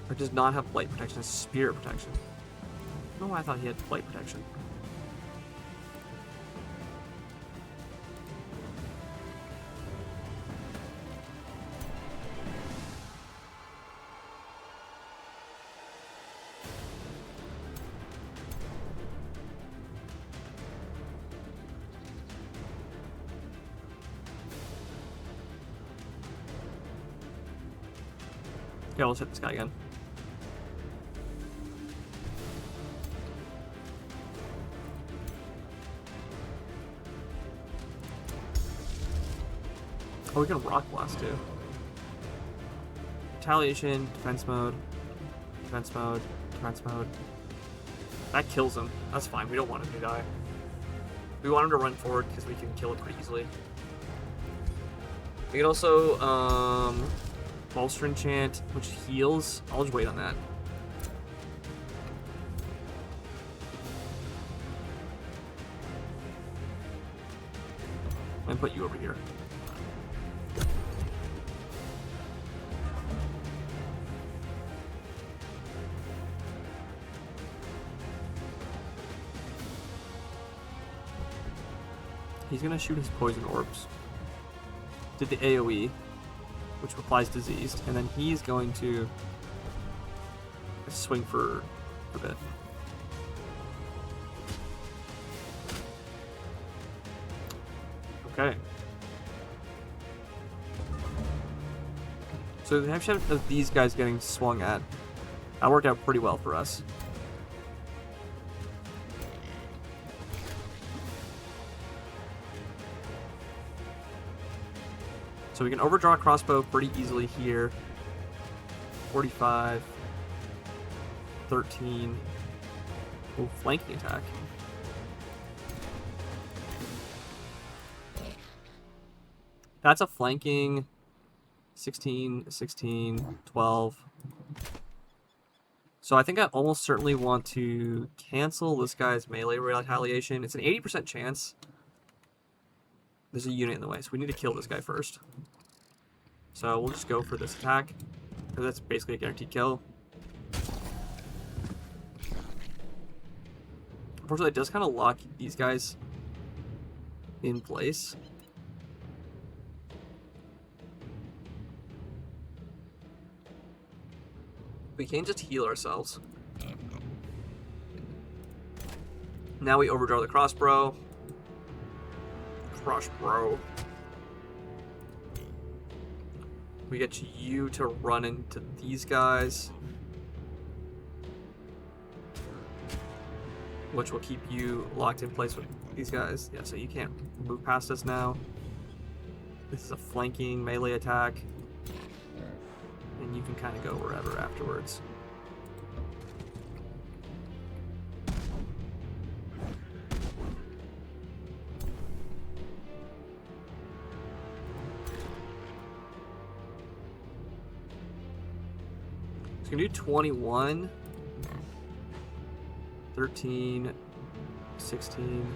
Speaker 1: It does not have blight protection, it's spirit protection. I don't know why I thought he had blight protection. Yeah, let's hit this guy again. Oh, we can rock blast too. Retaliation, defense mode, defense mode, defense mode. That kills him. That's fine. We don't want him to die. We want him to run forward because we can kill it pretty easily. We can also bolster enchant, which heals. I'll just wait on that. And put you over here. He's gonna shoot his poison orbs. Did the AoE, which applies diseased, and then he's going to swing for a bit. Okay. So the action of these guys getting swung at, that worked out pretty well for us. So we can overdraw crossbow pretty easily here. 45, 13. Oh, flanking attack. That's a flanking 16, 16, 12. So I think I almost certainly want to cancel this guy's melee retaliation. It's an 80% chance. There's a unit in the way, so we need to kill this guy first. So we'll just go for this attack. That's basically a guaranteed kill. Unfortunately, it does kind of lock these guys in place. We can't just heal ourselves. Now we overdraw the crossbow. Crossbow. We get you to run into these guys, which will keep you locked in place with these guys. Yeah, so you can't move past us now. This is a flanking melee attack, and you can kind of go wherever afterwards. So we can do 21, 13, 16,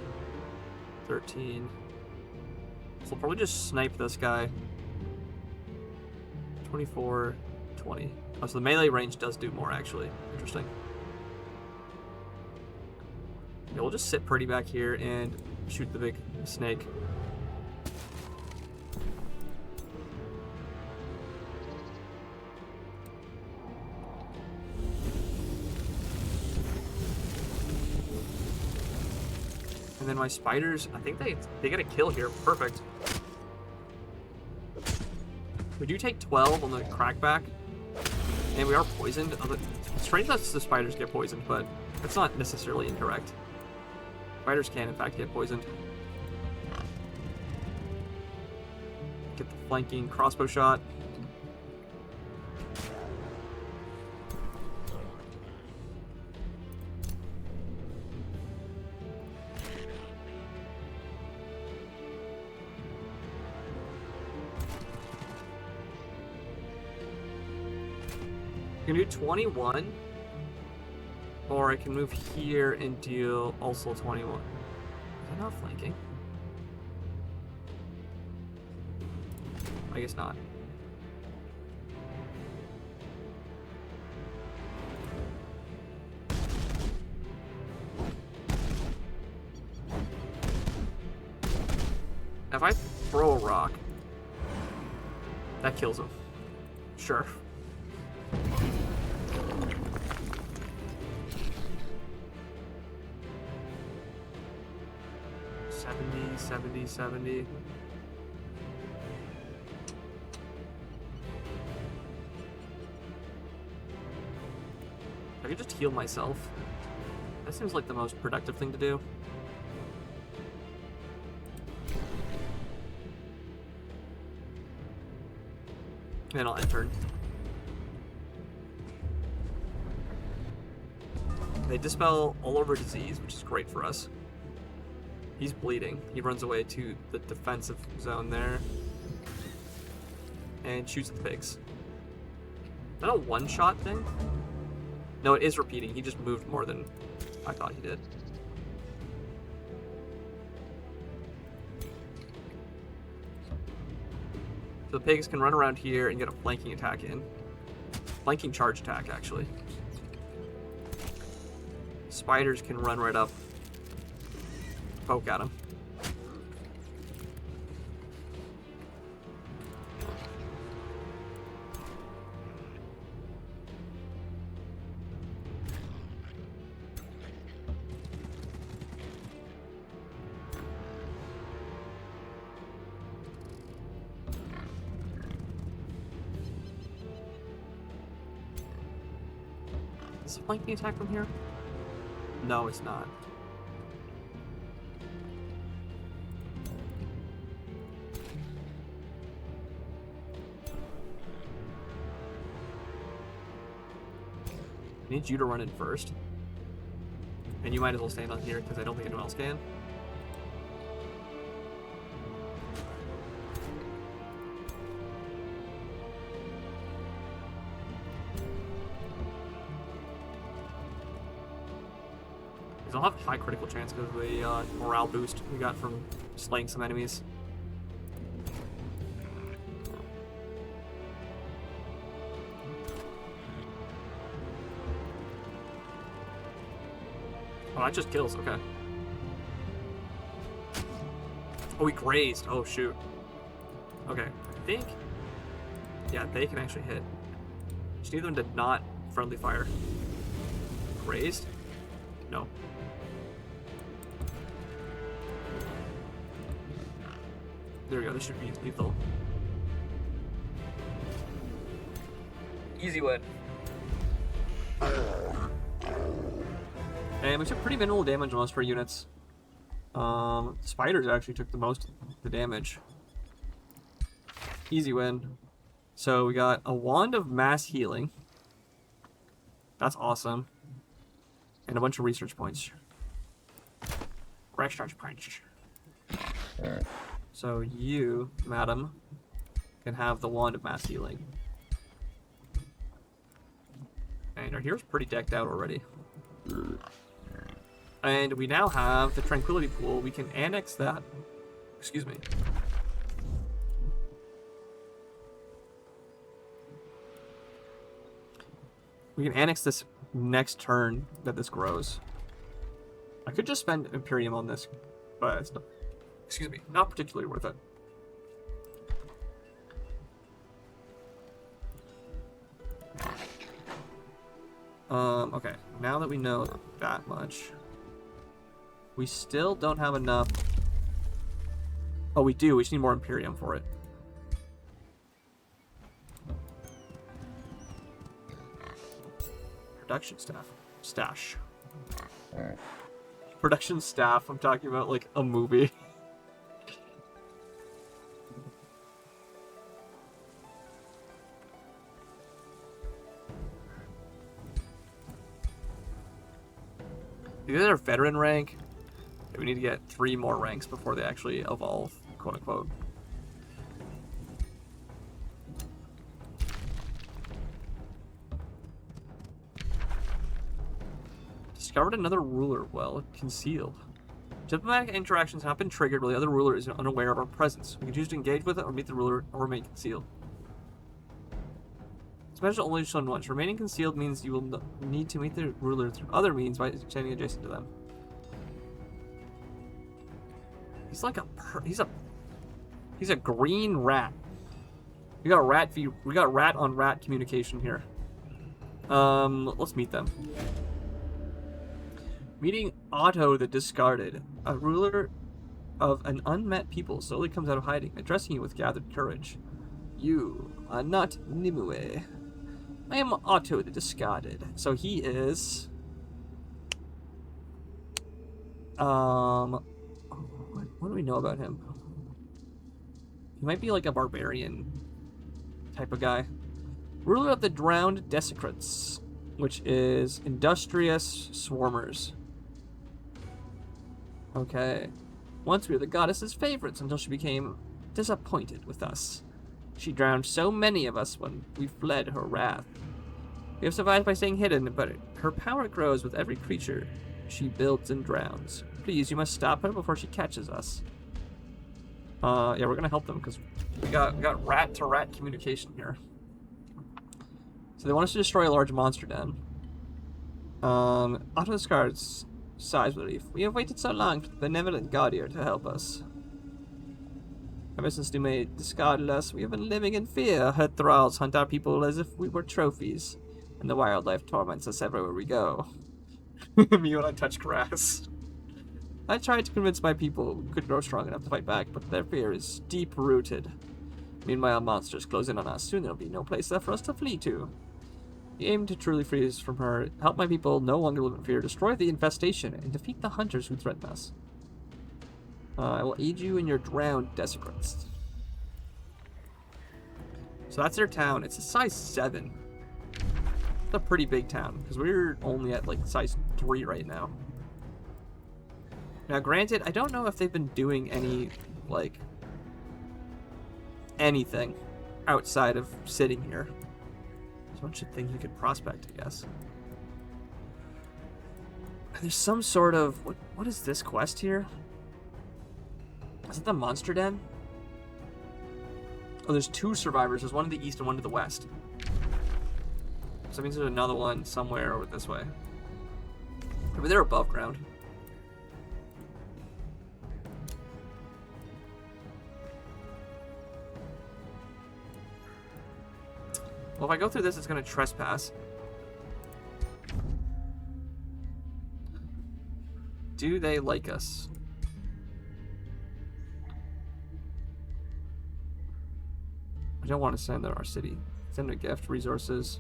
Speaker 1: 13. So we'll probably just snipe this guy. 24, 20. Oh, so the melee range does do more, actually. Interesting. Yeah, we'll just sit pretty back here and shoot the big snake. And then my spiders, I think they get a kill here. Perfect. We do take 12 on the crackback. And we are poisoned. It's strange that the spiders get poisoned, but that's not necessarily incorrect. Spiders can, in fact, get poisoned. Get the flanking crossbow shot. I can do 21, or I can move here and deal also 21. Is that not flanking? I guess not. If I throw a rock, that kills him. Sure. Seventy, 70. I could just heal myself. That seems like the most productive thing to do. And then I'll end turn. They dispel all over disease, which is great for us. He's bleeding. He runs away to the defensive zone there. And shoots the pigs. Is that a one-shot thing? No, it is repeating. He just moved more than I thought he did. So the pigs can run around here and get a flanking attack in. Flanking charge attack, actually. Spiders can run right up. Poke at him. Is a flanking attack from here? No, it's not. I need you to run in first. And you might as well stand on here because I don't think anyone else can. I'll have high critical chance because of the morale boost we got from slaying some enemies. Oh, that just kills, okay. Oh, he grazed. Oh, shoot. Okay, I think... Yeah, they can actually hit. Just need them to not friendly fire. Grazed? No. There we go. This should be lethal. Easy win. And we took pretty minimal damage on most of our units. Spiders actually took the most of the damage. Easy win. So we got a wand of mass healing. That's awesome. And a bunch of research points. Research points. So you, madam, can have the wand of mass healing. And our hero's pretty decked out already. And we now have the Tranquility Pool. We can annex that. Excuse me. We can annex this next turn that this grows. I could just spend Imperium on this, but it's not, excuse me, not particularly worth it. Okay, now that we know that much, we still don't have enough. Oh, we do. We just need more Imperium for it. Production staff. Stash. Production staff. I'm talking about like a movie. These are veteran rank. We need to get 3 more ranks before they actually evolve, quote unquote. Discovered another ruler well concealed. Diplomatic interactions have been triggered while the other ruler is unaware of our presence. We can choose to engage with it or meet the ruler or remain concealed. Special only shown once. Remaining concealed means you will need to meet the ruler through other means by standing adjacent to them. He's like he's a green rat. We got rat on rat communication here. Let's meet them. Meeting Otto the Discarded, a ruler of an unmet people, slowly comes out of hiding, addressing you with gathered courage. You are not Nimue. I am Otto the Discarded. So he is... What do we know about him? He might be like a barbarian type of guy. Ruler of the Drowned Desecrates, which is industrious swarmers. Okay. Once we were the goddess's favorites until she became disappointed with us. She drowned so many of us when we fled her wrath. We have survived by staying hidden, but her power grows with every creature she builds and drowns. Please, you must stop her before she catches us. Yeah, we're gonna help them because we got rat-to-rat communication here. So they want us to destroy a large monster den. Otto Discard's sighs relief. We have waited so long for the benevolent Gaudier to help us. Ever since Nimue discarded us, we have been living in fear. Her thralls hunt our people as if we were trophies, and the wildlife torments us everywhere we go. Me when I touch grass. I tried to convince my people we could grow strong enough to fight back, but their fear is deep-rooted. Meanwhile, monsters close in on us. Soon there'll be no place left for us to flee to. We aim to truly free us from her, help my people no longer live in fear, destroy the infestation, and defeat the hunters who threaten us. I will aid you in your drowned desecrates. So that's their town. It's a size 7. It's a pretty big town, because we're only at like size 3 right now. Now granted, I don't know if they've been doing any, like, anything outside of sitting here. There's a bunch of things you could prospect, I guess. There's some sort of, what is this quest here? Is it the monster den? Oh, there's 2 survivors. There's one to the east and one to the west. So that means there's another one somewhere over this way. Maybe they're above ground. Well, if I go through this, it's going to trespass. Do they like us? I don't want to send to our city. Send a gift, resources.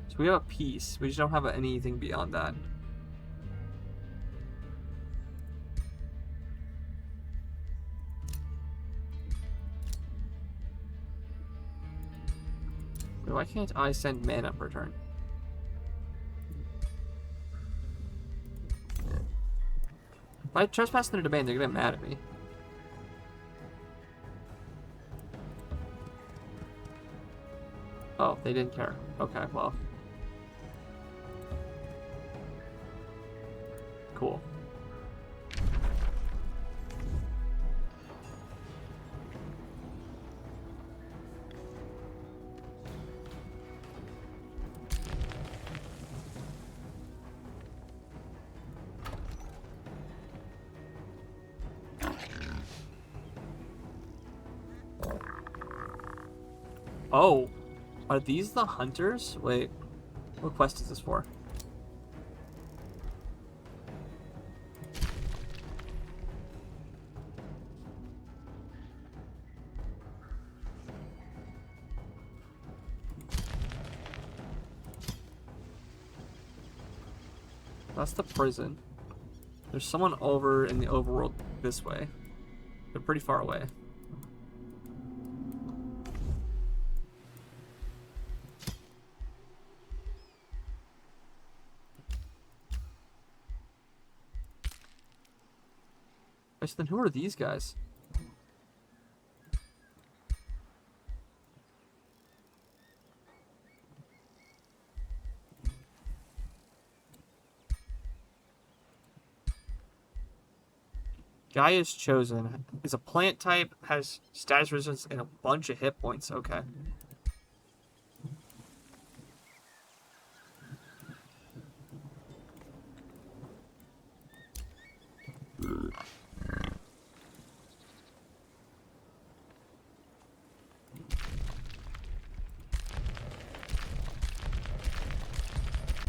Speaker 1: So we have a peace. We just don't have anything beyond that. Why can't I send mana per turn? If I trespass their domain, they're gonna get mad at me. Oh, they didn't care. Okay, well. Cool. Oh, are these the hunters? Wait, what quest is this for? That's the prison. There's someone over in the overworld this way. They're pretty far away. So then who are these guys? Gaia's Chosen is a plant type, has status resistance and a bunch of hit points. Okay.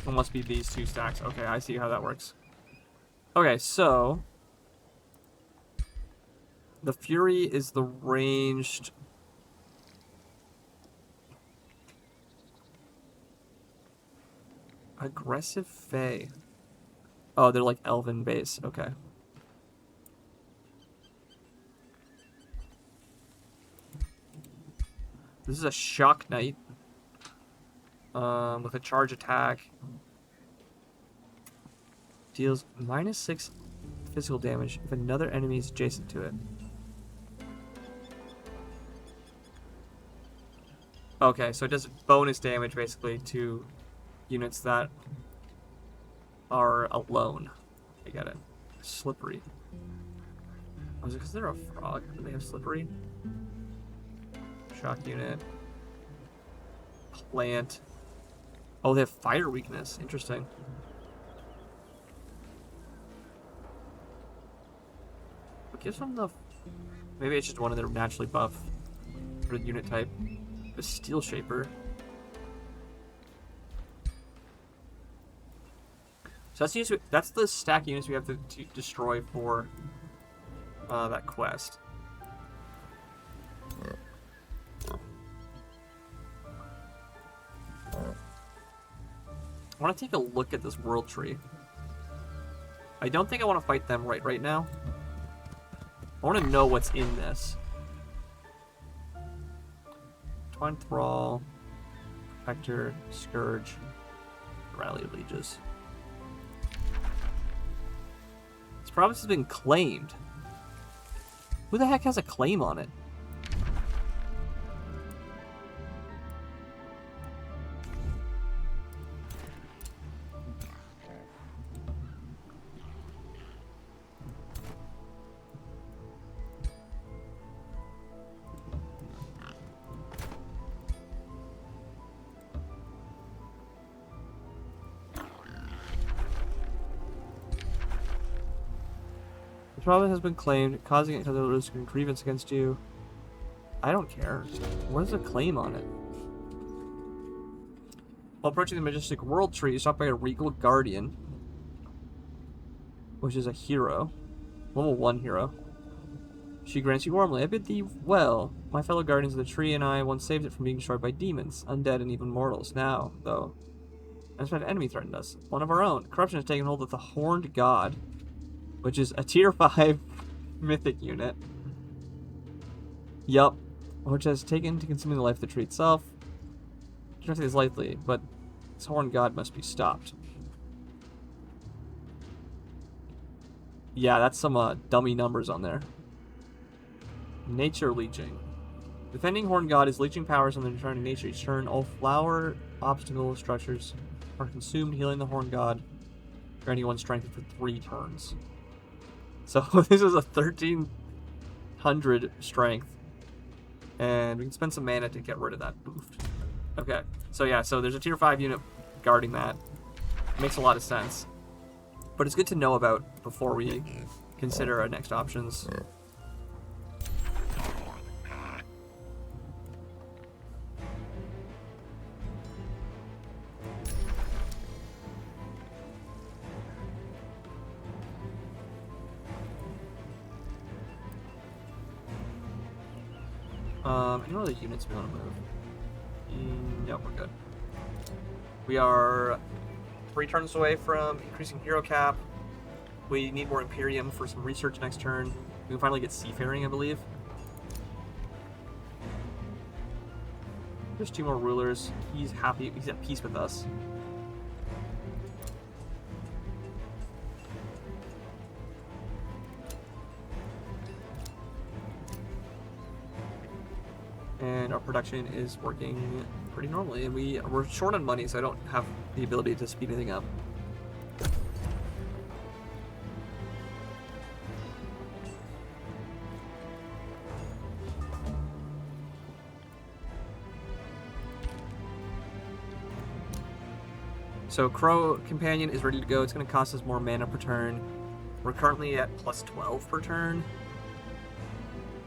Speaker 1: It must be these two stacks. Okay, I see how that works. Okay, so the Fury is the ranged. Aggressive Fae. Oh, they're like Elven base. Okay. This is a Shock Knight. With a charge attack. Deals -6 physical damage if another enemy is adjacent to it. Okay, so it does bonus damage basically to units that are alone. I get it. Slippery. Was it because they're a frog? Do they have slippery? Shock unit. Plant. Oh, they have fire weakness. Interesting. What gives them the... Maybe it's just one of their naturally buff for the unit type. The Steel Shaper. So that's the stack units we have to destroy for that quest. I want to take a look at this world tree. I don't think I want to fight them right now. I want to know what's in this. Twine Thrall, Protector, Scourge, Rally of Lieges. This province has been claimed. Who the heck has a claim on it? The province has been claimed, causing it to risk a grievance against you. I don't care. What is the claim on it? While approaching the majestic world tree, you stop by a regal guardian. which is a hero. Level 1 hero. She grants you warmly. I bid thee well. My fellow guardians of the tree and I once saved it from being destroyed by demons, undead, and even mortals. Now, though, an enemy threatened us. One of our own. Corruption has taken hold of the Horned God, which is a tier 5 mythic unit. Yup. Which has taken to consuming the life of the tree itself. I don't take this lightly, but this Horned God must be stopped. Yeah, that's some dummy numbers on there. Nature leeching. Defending Horned God is leeching powers on the returning nature. Each turn, all flower obstacle structures are consumed, healing the Horned God, granting one strength for 3 turns. So this is a 1300 strength. And we can spend some mana to get rid of that boost. Okay, so yeah, so there's a tier 5 unit guarding that. Makes a lot of sense. But it's good to know about before we consider our next options. Any other units we want to move? Yep, we're good. We are 3 turns away from increasing hero cap. We need more Imperium for some research next turn. We can finally get Seafaring, I believe. There's 2 more rulers. He's happy. He's at peace with us. And our production is working pretty normally. And we're short on money, so I don't have the ability to speed anything up. So Crow Companion is ready to go. It's going to cost us more mana per turn. We're currently at plus 12 per turn.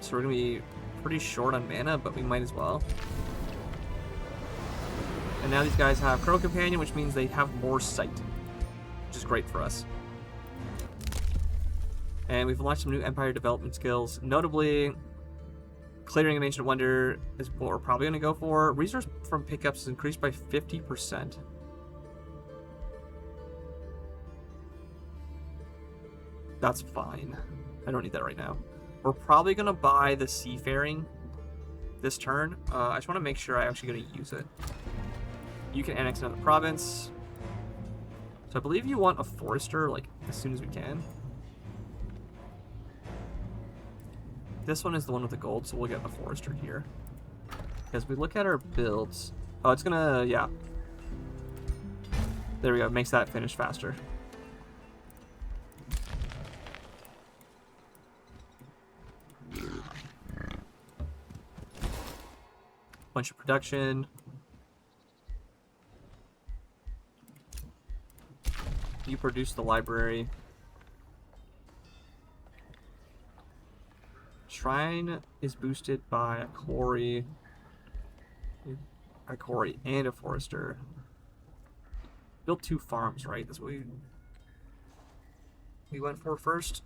Speaker 1: So we're going to be pretty short on mana, but we might as well. And now these guys have Crow Companion, which means they have more sight, which is great for us. And we've launched some new Empire development skills. Notably, Clearing an Ancient Wonder is what we're probably going to go for. Resource from pickups is increased by 50%. That's fine. I don't need that right now. We're probably going to buy the Seafaring this turn. I just want to make sure I'm actually going to use it. You can annex another province. So I believe you want a Forester, like, as soon as we can. This one is the one with the gold, so we'll get a Forester here. As we look at our builds... Oh, it's going to... Yeah. There we go. It makes that finish faster. Bunch of production. You produce the library. Shrine is boosted by a quarry, and a Forester. Built 2 farms, right? That's what we went for first.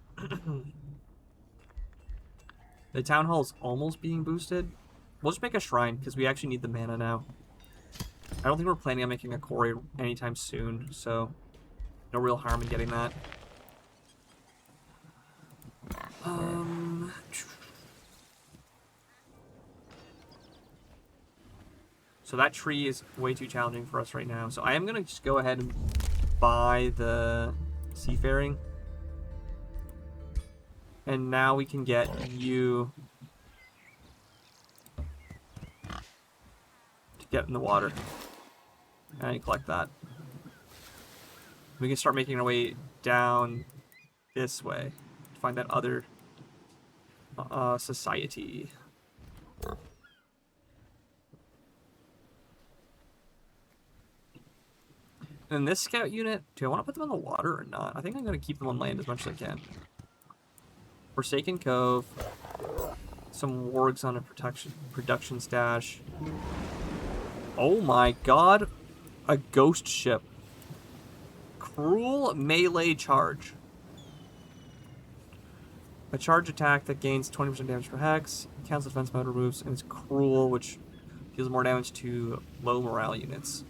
Speaker 1: The town hall is almost being boosted. We'll just make a shrine, because we actually need the mana now. I don't think we're planning on making a quarry anytime soon, so no real harm in getting that. So that tree is way too challenging for us right now. So I am going to just go ahead and buy the Seafaring. And now we can get you... get in the water and collect that. We can start making our way down this way to find that other society. And this scout unit, do I want to put them on the water or not? I think I'm going to keep them on land as much as I can. Forsaken Cove. Some wargs on a production stash. Oh my god, a ghost ship. Cruel melee charge. A charge attack that gains 20% damage per hex. Cancel defense mode removes, and it's cruel, which deals more damage to low morale units.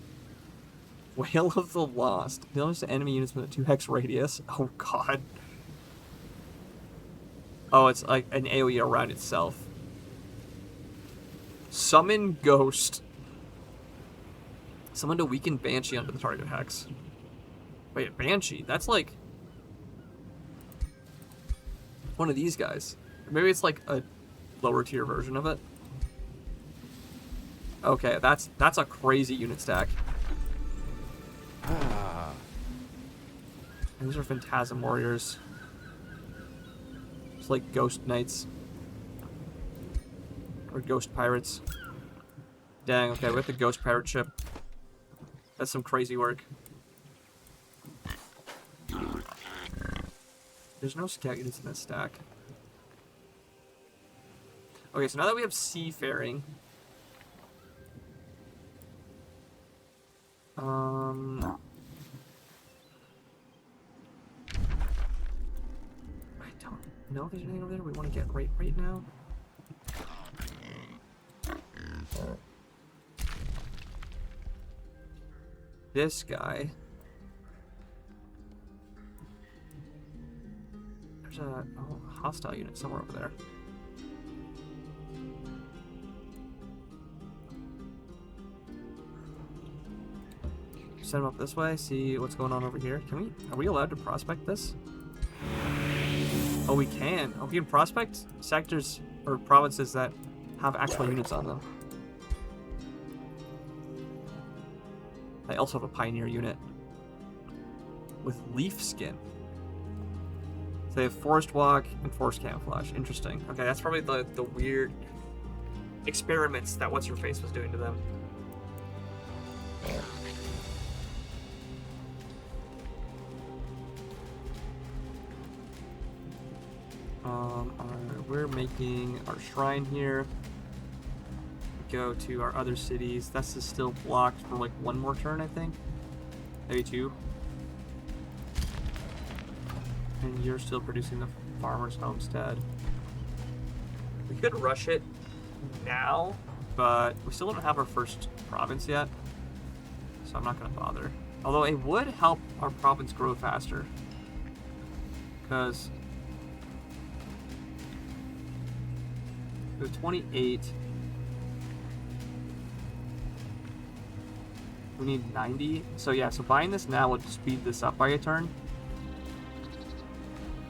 Speaker 1: Whale of the Lost. Damage to enemy units with a 2 hex radius. Oh god. Oh, it's like an AoE around itself. Summon Ghost. Summon to weaken Banshee under the target hex. Wait, Banshee? That's like one of these guys. Maybe it's like a lower tier version of it. Okay, that's a crazy unit stack. And these are Phantasm Warriors. It's like Ghost Knights. Or Ghost Pirates. Dang, okay, we have the Ghost Pirate ship. That's some crazy work. There's no scout units in this stack. Okay, so now that we have seafaring, I don't know if there's anything over there we want to get right now. This guy. There's a hostile unit somewhere over there. Send him up this way, see what's going on over here. Are we allowed to prospect this? Oh, we can. Oh, we can prospect sectors or provinces that have actual units on them. I also have a pioneer unit with leaf skin. So they have forest walk and forest camouflage. Interesting. Okay, that's probably the weird experiments that What's Your Face was doing to them. We're making our shrine here. Go to our other cities. This is still blocked for like one more turn, I think. Maybe 2. And you're still producing the farmer's homestead. We could rush it now, but we still don't have our first province yet. So I'm not going to bother. Although it would help our province grow faster. Because we have 28. We need 90. So yeah, so buying this now would speed this up by a turn.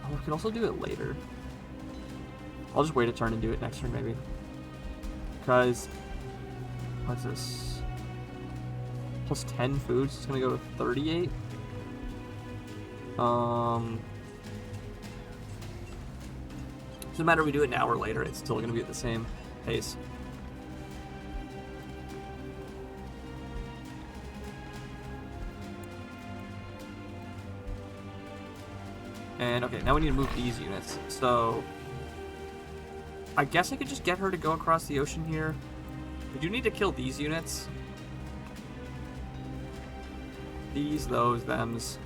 Speaker 1: Oh, we could also do it later. I'll just wait a turn and do it next turn maybe. Because, what's this? Plus 10 foods, it's gonna go to 38. Doesn't matter if we do it now or later, it's still gonna be at the same pace. And okay, now we need to move these units. So I guess I could just get her to go across the ocean here. We do need to kill these units. These, those, thems.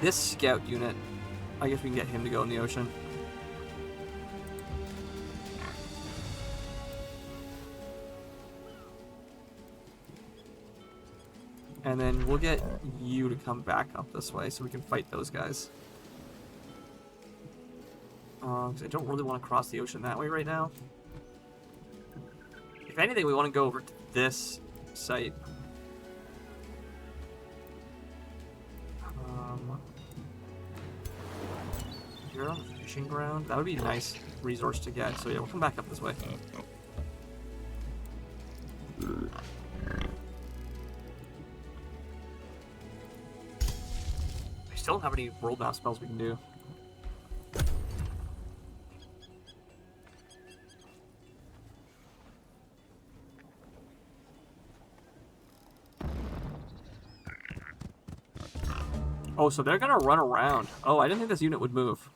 Speaker 1: This scout unit, I guess we can get him to go in the ocean. And then we'll get you to come back up this way so we can fight those guys. 'Cause I don't really want to cross the ocean that way right now. If anything, we want to go over to this site. You're on the fishing ground. That would be a nice resource to get. So yeah, we'll come back up this way. I still don't have any world map spells we can do. Oh, so they're gonna run around. Oh, I didn't think this unit would move.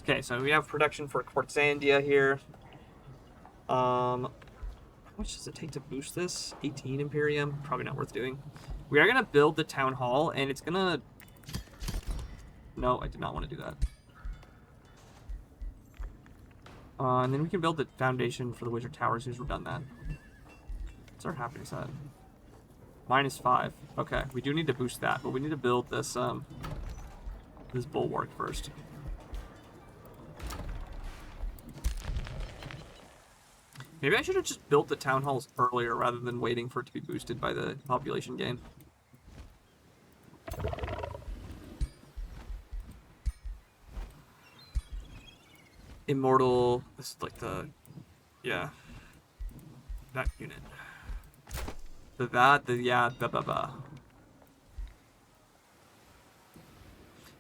Speaker 1: Okay, so we have production for Quartzandia here. How much does it take to boost this? 18 Imperium? Probably not worth doing. We are going to build the town hall, and it's going to... No, I did not want to do that. And then we can build the foundation for the Wizard Tower as soon as we've done that. What's our happiness at? -5. Okay, we do need to boost that, but we need to build this, this bulwark first. Maybe I should have just built the town halls earlier rather than waiting for it to be boosted by the population gain. Immortal, this is like the, yeah, that unit.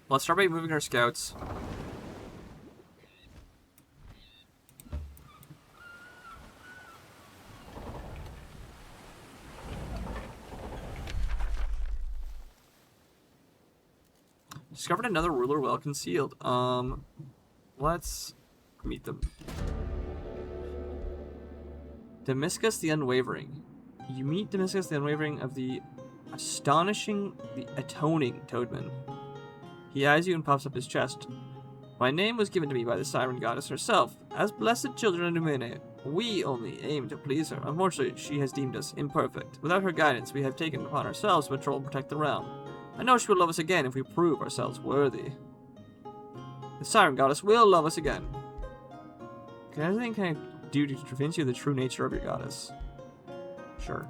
Speaker 1: Let's start by moving our scouts. Discovered another ruler well concealed. Let's meet them. Demiscus the Unwavering. You meet Demiscus the Unwavering of the atoning Toadman. He eyes you and puffs up his chest. My name was given to me by the Siren Goddess herself. As blessed children of Numene, we only aim to please her. Unfortunately, she has deemed us imperfect. Without her guidance, we have taken upon ourselves to patrol and protect the realm. I know she will love us again if we prove ourselves worthy. The Siren Goddess will love us again. Anything can I do to convince you of the true nature of your goddess? Sure.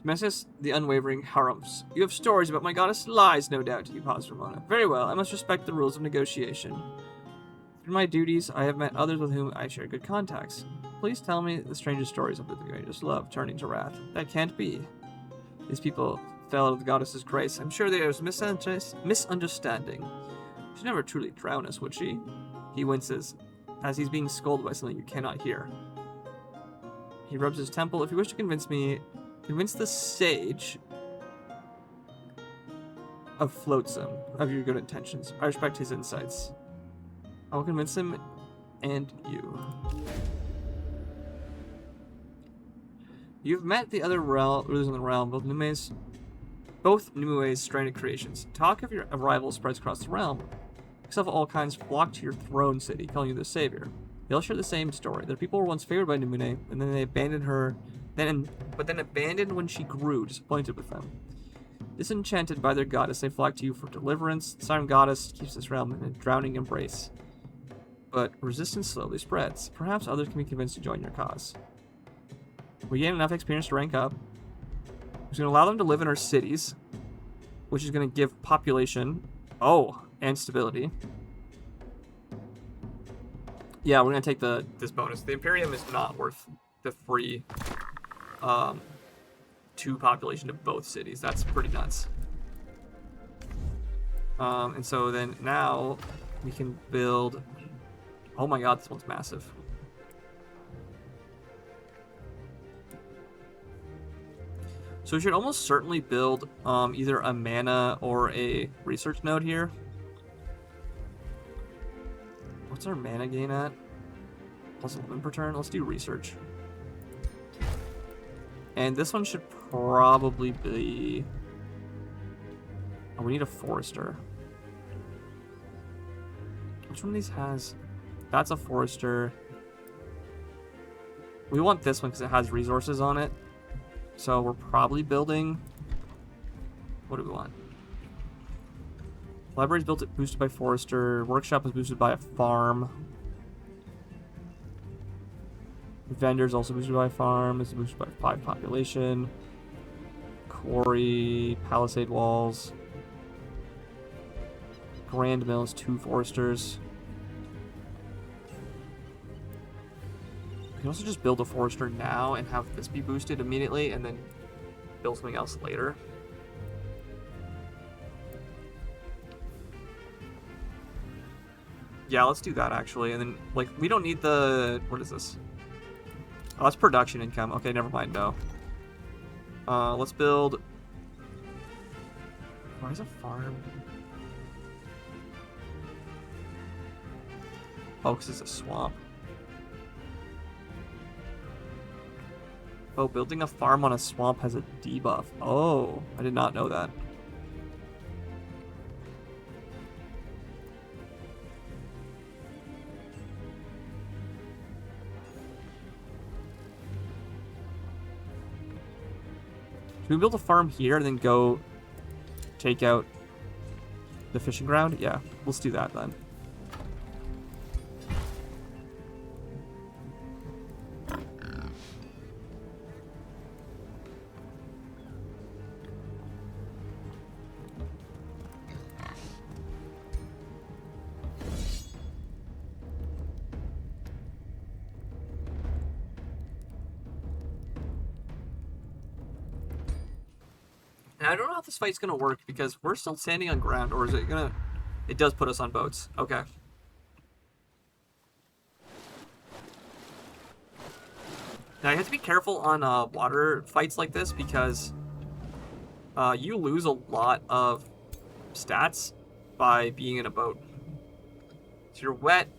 Speaker 1: Demiscus the Unwavering harumphs. You have stories about my goddess lies, no doubt. You pause, Ramona. Very well, I must respect the rules of negotiation. Through my duties, I have met others with whom I share good contacts. Please tell me the strangest stories of the greatest love turning to wrath. That can't be. These people fell out of the goddess's grace. I'm sure there is misunderstanding. She'd never truly drown us, would she? He winces, as he's being scolded by something you cannot hear. He rubs his temple. If you wish to convince me, convince the sage of Flotsam of your good intentions. I respect his insights. I will convince him and you. You've met the other rulers in the realm, both Nimue's stranded creations. Talk of your arrival spreads across the realm. Of all kinds flock to your throne city, calling you their savior. They all share the same story. Their people were once favored by Numene, and then they abandoned her, but then abandoned when she grew, disappointed with them. Disenchanted by their goddess, they flock to you for deliverance. The Siren Goddess keeps this realm in a drowning embrace. But resistance slowly spreads. Perhaps others can be convinced to join your cause. We gain enough experience to rank up. It's going to allow them to live in our cities, which is going to give population... and stability. Yeah, we're gonna take this bonus. The Imperium is not worth the free 2 population to both cities. That's pretty nuts. And so then now we can build. Oh my god, this one's massive. So we should almost certainly build either a mana or a research node here. What's our mana gain at? Plus 11 per turn. Let's do research. And this one should probably be... Oh, we need a forester. Which one of these has... That's a forester. We want this one because it has resources on it. So we're probably building... What do we want? Library's built it boosted by forester. Workshop is boosted by a farm. Vendors also boosted by a farm. It's boosted by 5 population. Quarry, palisade walls. Grand mill is 2 foresters. We can also just build a forester now and have this be boosted immediately and then build something else later. Yeah, let's do that actually. And then, like, we don't need the... What is this? Oh, that's production income. Okay, never mind, no. Let's build... Why is a farm? Oh, because it's a swamp. Oh, building a farm on a swamp has a debuff. Oh, I did not know that. Should we build a farm here and then go take out the fishing ground? Yeah, let's do that then. And I don't know how this fight's gonna work because we're still standing on ground, or is it gonna... It does put us on boats. Okay. Now you have to be careful on water fights like this because you lose a lot of stats by being in a boat. So you're wet,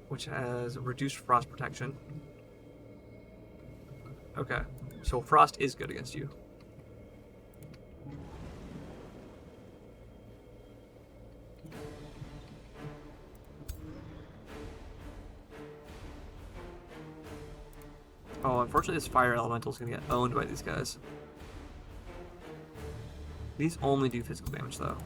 Speaker 1: which has reduced frost protection. Okay, so frost is good against you. Oh, unfortunately this fire elemental is going to get owned by these guys. These only do physical damage, though.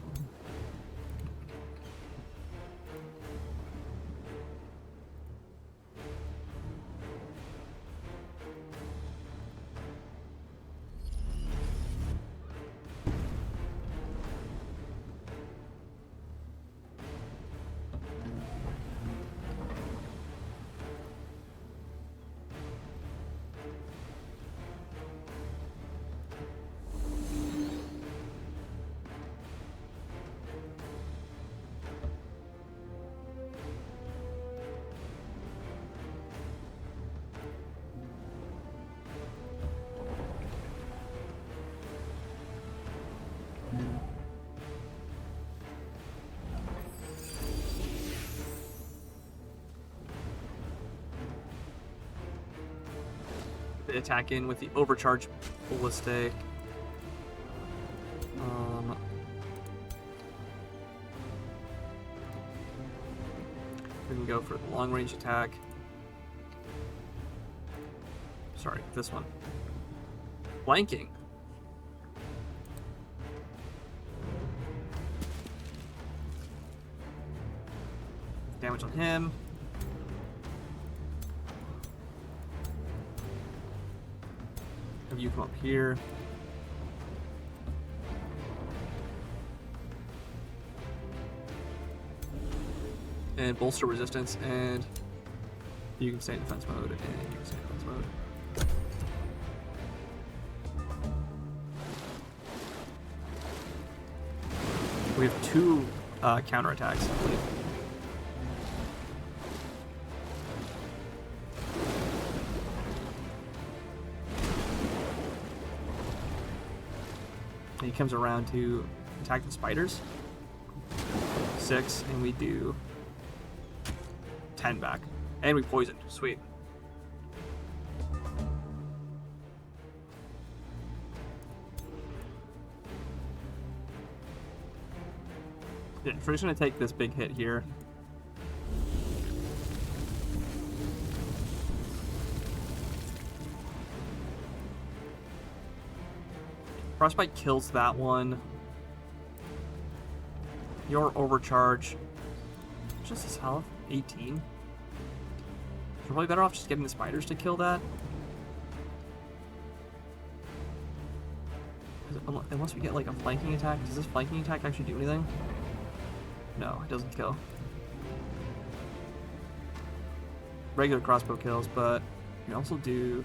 Speaker 1: They attack in with the overcharge ballistic. We can go for the long range attack. Sorry, this one. Flanking. Damage on him. Have you come up here. And bolster resistance, and you can stay in defense mode, and you can stay in defense mode. We have two counterattacks, I believe. And he comes around to attack the spiders. 6, and we do 10 back. And we poisoned. Sweet. Yeah, we're just going to take this big hit here. Frostbite kills that one. Your overcharge. Just his health. 18. We're probably better off just getting the spiders to kill that. Unless we get like a flanking attack. Does this flanking attack actually do anything? No, it doesn't kill. Regular crossbow kills, but you also do...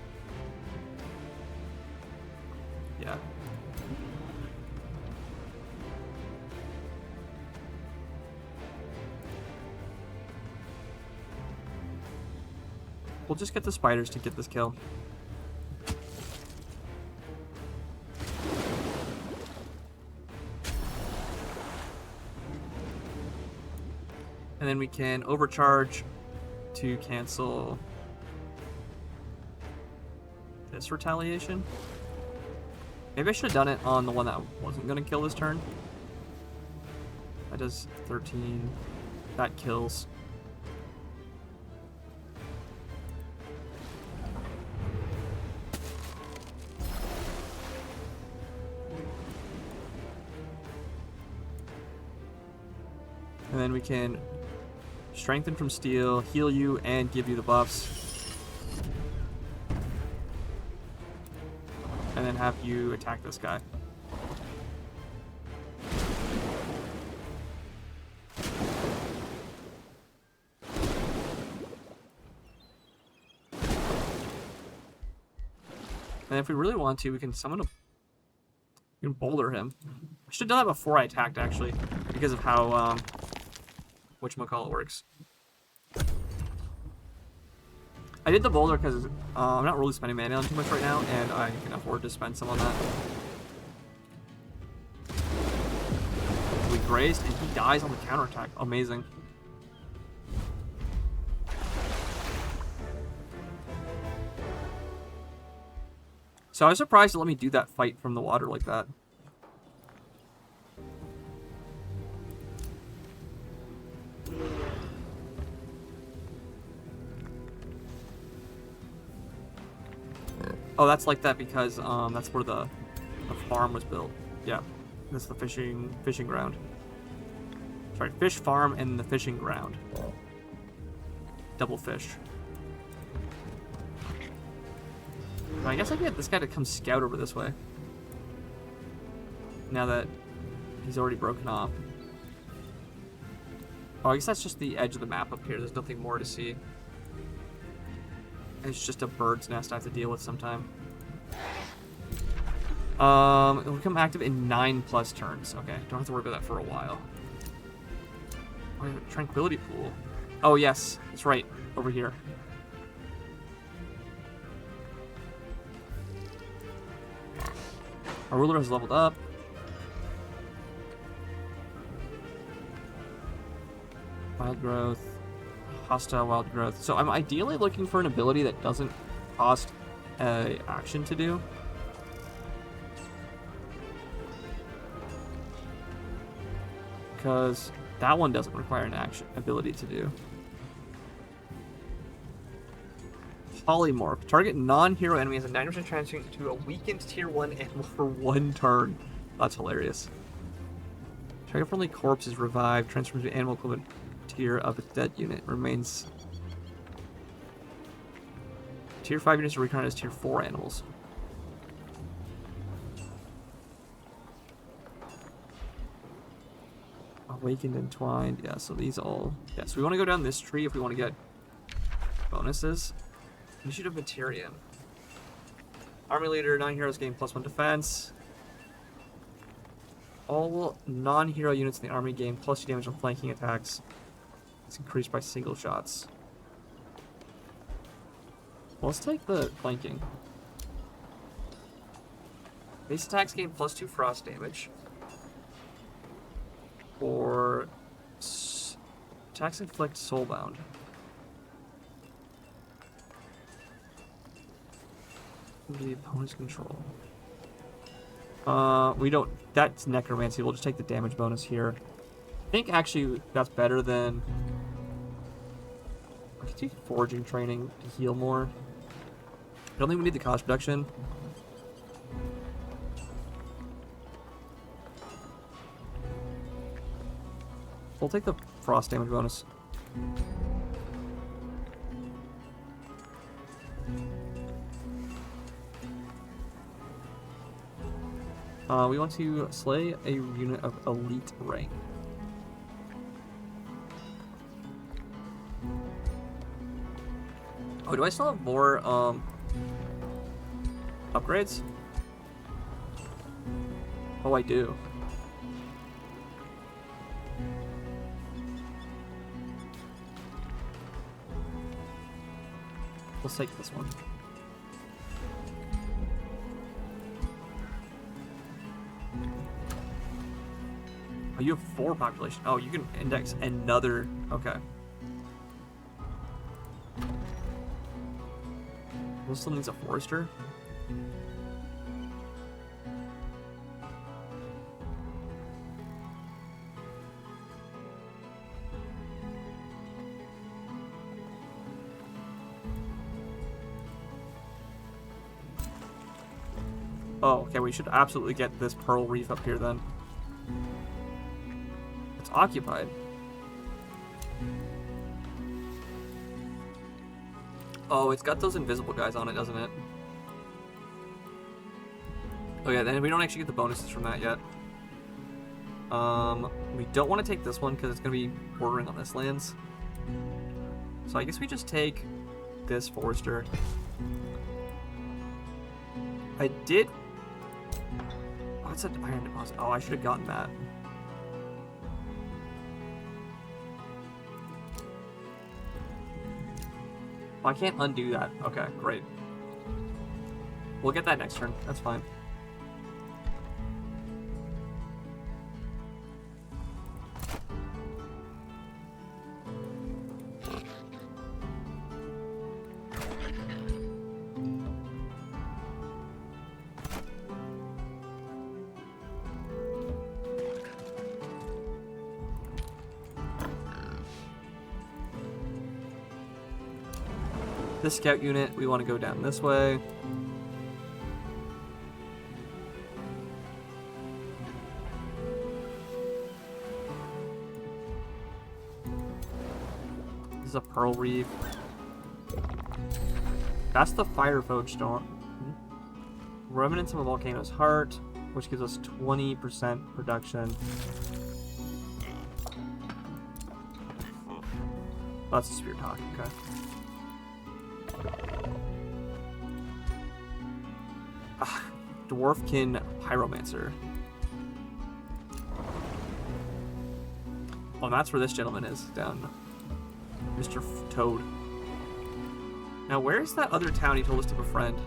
Speaker 1: Yeah. We'll just get the spiders to get this kill. And then we can overcharge to cancel bonus retaliation. Maybe I should have done it on the one that wasn't going to kill this turn. That does 13. That kills. And then we can strengthen from steel, heal you, and give you the buffs. And then have you attack this guy. And if we really want to, we can summon a... We can boulder him. I should have done that before I attacked, actually, because of how, whatchamacallit works. I did the boulder because I'm not really spending mana on too much right now, and I can afford to spend some on that. We grazed, and he dies on the counterattack. Amazing. So I was surprised to let me do that fight from the water like that. Oh, that's like that because that's where the farm was built. Yeah, that's the fishing ground. Sorry, fish farm and the fishing ground. Double fish. I guess I can get this guy to come scout over this way. Now that he's already broken off. Oh, I guess that's just the edge of the map up here. There's nothing more to see. It's just a bird's nest I have to deal with sometime. It'll become active in 9+ turns. Okay, don't have to worry about that for a while. Oh, Tranquility Pool. Oh, yes. That's right. Over here. Our ruler has leveled up. Wild growth. Hostile wild growth. So I'm ideally looking for an ability that doesn't cost an action to do. Because that one doesn't require an action ability to do. Polymorph. Target non-hero enemy has a 9% chance to a weakened tier 1 animal for 1 turn. That's hilarious. Target friendly corpse is revived. Transforms to animal equivalent tier of its dead unit. Remains. Tier 5 units are recurrent as tier 4 animals. Awakened, entwined. Yeah, so these all. Yeah, so we want to go down this tree if we want to get bonuses. Initiate of Materian. Army leader, non-heroes gain +1 defense. All non-hero units in the army gain +2 damage on flanking attacks. It's increased by single shots. Well, let's take the flanking. Base attacks gain +2 frost damage. Or attacks inflict soulbound. The opponent's control. We don't. That's necromancy. We'll just take the damage bonus here. I think actually that's better than. I could take foraging training to heal more. I don't think we need the cost reduction. We'll take the frost damage bonus. We want to slay a unit of elite rank. Oh, do I still have more upgrades? Oh, I do. Let's take this one. Oh, you have 4 population. Oh, you can index another. Okay. Well, still needs a forester. Oh, okay, we should absolutely get this Pearl Reef up here then. It's occupied. Oh, it's got those invisible guys on it, doesn't it? Oh yeah, then we don't actually get the bonuses from that yet. We don't want to take this one because it's going to be bordering on this lands. So I guess we just take this Forester. I did... Oh, it's an iron deposit. Oh, I should have gotten that. Oh, I can't undo that. Okay, great. We'll get that next turn. That's fine. This scout unit, we want to go down this way. This is a Pearl Reef. That's the Fire Foge Storm. Remnants of a Volcano's Heart, which gives us 20% production. Oh, that's a Spear Talk, okay. Dwarfkin Pyromancer. Oh, and that's where this gentleman is, down. Mr. Toad. Now, where's that other town he told us to befriend?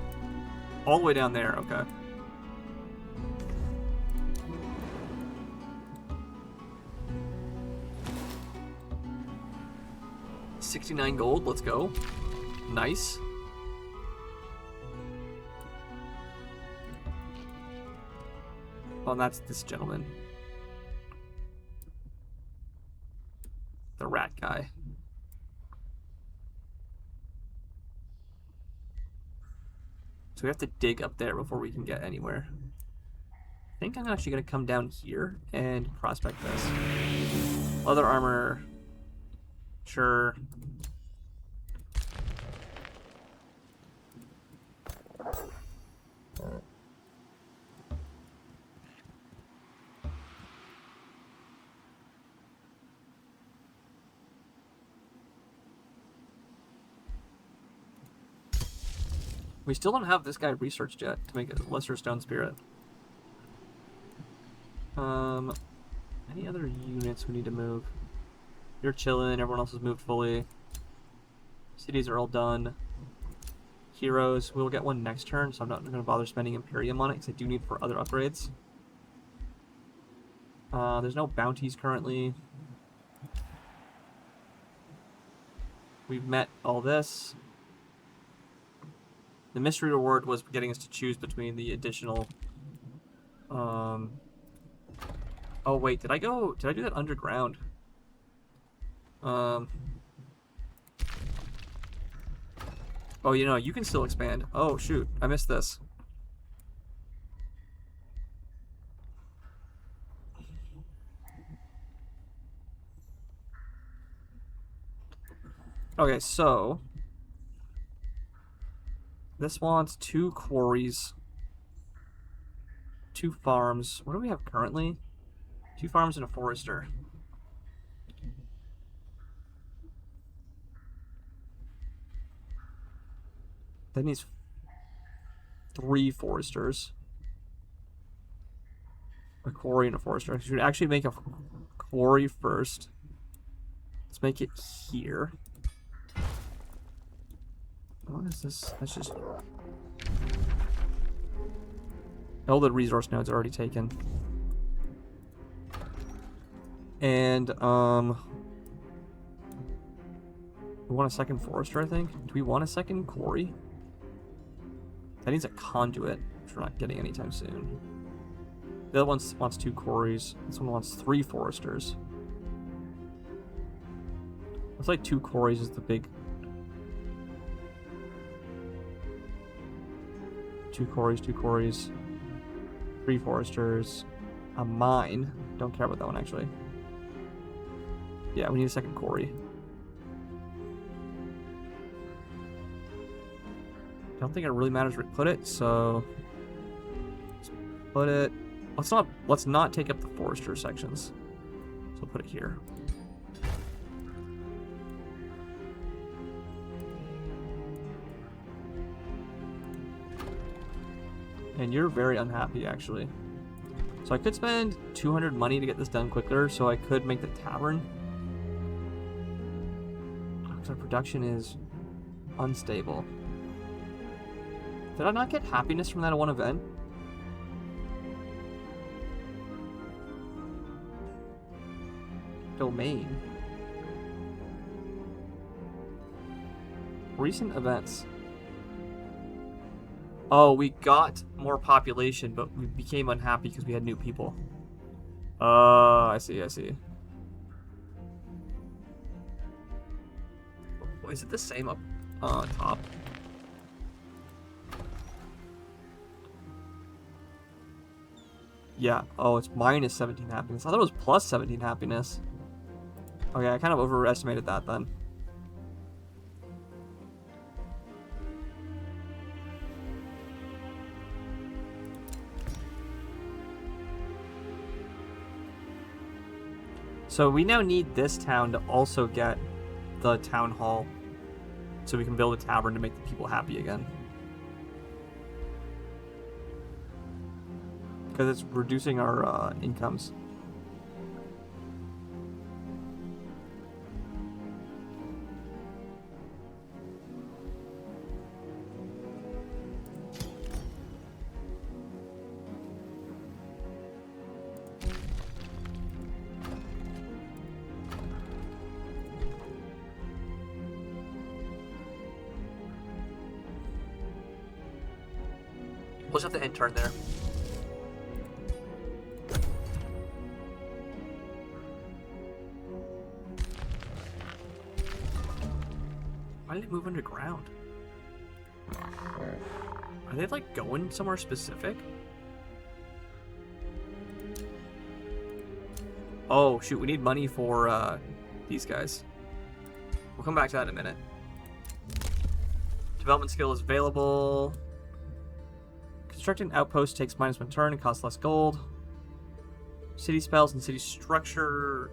Speaker 1: All the way down there, okay. $69 gold, let's go. Nice. Oh, and that's this gentleman. The rat guy. So we have to dig up there before we can get anywhere. I think I'm actually going to come down here and prospect this. Leather armor. Sure. We still don't have this guy researched yet to make a lesser stone spirit. Any other units we need to move? You're chilling, everyone else has moved fully. Cities are all done. Heroes, we'll get one next turn, so I'm not going to bother spending Imperium on it, because I do need it for other upgrades. There's no bounties currently. We've met all this. The mystery reward was getting us to choose between the additional... Oh wait, did I do that underground? Oh, you know, you can still expand. Oh shoot, I missed this. Okay, so... This wants 2 quarries, 2 farms. What do we have currently? 2 farms and a forester. That needs 3 foresters. A quarry and a forester. We should actually make a quarry first. Let's make it here. What is this? That's just... All the resource nodes are already taken. And, we want a second forester, I think. Do we want a second quarry? That needs a conduit, which we're not getting anytime soon. The other one wants 2 quarries. This one wants 3 foresters. Looks like 2 quarries is the big... 2 quarries, 2 quarries. 3 foresters. A mine. Don't care about that one, actually. Yeah, we need a second quarry. Don't think it really matters where we put it, so let's put it. Let's not take up the forester sections. So we'll put it here. And you're very unhappy, actually. So I could spend 200 money to get this done quicker, so I could make the tavern. So production is unstable. Did I not get happiness from that one event? Domain. Recent events. Oh, we got more population, but we became unhappy because we had new people. I see, I see. Is it the same up top? Yeah. Oh, it's minus 17 happiness. I thought it was plus 17 happiness. Okay, I kind of overestimated that then. So we now need this town to also get the town hall so we can build a tavern to make the people happy again. Because it's reducing our incomes. We'll just have to intern there. Why did it move underground? Are they like going somewhere specific? Oh shoot, we need money for these guys. We'll come back to that in a minute. Development skill is available. Constructing outpost takes -1 turn and costs less gold. City spells and city structure.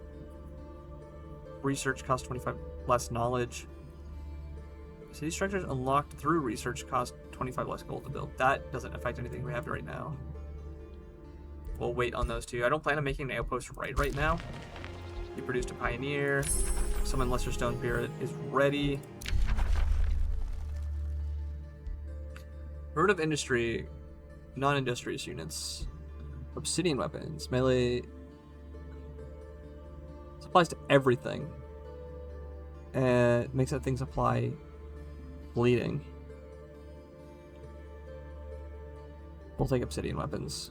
Speaker 1: Research costs 25 less knowledge. City structures unlocked through research cost 25 less gold to build. That doesn't affect anything we have right now. We'll wait on those two. I don't plan on making an outpost right now. He produced a pioneer. Summon Lesser Stone Spirit is ready. Root of Industry. Non-industrious units. Obsidian weapons. Melee. This applies to everything. And it makes that things apply bleeding. We'll take obsidian weapons.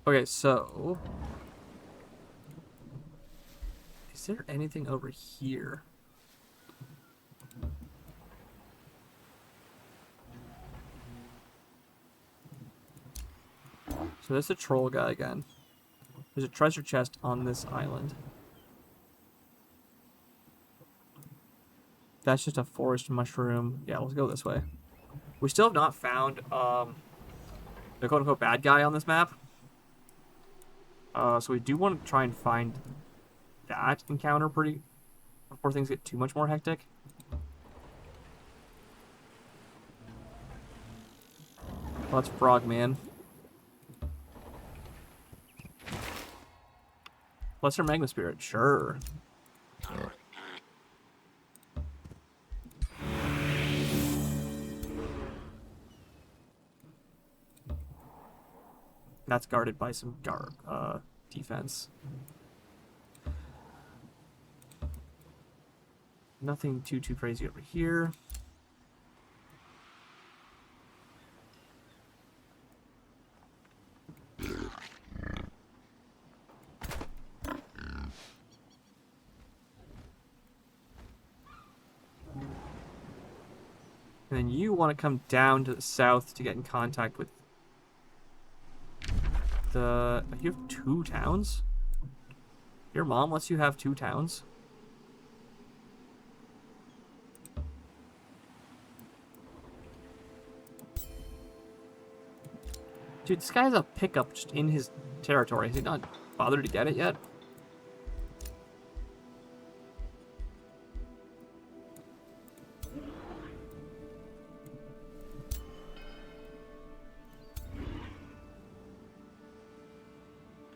Speaker 1: Okay, so is there anything over here? So there's a troll guy again. There's a treasure chest on this island. That's just a forest mushroom. Yeah, let's go this way. We still have not found the quote-unquote bad guy on this map. So we do want to try and find that encounter before things get too much more hectic. Well, that's Frogman. Lesser Magma Spirit, sure. That's guarded by some defense. Nothing too crazy over here. And then you want to come down to the south to get in contact with the... You have 2 towns? Your mom lets you have 2 towns? Dude, this guy has a pickup just in his territory. Has he not bothered to get it yet?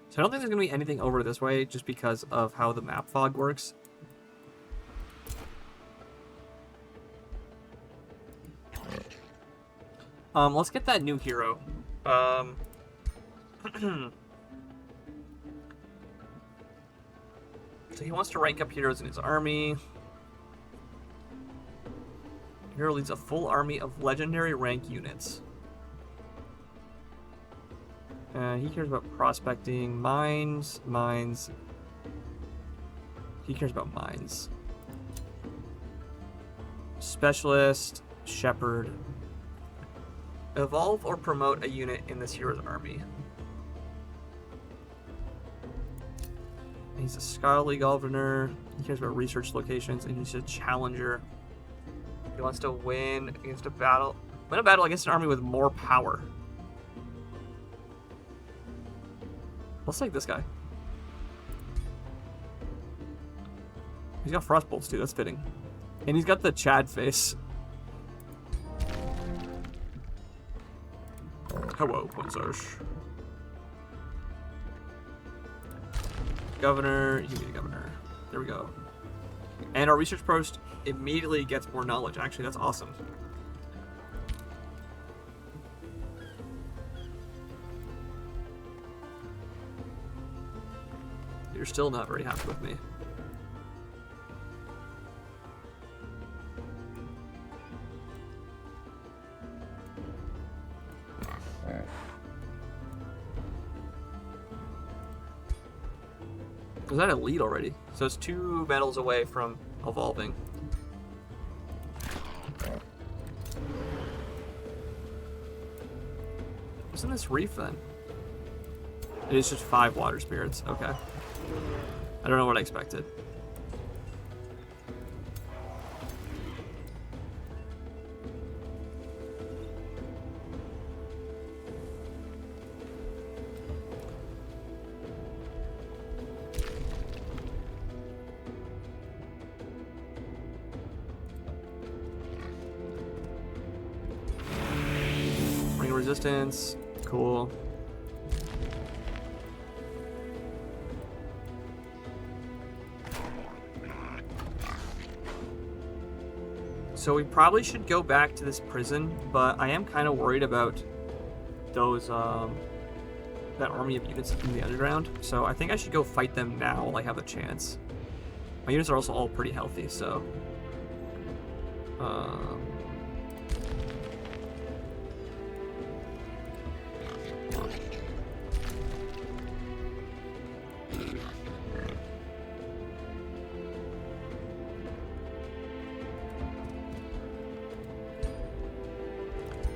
Speaker 1: So I don't think there's going to be anything over this way just because of how the map fog works. Let's get that new hero. So he wants to rank up heroes in his army. Hero leads a full army of legendary rank units. He cares about prospecting, mines. He cares about mines. Specialist, shepherd. Evolve or promote a unit in this hero's army. He's a scholarly governor. He cares about research locations, and he's a challenger. He wants to win against a battle. Win a battle against an army with more power. Let's take this guy. He's got frost bolts too, that's fitting. And he's got the Chad face. Hello, Princess. Governor, you be the governor. There we go. And our research post immediately gets more knowledge. Actually, that's awesome. You're still not very happy with me. Was that a lead already? So it's 2 medals away from evolving. What's in this reef then? It is just 5 water spirits. Okay. I don't know what I expected. Ring resistance. Cool. So we probably should go back to this prison, but I am kind of worried about those, that army of units in the underground. So I think I should go fight them now while I have a chance. My units are also all pretty healthy, so...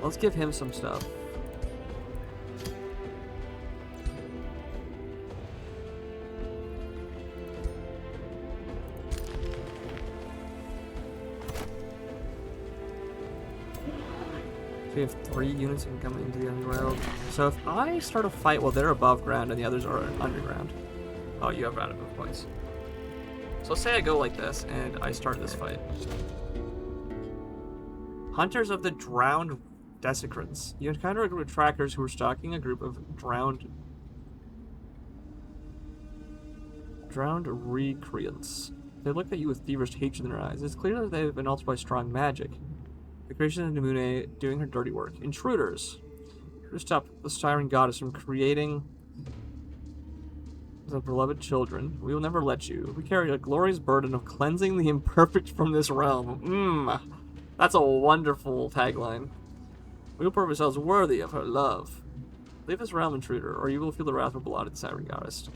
Speaker 1: Let's give him some stuff. So we have 3 units that can come into the underworld. So if I start a fight while they're above ground and the others are underground. Oh, you have round of points. So let's say I go like this and I start this fight. Hunters of the Drowned Desecrants. You encounter a group of trackers who are stalking a group of drowned recreants. They look at you with feverish hatred in their eyes. It's clear that they have been altered by strong magic. The creation of Namune doing her dirty work. Intruders. To stop the Siren Goddess from creating the beloved children, we will never let you. We carry a glorious burden of cleansing the imperfect from this realm. That's a wonderful tagline. We will prove ourselves worthy of her love. Leave this realm, intruder, or you will feel the wrath of Blood, the Siren Goddess.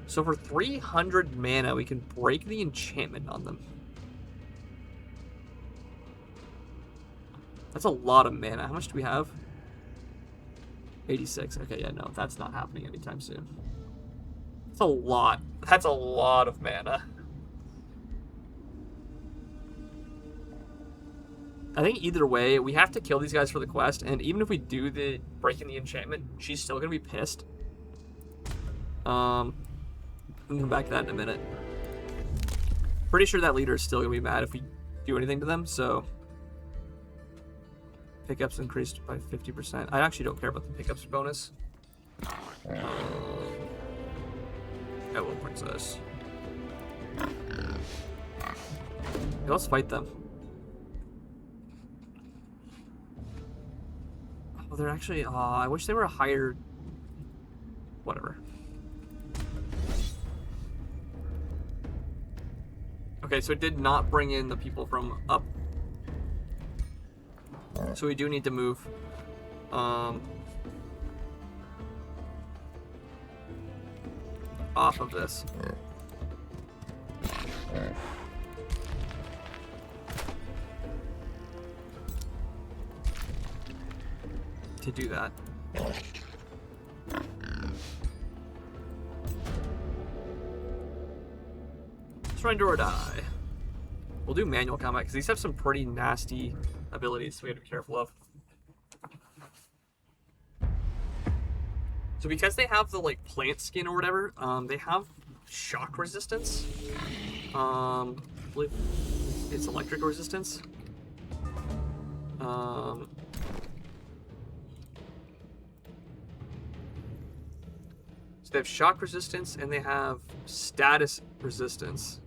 Speaker 1: So for 300 mana, we can break the enchantment on them. That's a lot of mana. How much do we have? 86. Okay, yeah, no, that's not happening anytime soon. That's a lot. That's a lot of mana. I think either way, we have to kill these guys for the quest, and even if we do the breaking the enchantment, she's still gonna be pissed. We can come back to that in a minute. Pretty sure that leader is still gonna be mad if we do anything to them, so pickups increased by 50%. I actually don't care about the pickups bonus. Hello, princess. Okay, let's fight them. Oh, they're actually. I wish they were a higher. Whatever. Okay, so it did not bring in the people from up. So we do need to move. Off of this. To do that. Surrender or die. We'll do manual combat because these have some pretty nasty abilities, so we have to be careful of. So because they have the like plant skin or whatever, they have shock resistance. I believe it's electric resistance. So they have shock resistance and they have status resistance.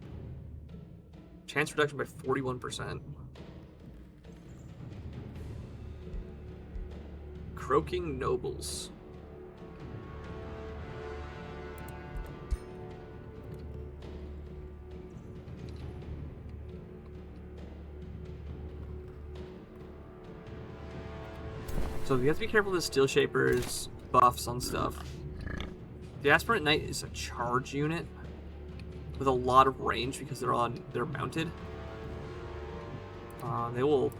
Speaker 1: Chance reduction by 41%. Croaking Nobles. So we have to be careful of the Steel Shaper's buffs on stuff. The Aspirant Knight is a charge unit with a lot of range because they're mounted. They would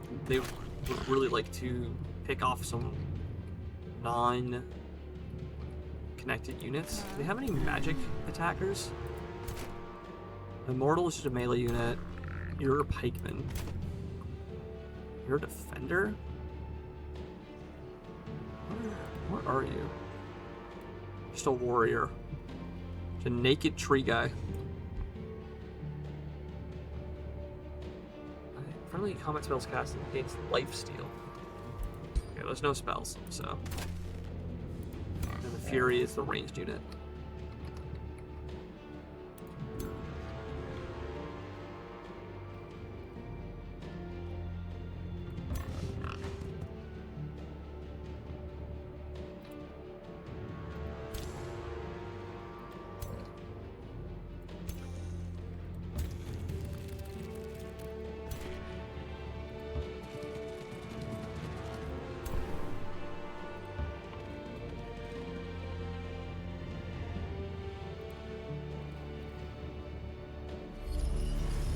Speaker 1: really like to pick off some non-connected units. Do they have any magic attackers? Immortal is just a melee unit. You're a pikeman. You're a defender? What are you? Just a warrior. Just a naked tree guy. Friendly combat spells cast against lifesteal. Okay, there's no spells, so. And the Fury is the ranged unit.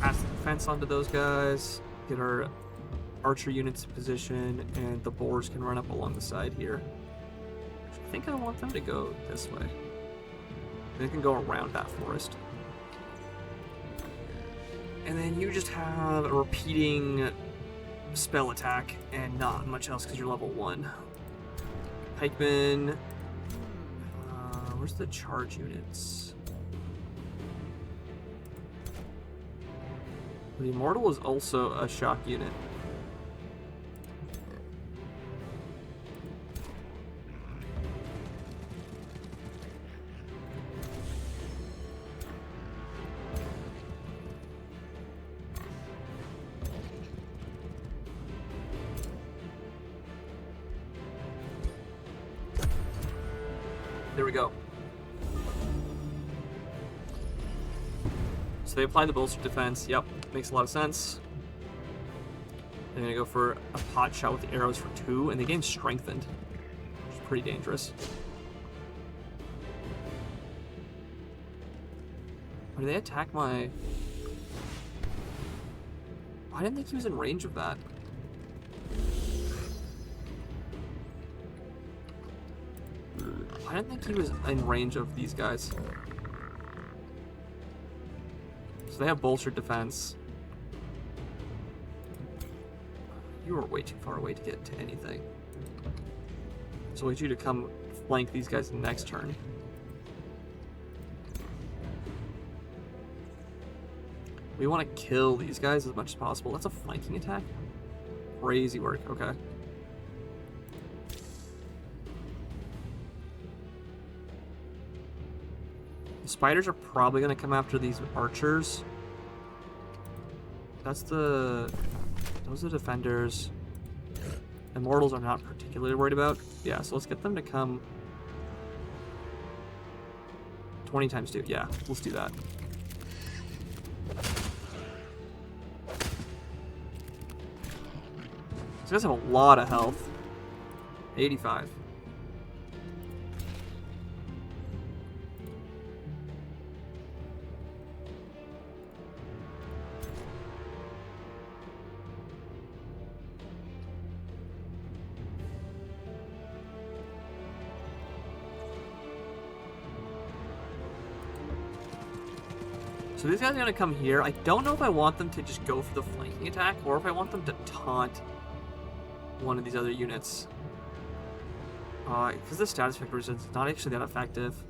Speaker 1: Pass the defense onto those guys, get our archer units in position, and the boars can run up along the side here. I think I want them to go this way. They can go around that forest. And then you just have a repeating spell attack and not much else because you're level 1. Pikeman. Where's the charge units? The Immortal is also a shock unit. There we go. So they apply the bolster defense. Yep, makes a lot of sense. They're gonna go for a pot shot with arrows for 2, and they gain strengthened, which is pretty dangerous. Or do they attack my... I didn't think he was in range of that. I didn't think he was in range of these guys. So they have bolstered defense. You are way too far away to get to anything. So I need you to come flank these guys next turn. We want to kill these guys as much as possible. That's a flanking attack? Crazy work, okay. The spiders are probably going to come after these archers. Those are defenders. Immortals I'm not particularly worried about. Yeah, so let's get them to come 20 times 2. Yeah, let's do that. These guys have a lot of health. 85. So these guys are going to come here. I don't know if I want them to just go for the flanking attack or if I want them to taunt one of these other units. Because the status effect resistance is not actually that effective.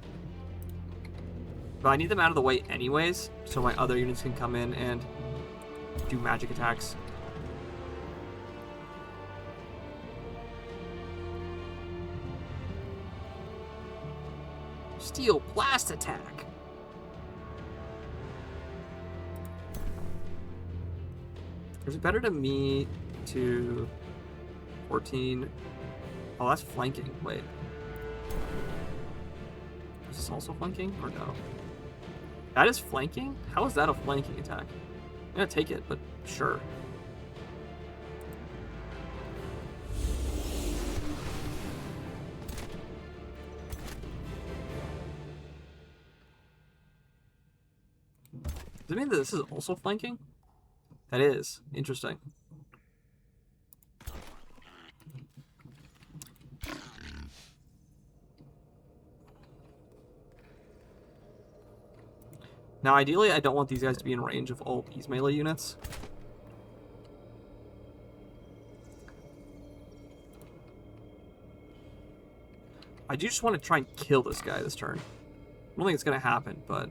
Speaker 1: But I need them out of the way anyways, so my other units can come in and do magic attacks. Steel blast attack! Is it better to me to 14? Oh, that's flanking. Wait. Is this also flanking or no? That is flanking? How is that a flanking attack? I'm gonna take it, but sure. Does it mean that this is also flanking? That is. Interesting. Now, ideally, I don't want these guys to be in range of all these melee units. I do just want to try and kill this guy this turn. I don't think it's going to happen, but...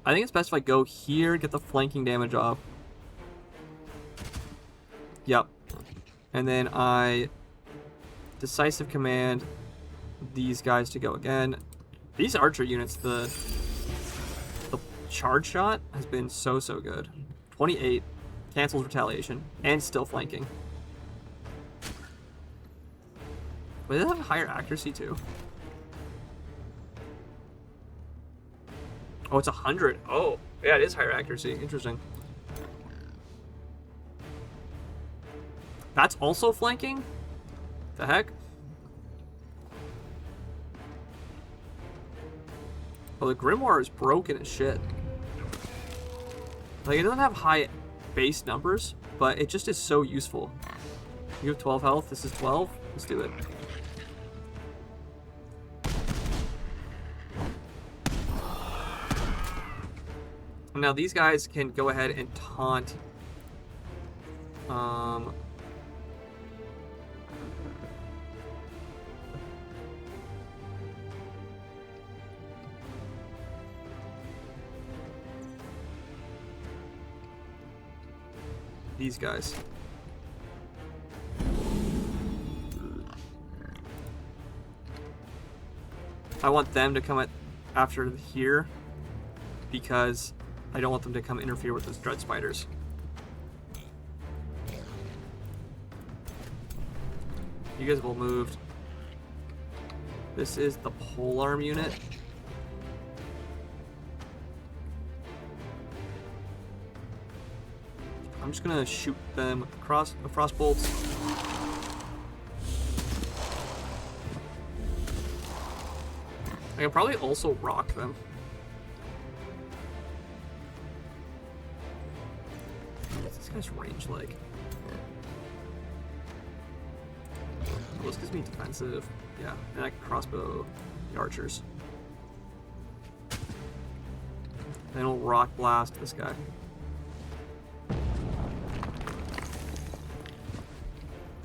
Speaker 1: I think it's best if I go here, get the flanking damage off. Yep. And then I decisive command these guys to go again. These archer units, the charge shot has been so good. 28 cancels retaliation and still flanking. But they have higher accuracy too. Oh, it's 100. Oh, yeah, it is higher accuracy. Interesting. That's also flanking? The heck? Oh, the Grimoire is broken as shit. Like, it doesn't have high base numbers, but it just is so useful. You have 12 health. This is 12. Let's do it. Now these guys can go ahead and taunt these guys. I want them to come after here because I don't want them to come interfere with those dread spiders. You guys have all moved. This is the polearm unit. I'm just gonna shoot them with frost bolts. I can probably also rock them. What's this guy's range like? Oh, this gives me defensive. Yeah, and I can crossbow the archers. Then I'll rock blast this guy.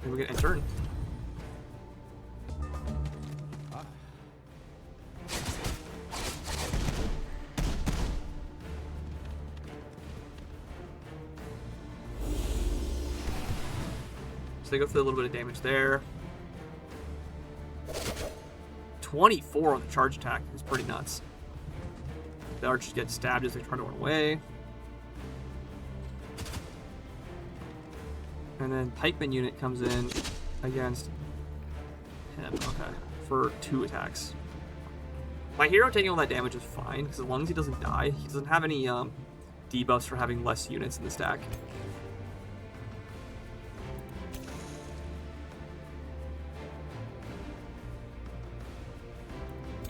Speaker 1: And we get end turn. So they go through a little bit of damage there. 24 on the charge attack is pretty nuts. The archers get stabbed as they try to run away. And then pikeman unit comes in against him. Okay, for 2 attacks. My hero taking all that damage is fine, because as long as he doesn't die, he doesn't have any debuffs for having less units in the stack.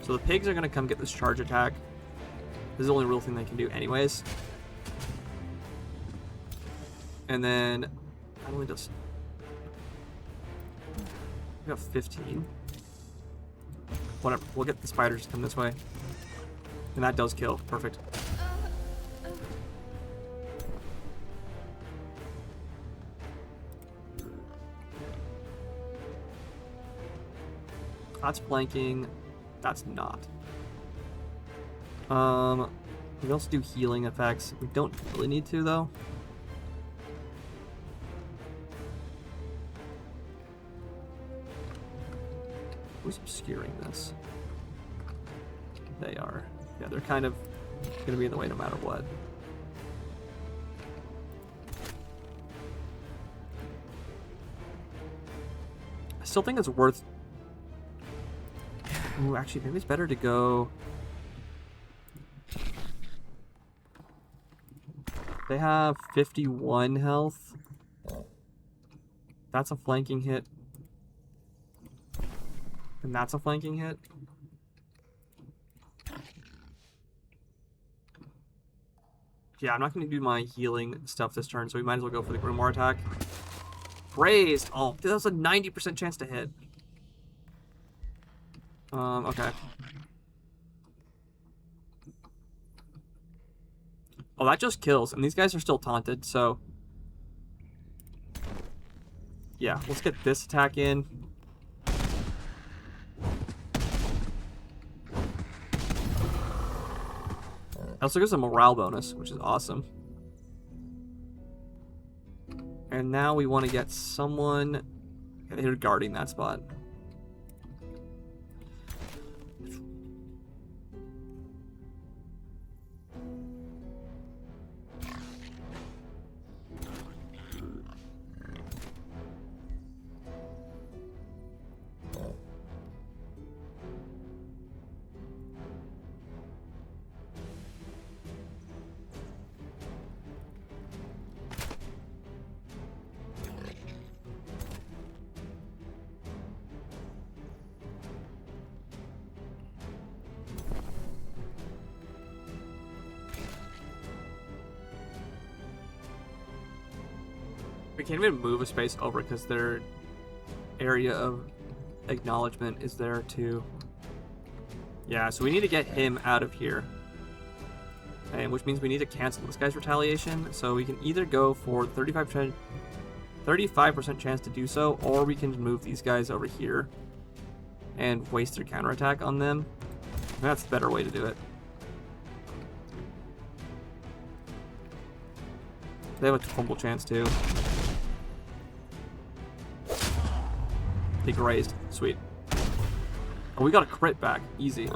Speaker 1: So the pigs are going to come get this charge attack. This is the only real thing they can do anyways. And then, how do we just... We got 15. Whatever, we'll get the spiders to come this way. And that does kill, perfect. That's flanking. That's not. We also do healing effects. We don't really need to, though. Who's obscuring this? They are. Yeah, they're kind of going to be in the way no matter what. I still think it's worth... Ooh, actually, maybe it's better to go... They have 51 health. That's a flanking hit. And that's a flanking hit. Yeah, I'm not going to do my healing stuff this turn, so we might as well go for the Grimoire attack. Raised! Oh, that was a 90% chance to hit. Okay. Oh, that just kills, and these guys are still taunted, so... Yeah, let's get this attack in. Also gives a morale bonus, which is awesome. And now we want to get someone here guarding that spot. We can't even move a space over because their area of acknowledgement is there too. Yeah, so we need to get him out of here. And which means we need to cancel this guy's retaliation. So we can either go for 35% chance to do so, or we can move these guys over here and waste their counterattack on them. That's the better way to do it. They have a fumble chance too. They grazed. Sweet. Oh, we got a crit back. Easy.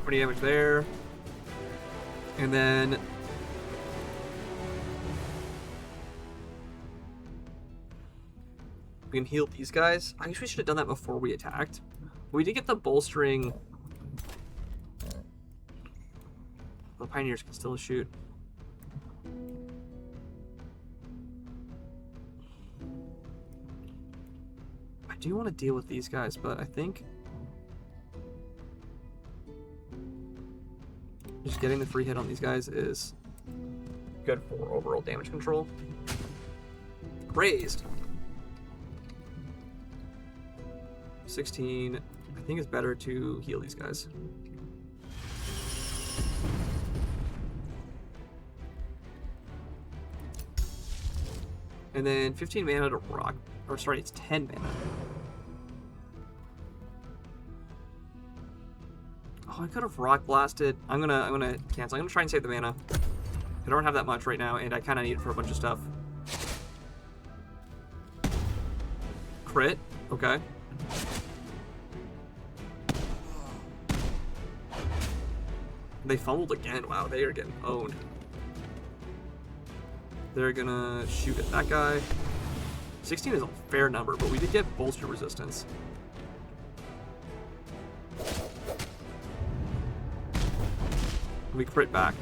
Speaker 1: 20 damage there. And then we can heal these guys. I guess we should have done that before we attacked. We did get the bolstering. The Pioneers can still shoot. I do want to deal with these guys, but I think just getting the free hit on these guys is good for overall damage control. Raised. 16. I think it's better to heal these guys. And then 15 mana to rock. Or sorry, it's 10 mana. Oh, I could have rock blasted. I'm gonna cancel. I'm gonna try and save the mana. I don't have that much right now, and I kind of need it for a bunch of stuff. Crit. Okay. They fumbled again. Wow, they are getting owned. They're gonna shoot at that guy. 16 is a fair number, but we did get bolster resistance. We crit back.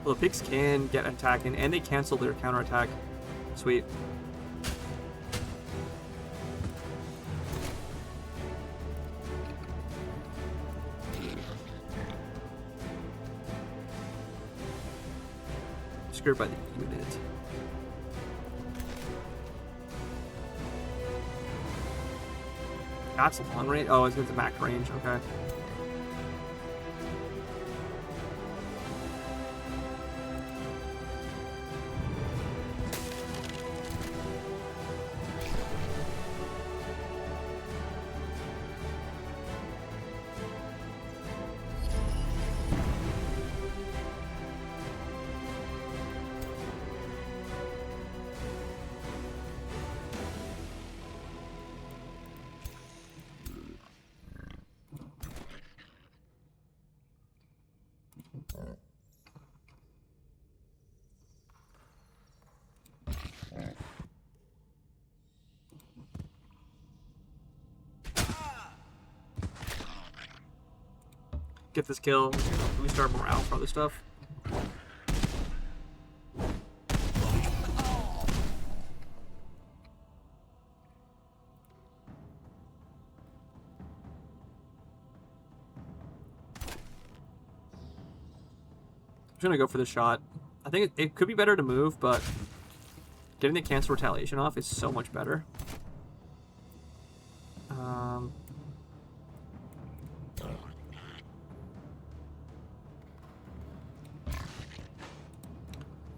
Speaker 1: Well, the pigs can get an attack in, and they cancel their counterattack. Sweet. Screwed by the unit. That's a long range. Oh, it's got the max range. Okay. Get this kill. We start morale for other stuff. I'm gonna go for the shot. I think it could be better to move, but getting the cancel retaliation off is so much better.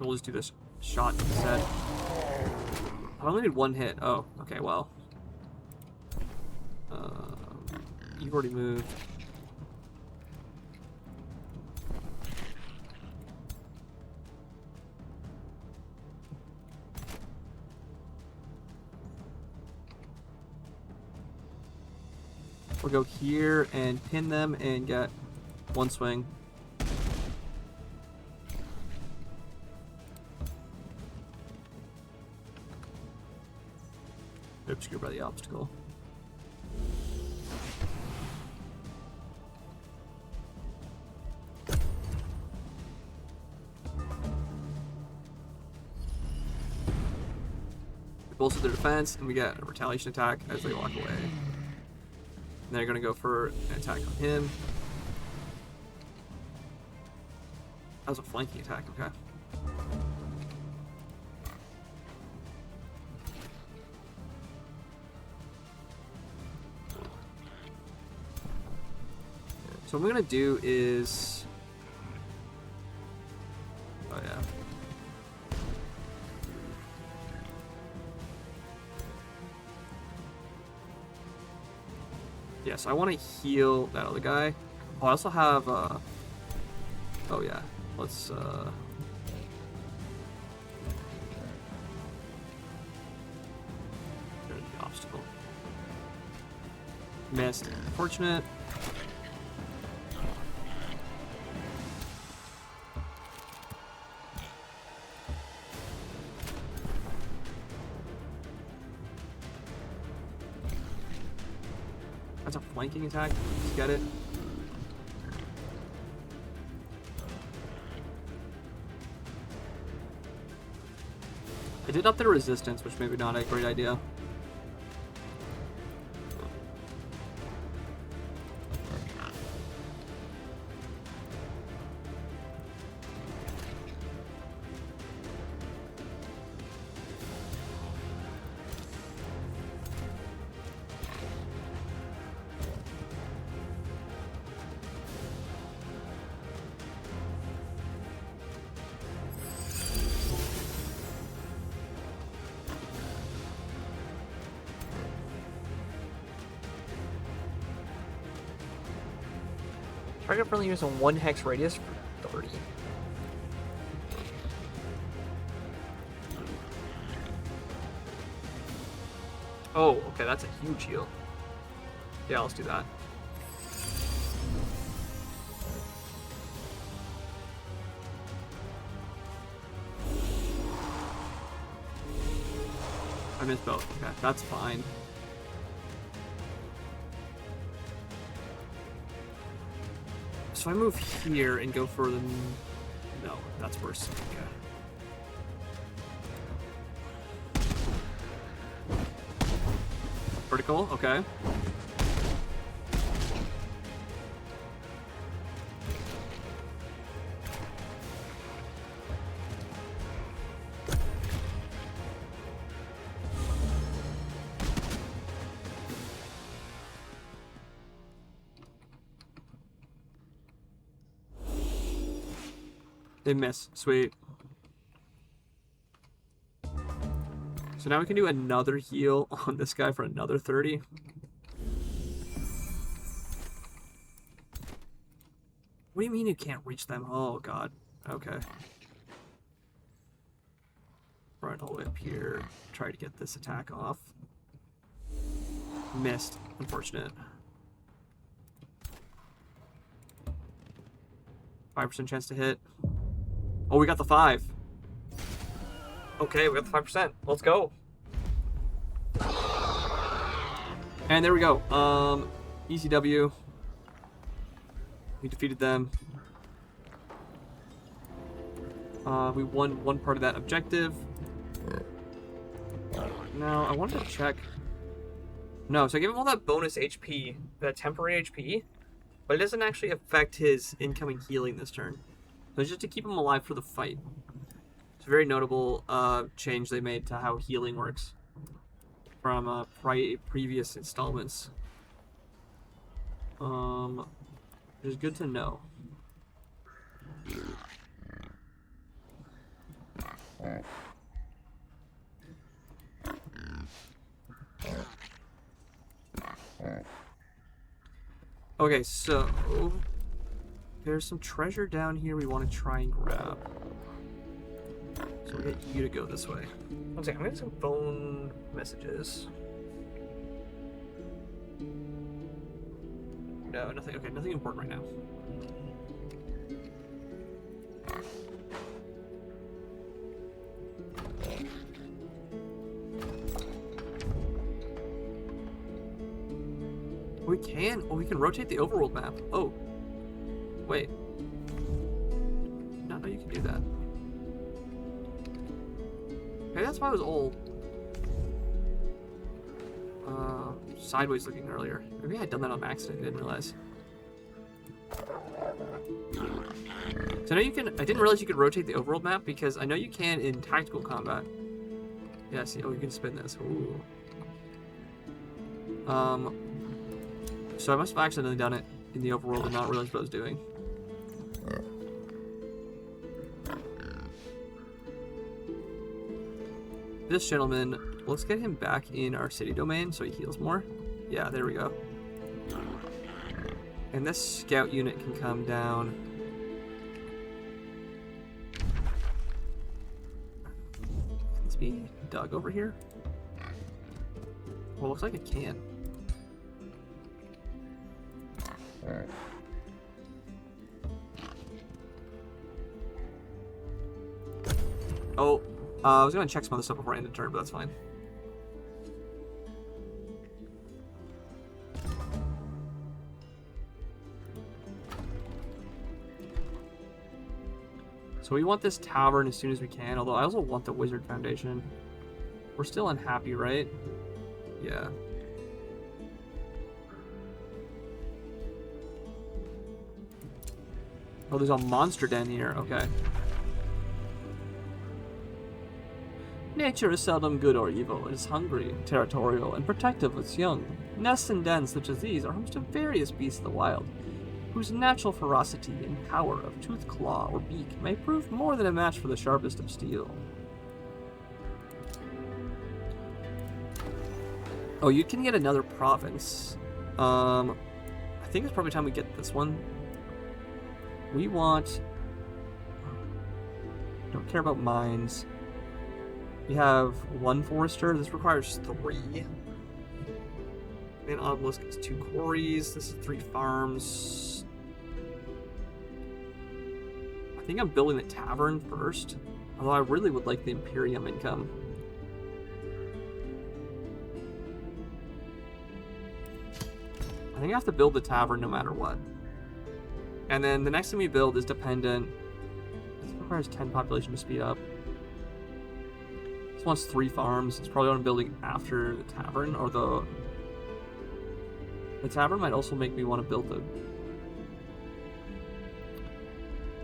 Speaker 1: We'll just do this shot instead. I only need one hit. Oh, okay, well. You've already moved. We'll go here and pin them and get one swing. Obscured by the obstacle. We bolster their defense, and we get a retaliation attack as they walk away. And they're going to go for an attack on him. That was a flanking attack, okay. So what I'm gonna do is, oh yeah, yes, I want to heal that other guy. Oh, I also have oh yeah, let's Missed. Fortunate. That's a flanking attack. Let's get it. I did up their resistance, which maybe not a great idea.
Speaker 5: Target friendly units on 1 hex radius for 30.
Speaker 1: Oh, okay, that's a huge heal. Yeah, let's do that. I missed both. Okay, that's fine. So I move here and go for the... No, that's worse. Okay. Vertical, okay. They miss. Sweet. So now we can do another heal on this guy for another 30. What do you mean you can't reach them? Oh, God. Okay. Run all the way up here. Try to get this attack off. Missed. Unfortunate. 5% chance to hit. Oh, we got the 5. Okay, we got the 5%. Let's go. And there we go. ECW. We defeated them. We won one part of that objective. Now, I wanted to check. No, so I gave him all that bonus HP, that temporary HP, but it doesn't actually affect his incoming healing this turn. So it's just to keep him alive for the fight. It's a very notable change they made to how healing works from previous installments. Which is good to know. Okay, so there's some treasure down here we want to try and grab. So we'll get you to go this way. One second, I'm getting some phone messages. No, nothing. Okay, nothing important right now. We can. Oh, we can rotate the overworld map. Oh. Wait. Did not know you can do that. Maybe that's why it was old. Sideways looking earlier. Maybe I had done that on accident. I didn't realize. So I know you can. I didn't realize you could rotate the overworld map because I know you can in tactical combat. Yeah. See. Oh, you can spin this. Ooh. So I must have accidentally done it in the overworld and not realized what I was doing. This gentleman, let's get him back in our city domain so he heals more. Yeah, there we go. And this scout unit can come down. Let's be dug over here. Well, looks like it can. Oh, I was gonna check some other stuff before I ended turn, but that's fine. So we want this tavern as soon as we can, although I also want the Wizard Foundation. We're still unhappy, right? Yeah. Oh, there's a monster den here. Okay. Nature is seldom good or evil. It is hungry, territorial, and protective of its young. Nests and dens such as these are homes to various beasts of the wild, whose natural ferocity and power of tooth, claw, or beak may prove more than a match for the sharpest of steel. Oh, you can get another province. I think it's probably time we get this one. We want... Don't care about mines. We have one forester. This requires 3. And Obelisk is 2 quarries. This is 3 farms. I think I'm building the tavern first. Although I really would like the Imperium income. I think I have to build the tavern no matter what. And then the next thing we build is dependent. This requires 10 population to speed up. This wants 3 farms. It's probably what I'm building after the tavern, or the tavern might also make me want to build the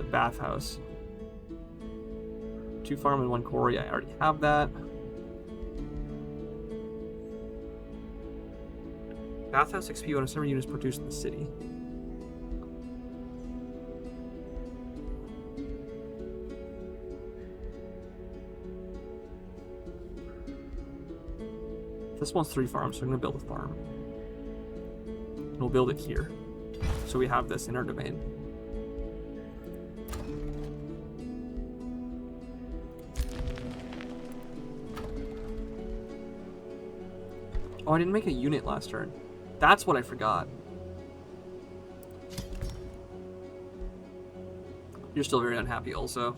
Speaker 1: bathhouse. 2 farm and 1 quarry. I already have that. Bathhouse XP when a units produced in the city. This one's 3 farms, so I'm gonna build a farm. And we'll build it here. So we have this in our domain. Oh, I didn't make a unit last turn. That's what I forgot. You're still very unhappy also.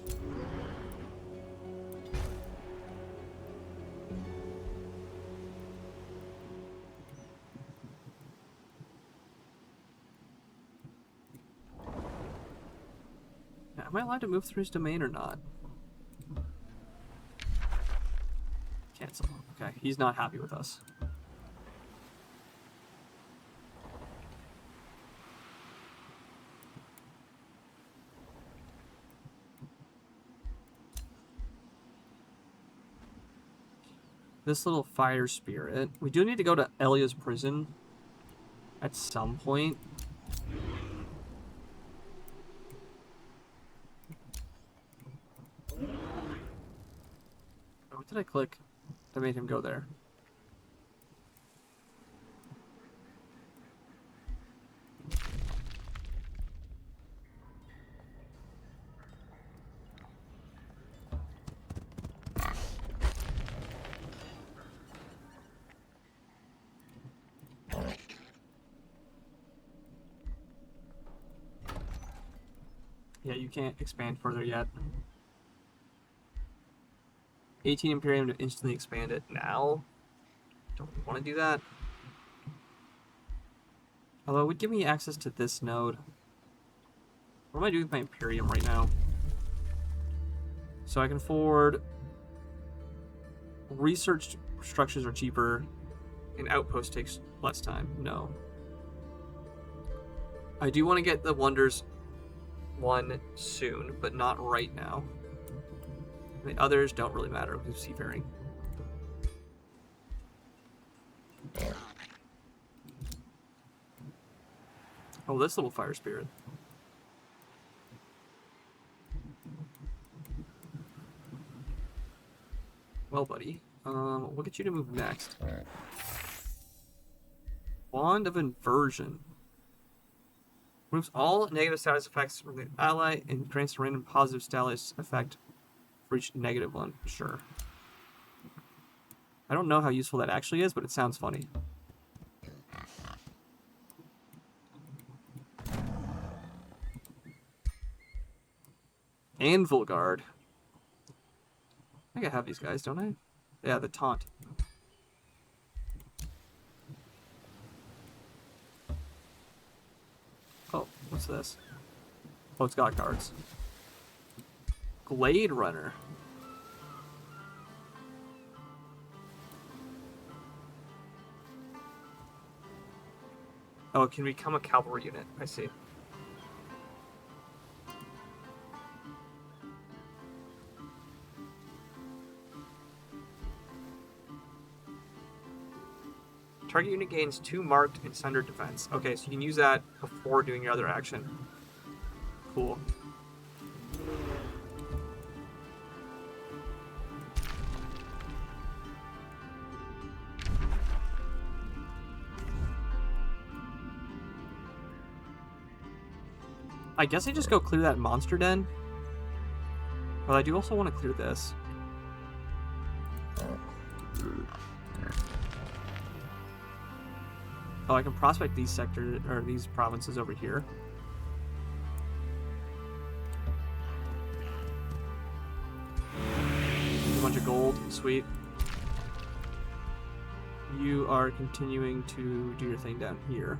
Speaker 1: Am I allowed to move through his domain or not? Cancel. Okay, he's not happy with us. This little fire spirit. We do need to go to Elia's prison at some point. What did I click that made him go there? Yeah, you can't expand further yet. 18 Imperium to instantly expand it now. Don't want to do that. Although it would give me access to this node. What am I doing with my Imperium right now? So I can afford... Research structures are cheaper. An outpost takes less time. No. I do want to get the Wonders one soon, but not right now. The others don't really matter with seafaring. Oh, this little fire spirit. Well, buddy, we'll get you to move next. Wand of Inversion. Removes all negative status effects from the ally and grants a random positive status effect for each negative one. Sure. I don't know how useful that actually is, but it sounds funny. Anvil Guard. I think I have these guys, don't I? Yeah, the taunt. Oh, what's this? Oh, it's got guards. Glade Runner. Oh, it can become a cavalry unit. I see. Target unit gains 2 marked and sundered defense. Okay, so you can use that before doing your other action. Cool. I guess I just go clear that monster den. But I do also want to clear this. Oh, I can prospect these sectors or these provinces over here. A bunch of gold, sweet. You are continuing to do your thing down here.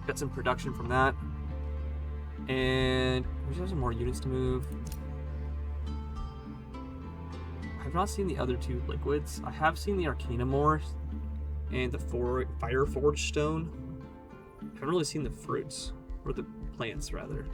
Speaker 1: Got some production from that. And we just have some more units to move. I've not seen the other 2 liquids. I have seen the Arcanamore and the Fire Forge Stone. I haven't really seen the fruits. Or the plants, rather.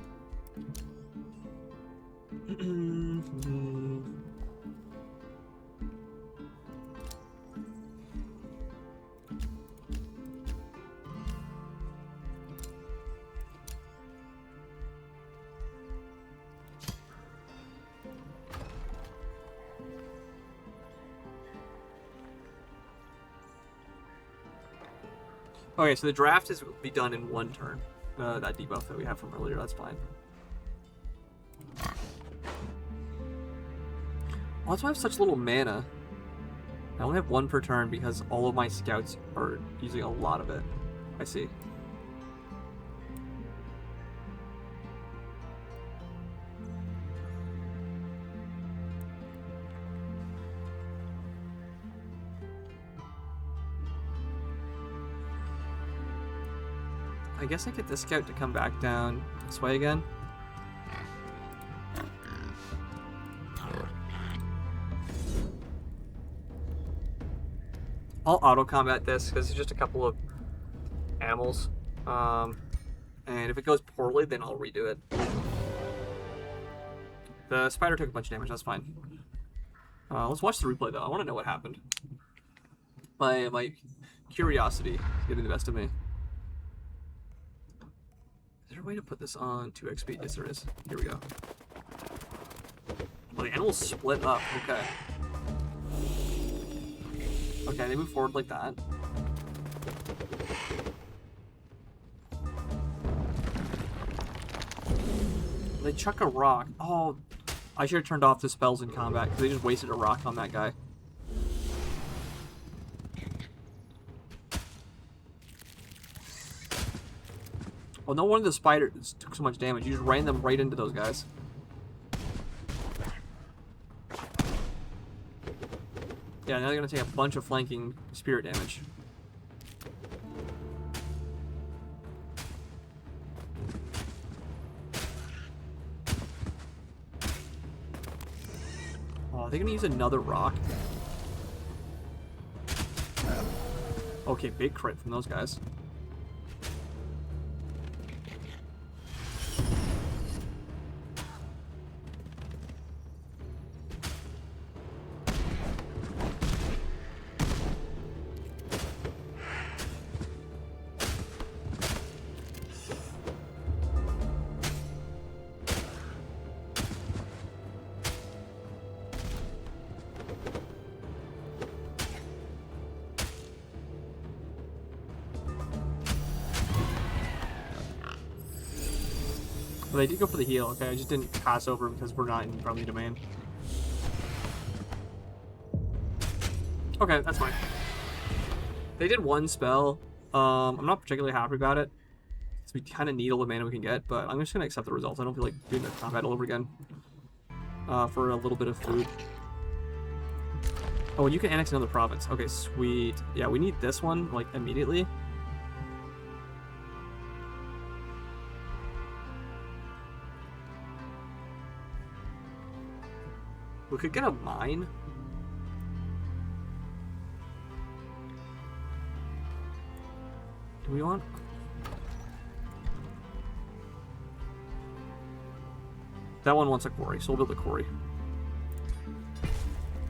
Speaker 1: Okay, so the draft is be done in 1 turn. That debuff that we have from earlier, that's fine. Well, that's why I have such little mana. I only have 1 per turn because all of my scouts are using a lot of it. I see. I guess I get this scout to come back down this way again. I'll auto-combat this because it's just a couple of animals. And if it goes poorly, then I'll redo it. The spider took a bunch of damage, that's fine. Let's watch the replay though, I want to know what happened. My curiosity is getting the best of me. Is there a way to put this on 2 XP? Yes, there is. Here we go. Well, the animals split up. Okay. Okay, they move forward like that. They chuck a rock. Oh, I should have turned off the spells in combat because they just wasted a rock on that guy. Well, no wonder the spiders took so much damage. You just ran them right into those guys. Yeah, now they're going to take a bunch of flanking spirit damage. Oh, are they going to use another rock? Okay, big crit from those guys. Well, they did go for the heal, okay? I just didn't pass over because we're not in friendly domain. Okay, that's fine. They did one spell. I'm not particularly happy about it. So we kind of need all the mana we can get, but I'm just gonna accept the results. I don't feel like doing the combat all over again. For a little bit of food. Oh, and you can annex another province. Okay, sweet. Yeah, we need this one, like, immediately. We could get a mine. Do we want... That one wants a quarry, so we'll build a quarry.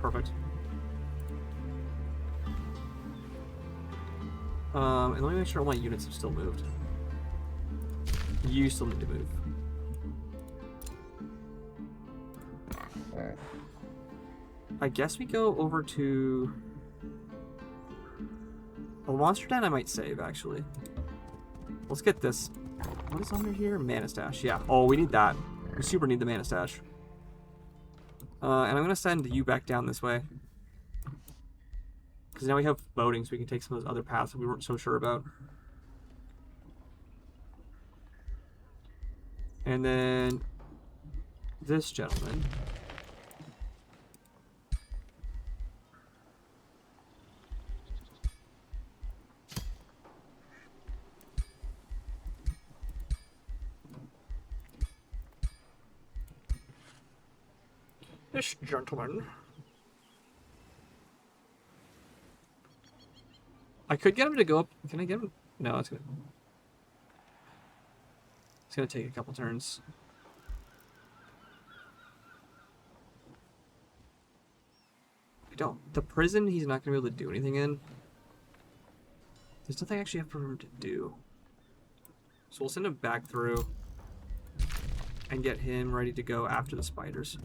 Speaker 1: Perfect. And let me make sure all my units have still moved. You still need to move. I guess we go over to... Well, Monster Den I might save, actually. Let's get this. What is under here? Mana Stash, yeah. Oh, we need that. We super need the Mana Stash. And I'm going to send you back down this way. Because now we have boating, so we can take some of those other paths that we weren't so sure about. And then... this gentleman... This gentleman. I could get him to go up. Can I get him? No, it's gonna take a couple turns. I don't. The prison, he's not gonna be able to do anything in. There's nothing I actually have for him to do. So we'll send him back through and get him ready to go after the spiders.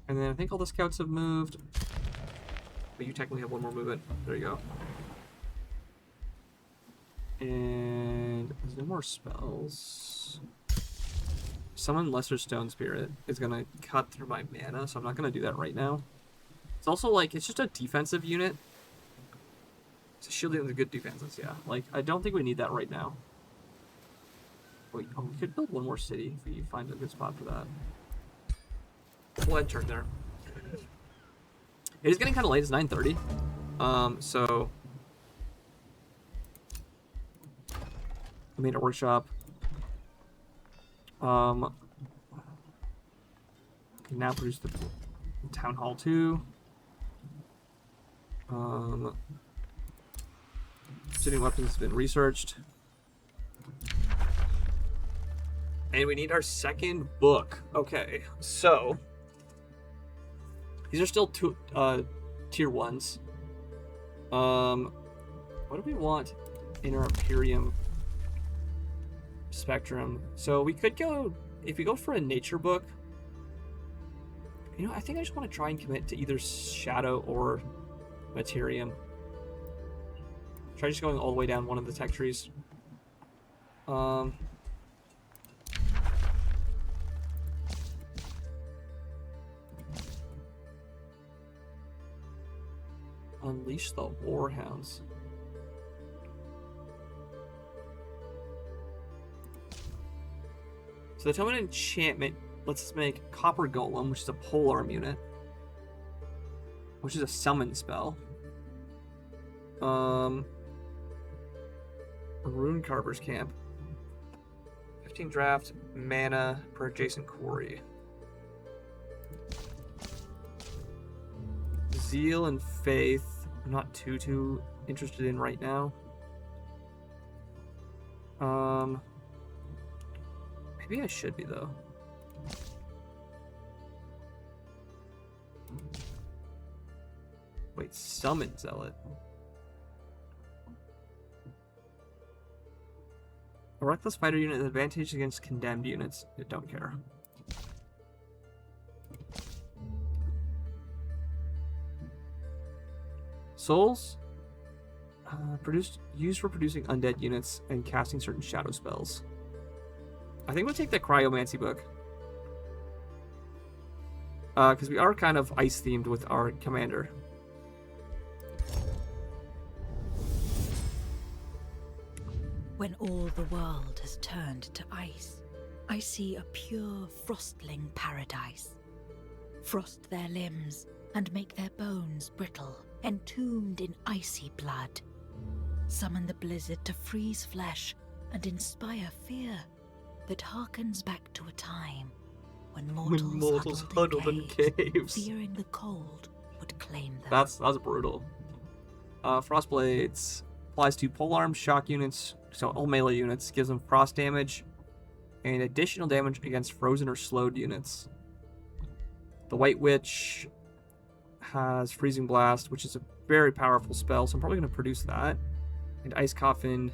Speaker 1: And then I think all the scouts have moved. But you technically have one more movement. There you go. And there's no more spells. Summon Lesser Stone Spirit is gonna cut through my mana, so I'm not gonna do that right now. It's also like, it's just a defensive unit. It's a shielding with good defenses, yeah. Like, I don't think we need that right now. Wait, oh, we could build one more city if we find a good spot for that. We'll end turn there. It is getting kind of late, it's 9:30. So... I made a workshop. Can now produce the Town Hall 2. Sitting weapons has been researched. And we need our second book. Okay, so these are still two tier 1s. What do we want in our Imperium spectrum? So we could go, if we go for a nature book, you know, I think I just want to try and commit to either Shadow or Materium. Try just going all the way down one of the tech trees. Unleash the Warhounds. So the Tomen enchantment lets us make Copper Golem, which is a polearm unit, which is a summon spell. Rune Carver's Camp. 15 draft mana per adjacent quarry. Zeal and Faith, I'm not too interested in right now. Maybe I should be though. Wait, Summon Zealot. A Reckless Fighter unit has advantage against condemned units. I don't care. Souls? Used for producing undead units and casting certain shadow spells. I think we'll take the Cryomancy book. Because we are kind of ice-themed with our commander.
Speaker 4: When all the world has turned to ice, I see a pure frostling paradise. Frost their limbs and make their bones brittle, entombed in icy blood. Summon the blizzard to freeze flesh and inspire fear that harkens back to a time when mortals huddled in caves, fearing the cold would claim them.
Speaker 1: That's brutal. Frostblades applies to polearm shock units, so all melee units, gives them frost damage and additional damage against frozen or slowed units. The White Witch has Freezing Blast, which is a very powerful spell, so I'm probably going to produce that. And Ice Coffin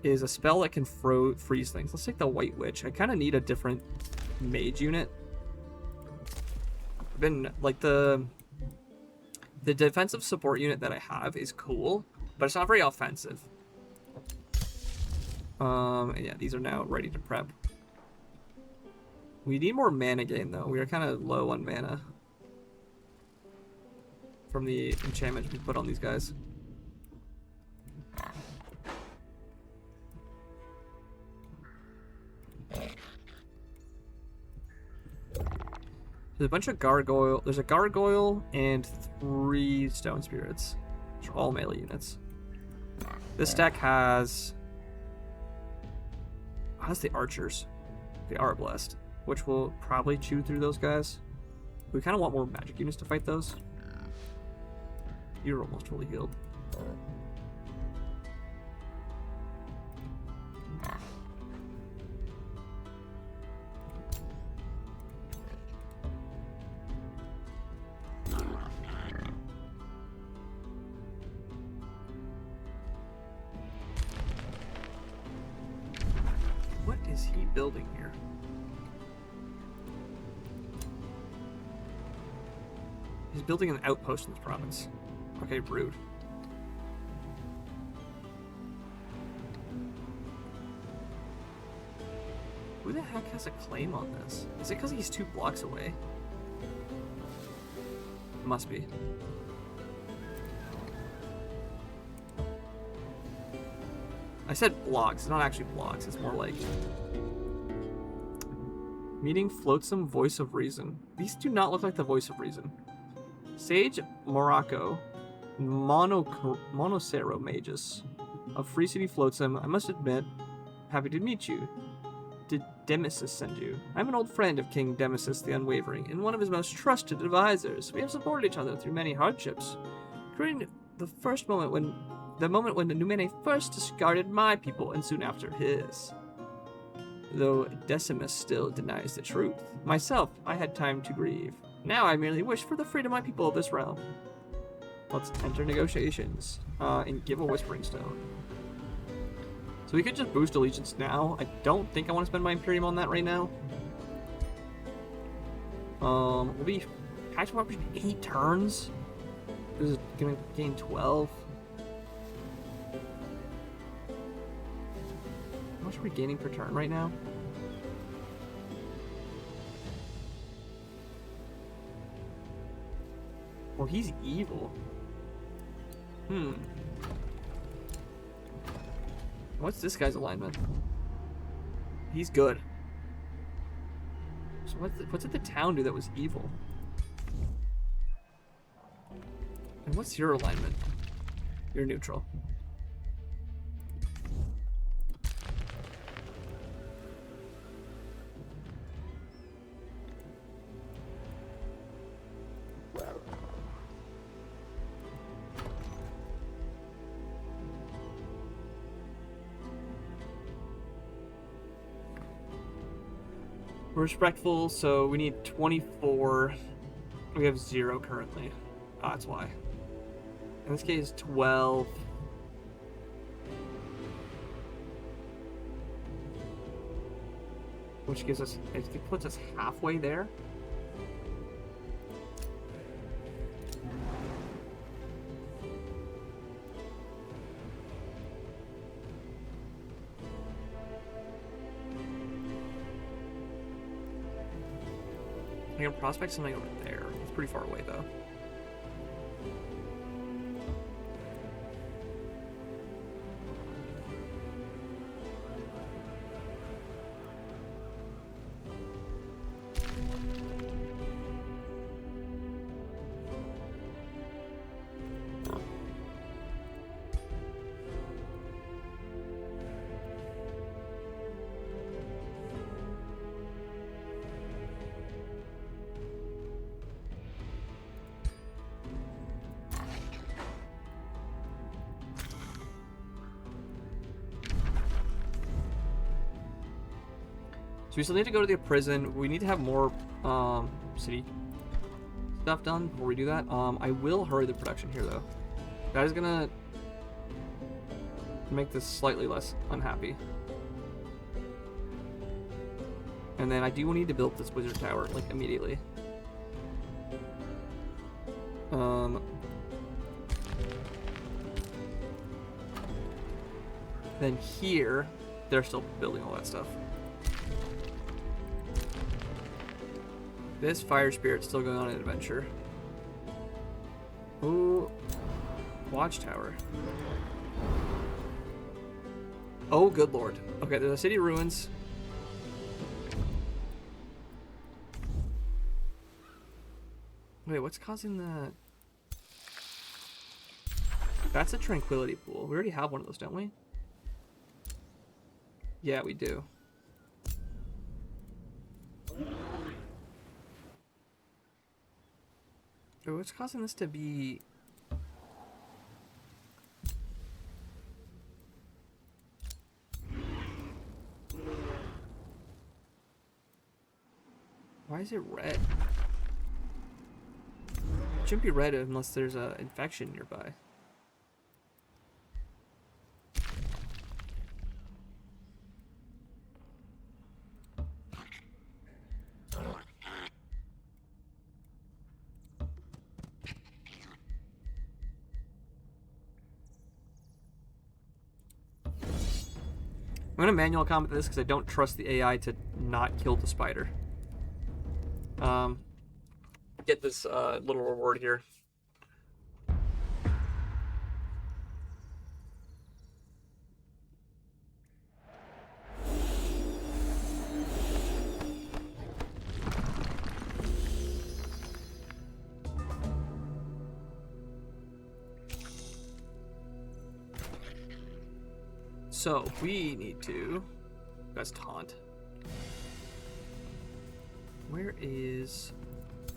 Speaker 1: is a spell that can freeze things. Let's take the White Witch. I kind of need a different mage unit. I've been, like, the defensive support unit that I have is cool, but it's not very offensive. And yeah, these are now ready to prep. We need more mana gain, though. We are kind of low on mana from the enchantment we put on these guys. There's a bunch of gargoyle. There's a gargoyle and 3 stone spirits, which are all melee units. This deck has the archers, the Arbalest, which will probably chew through those guys. We kind of want more magic units to fight those. You're almost fully healed. What is he building here? He's building an outpost in this province. Okay, rude. Who the heck has a claim on this? Is it because he's 2 blocks away? Must be. I said blocks, it's not actually blocks, it's more like... Meeting Flotsam Voice of Reason. These do not look like the Voice of Reason. Sage Morocco, Monocero Magus of Free City Flotsam. I must admit, happy to meet you. Did Demesis send you? I'm an old friend of King Demesis the Unwavering and one of his most trusted advisors. We have supported each other through many hardships, including the moment when the Numene first discarded my people and soon after his. Though Decimus still denies the truth. Myself, I had time to grieve. Now I merely wish for the freedom of my people of this realm. Let's enter negotiations and give a Whispering Stone. So we could just boost allegiance now. I don't think I want to spend my Imperium on that right now. We'll be actually up to 8 turns. This is gonna gain 12. How much are we gaining per turn right now? Well, he's evil. What's this guy's alignment? He's good. So what did the town do that was evil? And what's your alignment? You're neutral. We're respectful, so we need 24. We have 0 currently. Oh, that's why. In this case, 12. Which gives us, it puts us halfway there. Here, prospect something over there. It's pretty far away though. So we still need to go to the prison. We need to have more city stuff done before we do that. I will hurry the production here though. That is gonna make this slightly less unhappy. And then I do need to build this wizard tower like immediately. Then here, they're still building all that stuff. This fire spirit's still going on an adventure. Ooh, watchtower. Oh, good lord. Okay, there's a city ruins. Wait, what's causing that? That's a tranquility pool. We already have one of those, don't we? Yeah, we do. Oh, what's causing this to be... Why is it red? It shouldn't be red unless there's an infection nearby. I'm going to manual combat this because I don't trust the AI to not kill the spider. Get this little reward here. So we need to. That's taunt. Where is...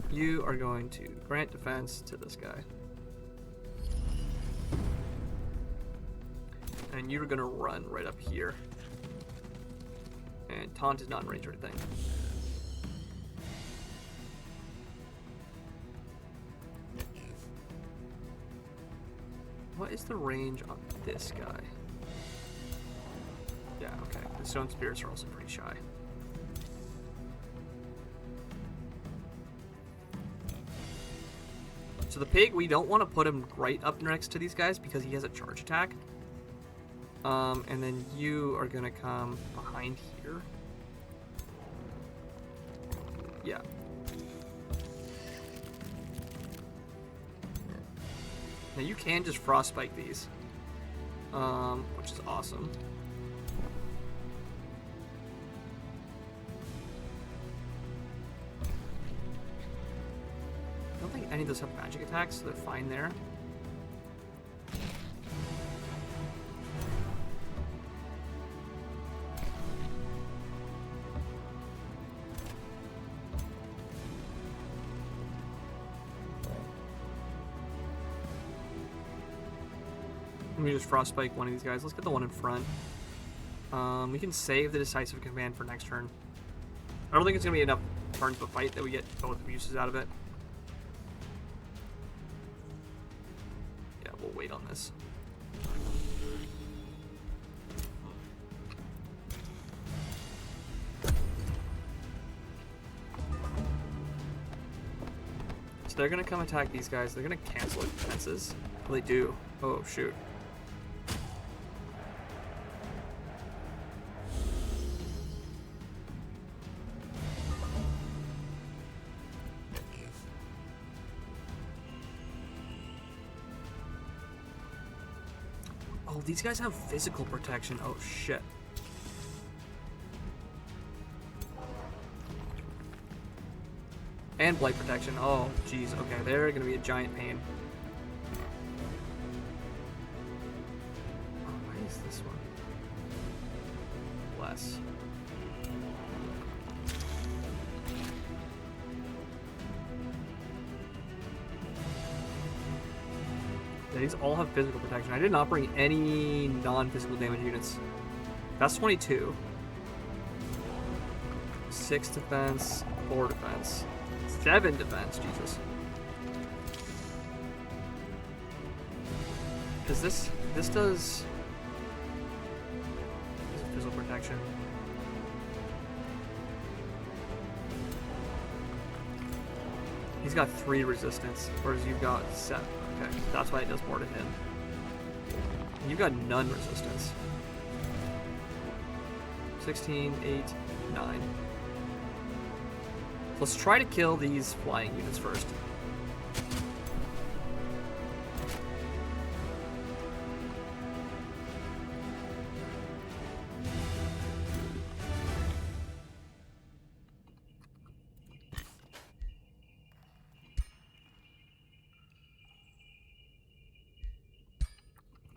Speaker 1: You are going to grant defense to this guy. And you're going to run right up here. And taunt is not in range or anything. What is the range on this guy? Yeah, okay. The stone spirits are also pretty shy. So the pig, we don't want to put him right up next to these guys because he has a charge attack. And then you are going to come behind here. Yeah. Now you can just frostbite these, which is awesome. I don't think any of those have magic attacks, so they're fine there. Let me just frostbite one of these guys. Let's get the one in front. We can save the decisive command for next turn. I don't think it's going to be enough turns to fight that we get both uses out of it. Yeah, we'll wait on this. So they're going to come attack these guys. They're going to cancel their defenses. Well, they do. Oh, shoot. Oh, these guys have physical protection. Oh, shit. And blight protection. Oh, jeez. Okay, they're gonna be a giant pain. Oh, why is this one less? Yeah, these all have physical protection. I did not bring any non-physical damage units. That's 22. 6 defense, 4 defense. 7 defense, Jesus. Because this does physical protection. He's got 3 resistance, whereas you've got 7. Okay, that's why it does more to him. You've got none resistance. 16, 8, 9. Let's try to kill these flying units first.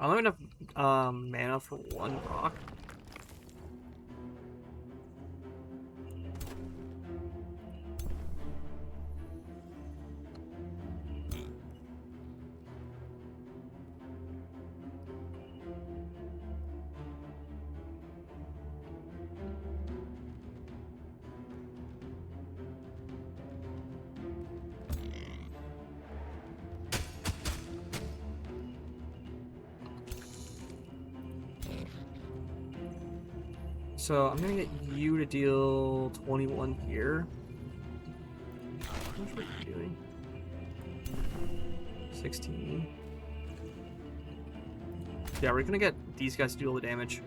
Speaker 1: I don't have enough mana for 1 rock. So I'm gonna get you to deal 21 here. How much were you doing? 16. Yeah, we're gonna get these guys to do all the damage.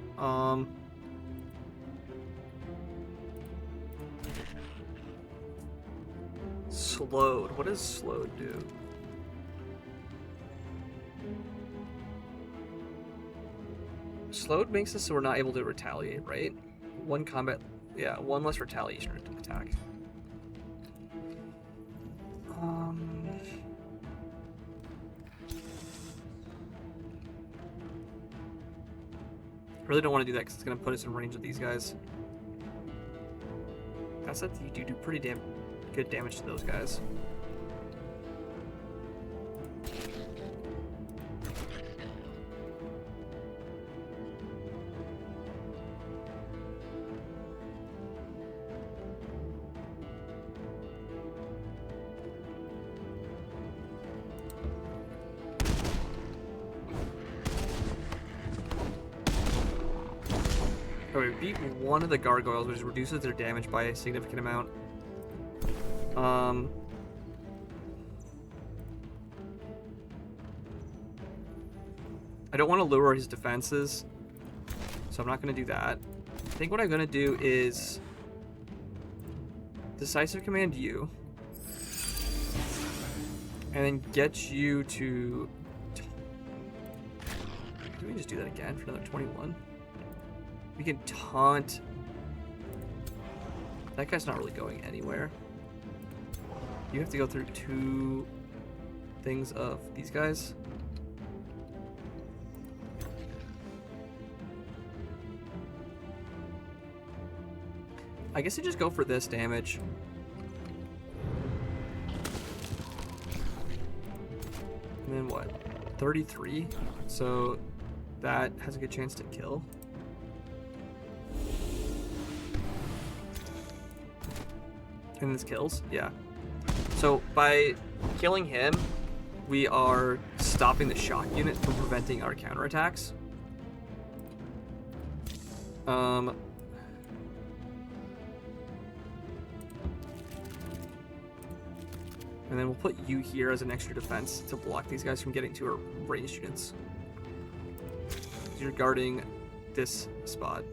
Speaker 1: Slowed. What does slowed do? Slowed makes us so we're not able to retaliate, right? 1 combat, yeah, 1 less retaliation attack. Really don't want to do that because it's going to put us in range of these guys. That's that you do pretty good damage to those guys. Okay, we beat one of the gargoyles, which reduces their damage by a significant amount. I don't want to lower his defenses, so I'm not going to do that. I think what I'm going to do is Decisive Command you, and then get you to... Can we just do that again for another 21? We can taunt. That guy's not really going anywhere. You have to go through 2 things of these guys. I guess I just go for this damage. And then what? 33? So that has a good chance to kill. And this kills? Yeah. So by killing him, we are stopping the shock unit from preventing our counterattacks. And then we'll put you here as an extra defense to block these guys from getting to our ranged units. You're guarding this spot.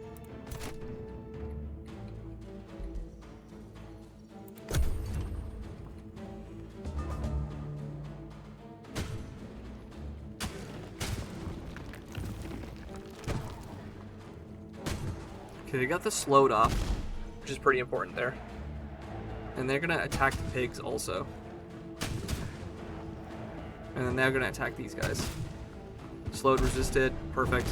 Speaker 1: Okay, they got the slowed off, which is pretty important there. And they're gonna attack the pigs also. And then they're gonna attack these guys. Slowed, resisted, perfect.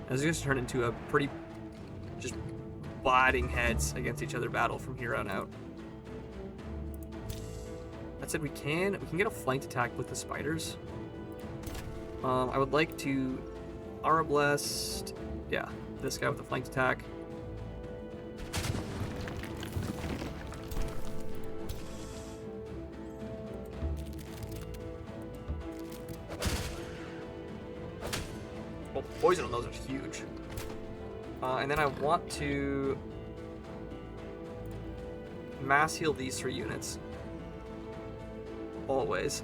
Speaker 1: This is gonna turn into a pretty just butting heads against each other battle from here on out. That said, we can get a flanked attack with the spiders. I would like to Arablest, yeah, this guy with the flanked attack. Well, the poison on those is huge. And then I want to mass heal these 3 units. Always.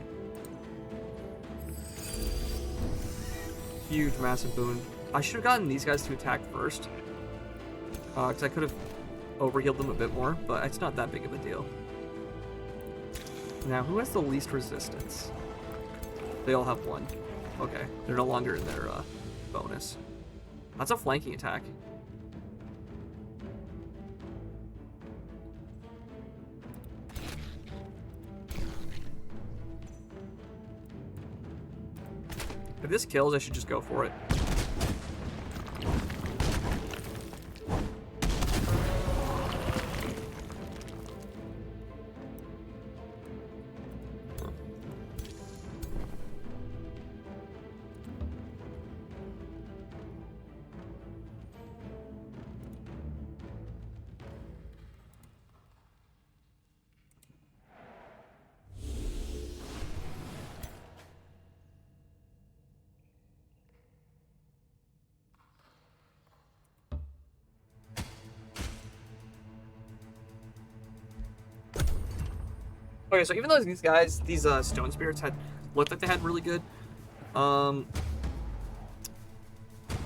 Speaker 1: Huge, massive boon. I should have gotten these guys to attack first. Because I could have overhealed them a bit more, but it's not that big of a deal. Now, who has the least resistance? They all have 1. Okay, they're no longer in their bonus. That's a flanking attack. If this kills, I should just go for it. Okay, so even though these guys, these stone spirits looked like they had really good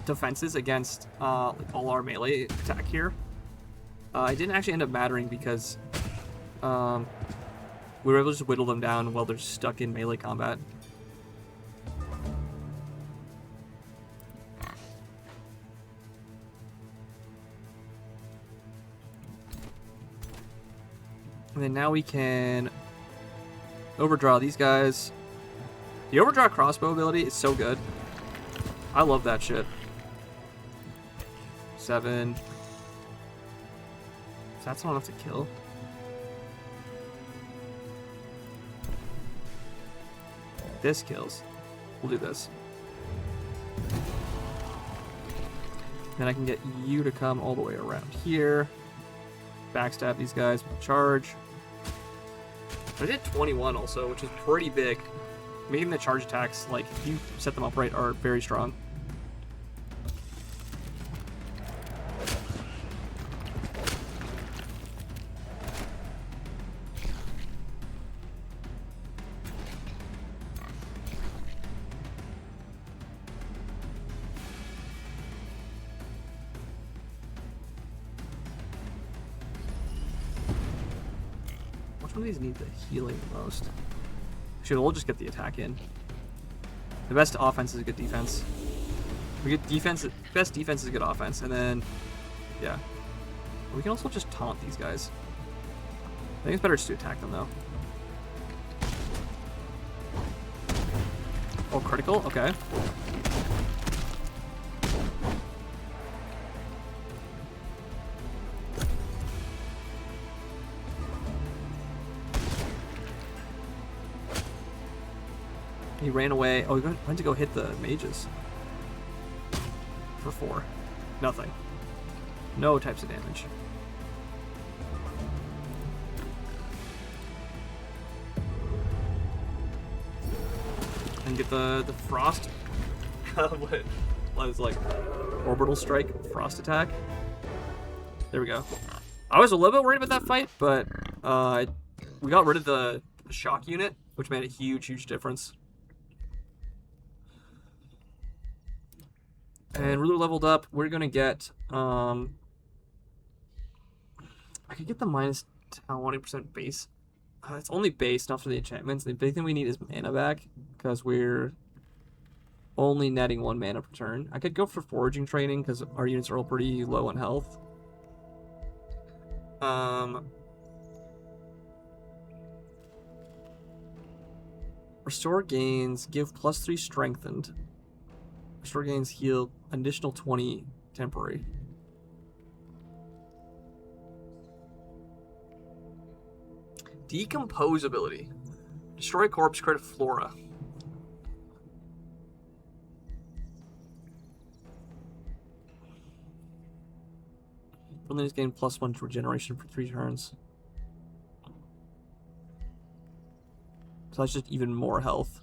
Speaker 1: defenses against like all our melee attack here, it didn't actually end up mattering because we were able to just whittle them down while they're stuck in melee combat. And then now we can overdraw these guys. The overdraw crossbow ability is so good. I love that shit. 7. That's not enough to kill. This kills. We'll do this. Then I can get you to come all the way around here. Backstab these guys with charge. I did 21 also, which is pretty big. Making the charge attacks, like, if you set them up right, are very strong. Which one of these need the healing the most? Shoot, we'll just get the attack in. The best offense is a good defense. We get defense. Best defense is good offense, and then, yeah, we can also just taunt these guys. I think it's better just to attack them though. Oh, critical. Okay. He ran away. Oh, he went to go hit the mages. For 4. Nothing. No types of damage. And get the frost. What was like orbital strike, frost attack. There we go. I was a little bit worried about that fight, but we got rid of the shock unit, which made a huge difference. And ruler leveled up. We're gonna get I could get the minus 20% base. It's only base, not for the enchantments. The big thing we need is mana back because we're only netting 1 mana per turn. I could go for foraging training because our units are all pretty low on health. Restore gains, give +3 strengthened. Restore gains, heal, additional 20 temporary. Decompose ability. Destroy corpse, crit flora. Friendlies gain +1 to regeneration for 3 turns. So that's just even more health.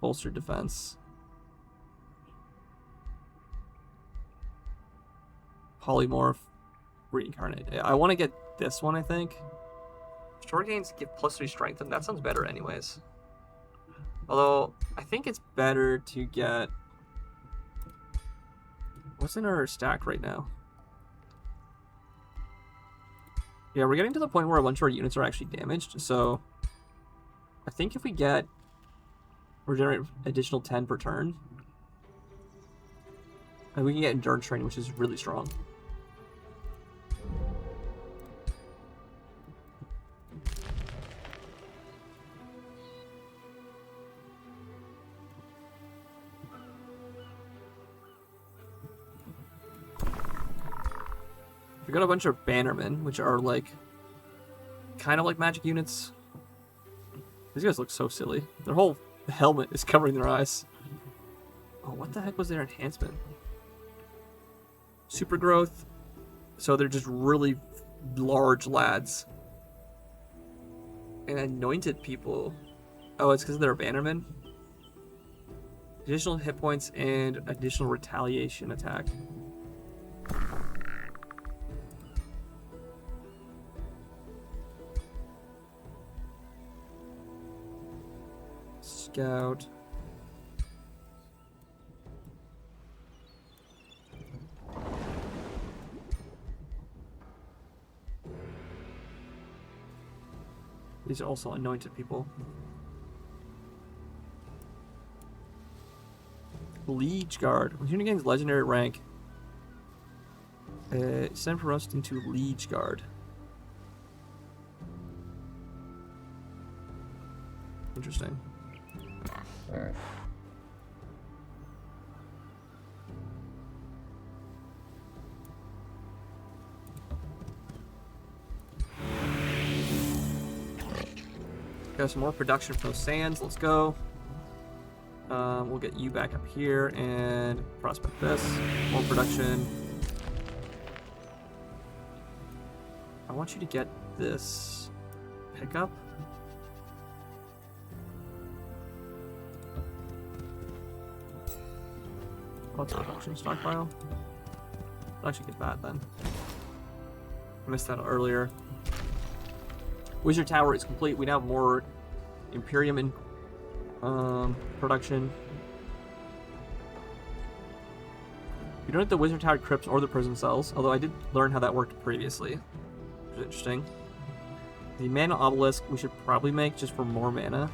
Speaker 1: Bolster defense. Polymorph. Reincarnate. I want to get this one, I think. Short gains give +3 strength, and that sounds better anyways. Although, I think it's better to get... What's in our stack right now? Yeah, we're getting to the point where a bunch of our units are actually damaged, so... I think if we get... Regenerate additional 10 per turn... And we can get endurance training, which is really strong. We got a bunch of bannermen, which are like kind of like magic units. These guys look so silly. Their whole helmet is covering their eyes. Oh, what the heck was their enhancement? Super growth. So they're just really large lads. And anointed people. Oh, it's because they're bannermen. Additional hit points and additional retaliation attack. Scout. These are also anointed people. Liege Guard. When unit gains legendary rank, send for us into Liege Guard. Interesting. Got some more production from those sands. Let's go. We'll get you back up here and prospect this. More production. I want you to get this pickup. What's our production stockpile? I'll actually get that then. I missed that earlier. Wizard Tower is complete. We now have more Imperium in production. You don't have the Wizard Tower crypts or the prison cells, although I did learn how that worked previously, which is interesting. The mana obelisk we should probably make just for more mana.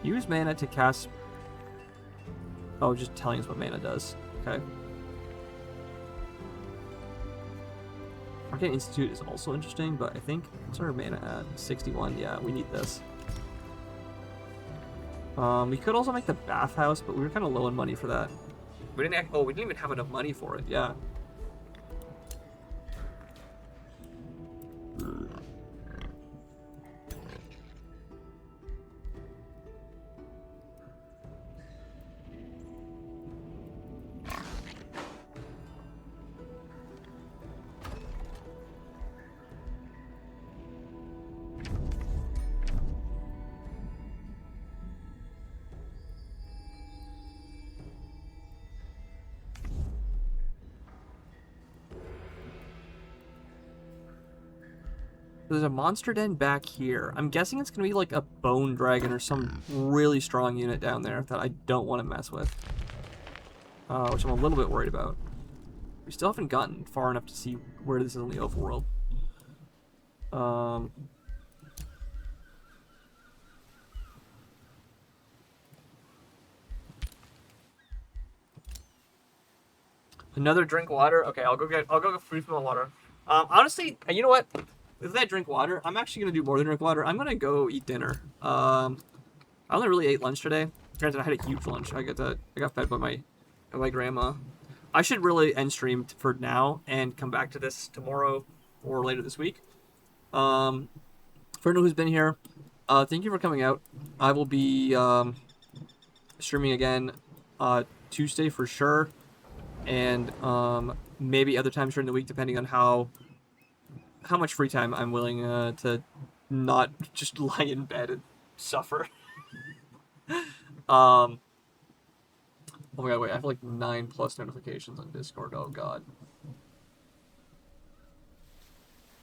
Speaker 1: Use mana to cast... Oh, just telling us what mana does. Okay. Arcane Institute is also interesting, but I think... What's our mana at? 61? Yeah, we need this. We could also make the bathhouse, but we were kind of low on money for that. We didn't even have enough money for it, yeah. There's a monster den back here. I'm guessing it's going to be like a bone dragon or some really strong unit down there that I don't want to mess with. Which I'm a little bit worried about. We still haven't gotten far enough to see where this is in the overworld. Another drink water. Okay, I'll go free from the water. Honestly, you know what? If I drink water, I'm actually gonna do more than drink water. I'm gonna go eat dinner. I only really ate lunch today. Granted, I had a huge lunch. I got fed by my grandma. I should really end stream for now and come back to this tomorrow or later this week. For anyone who's been here, thank you for coming out. I will be streaming again Tuesday for sure, and maybe other times during the week depending on how much free time I'm willing to not just lie in bed and suffer. Oh my god, wait, I have like 9+ notifications on Discord. Oh god.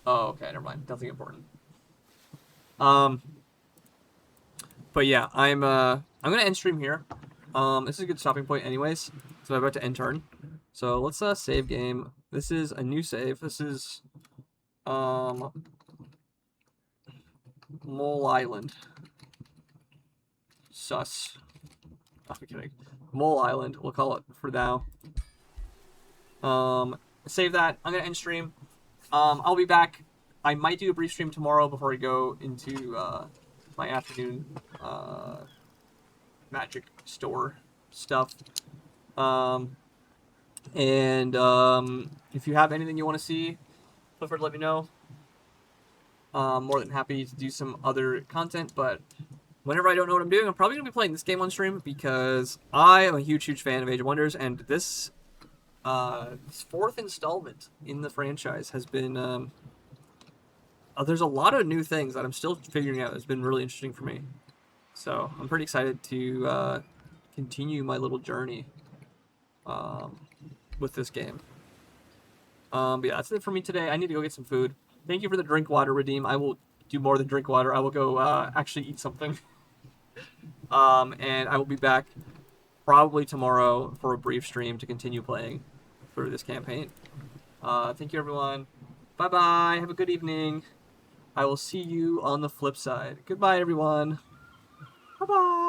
Speaker 1: Oh, okay, never mind. Nothing important. But yeah, I'm gonna end stream here. This is a good stopping point anyways. So I'm about to end turn. So let's save game. This is a new save. This is Mole Island. Sus. Oh, I'm kidding. Mole Island, we'll call it for now. Save that. I'm gonna end stream. I'll be back. I might do a brief stream tomorrow before I go into my afternoon magic store stuff. If you have anything you want to see, feel free to let me know. More than happy to do some other content, but whenever I don't know what I'm doing, I'm probably going to be playing this game on stream because I am a huge fan of Age of Wonders, and this fourth installment in the franchise has been... there's a lot of new things that I'm still figuring out. It's been really interesting for me. So I'm pretty excited to continue my little journey with this game. But yeah, that's it for me today. I need to go get some food. Thank you for the drink water redeem. I will do more than drink water. I will go actually eat something. And I will be back probably tomorrow for a brief stream to continue playing through this campaign. Thank you, everyone. Bye-bye. Have a good evening. I will see you on the flip side. Goodbye, everyone. Bye-bye.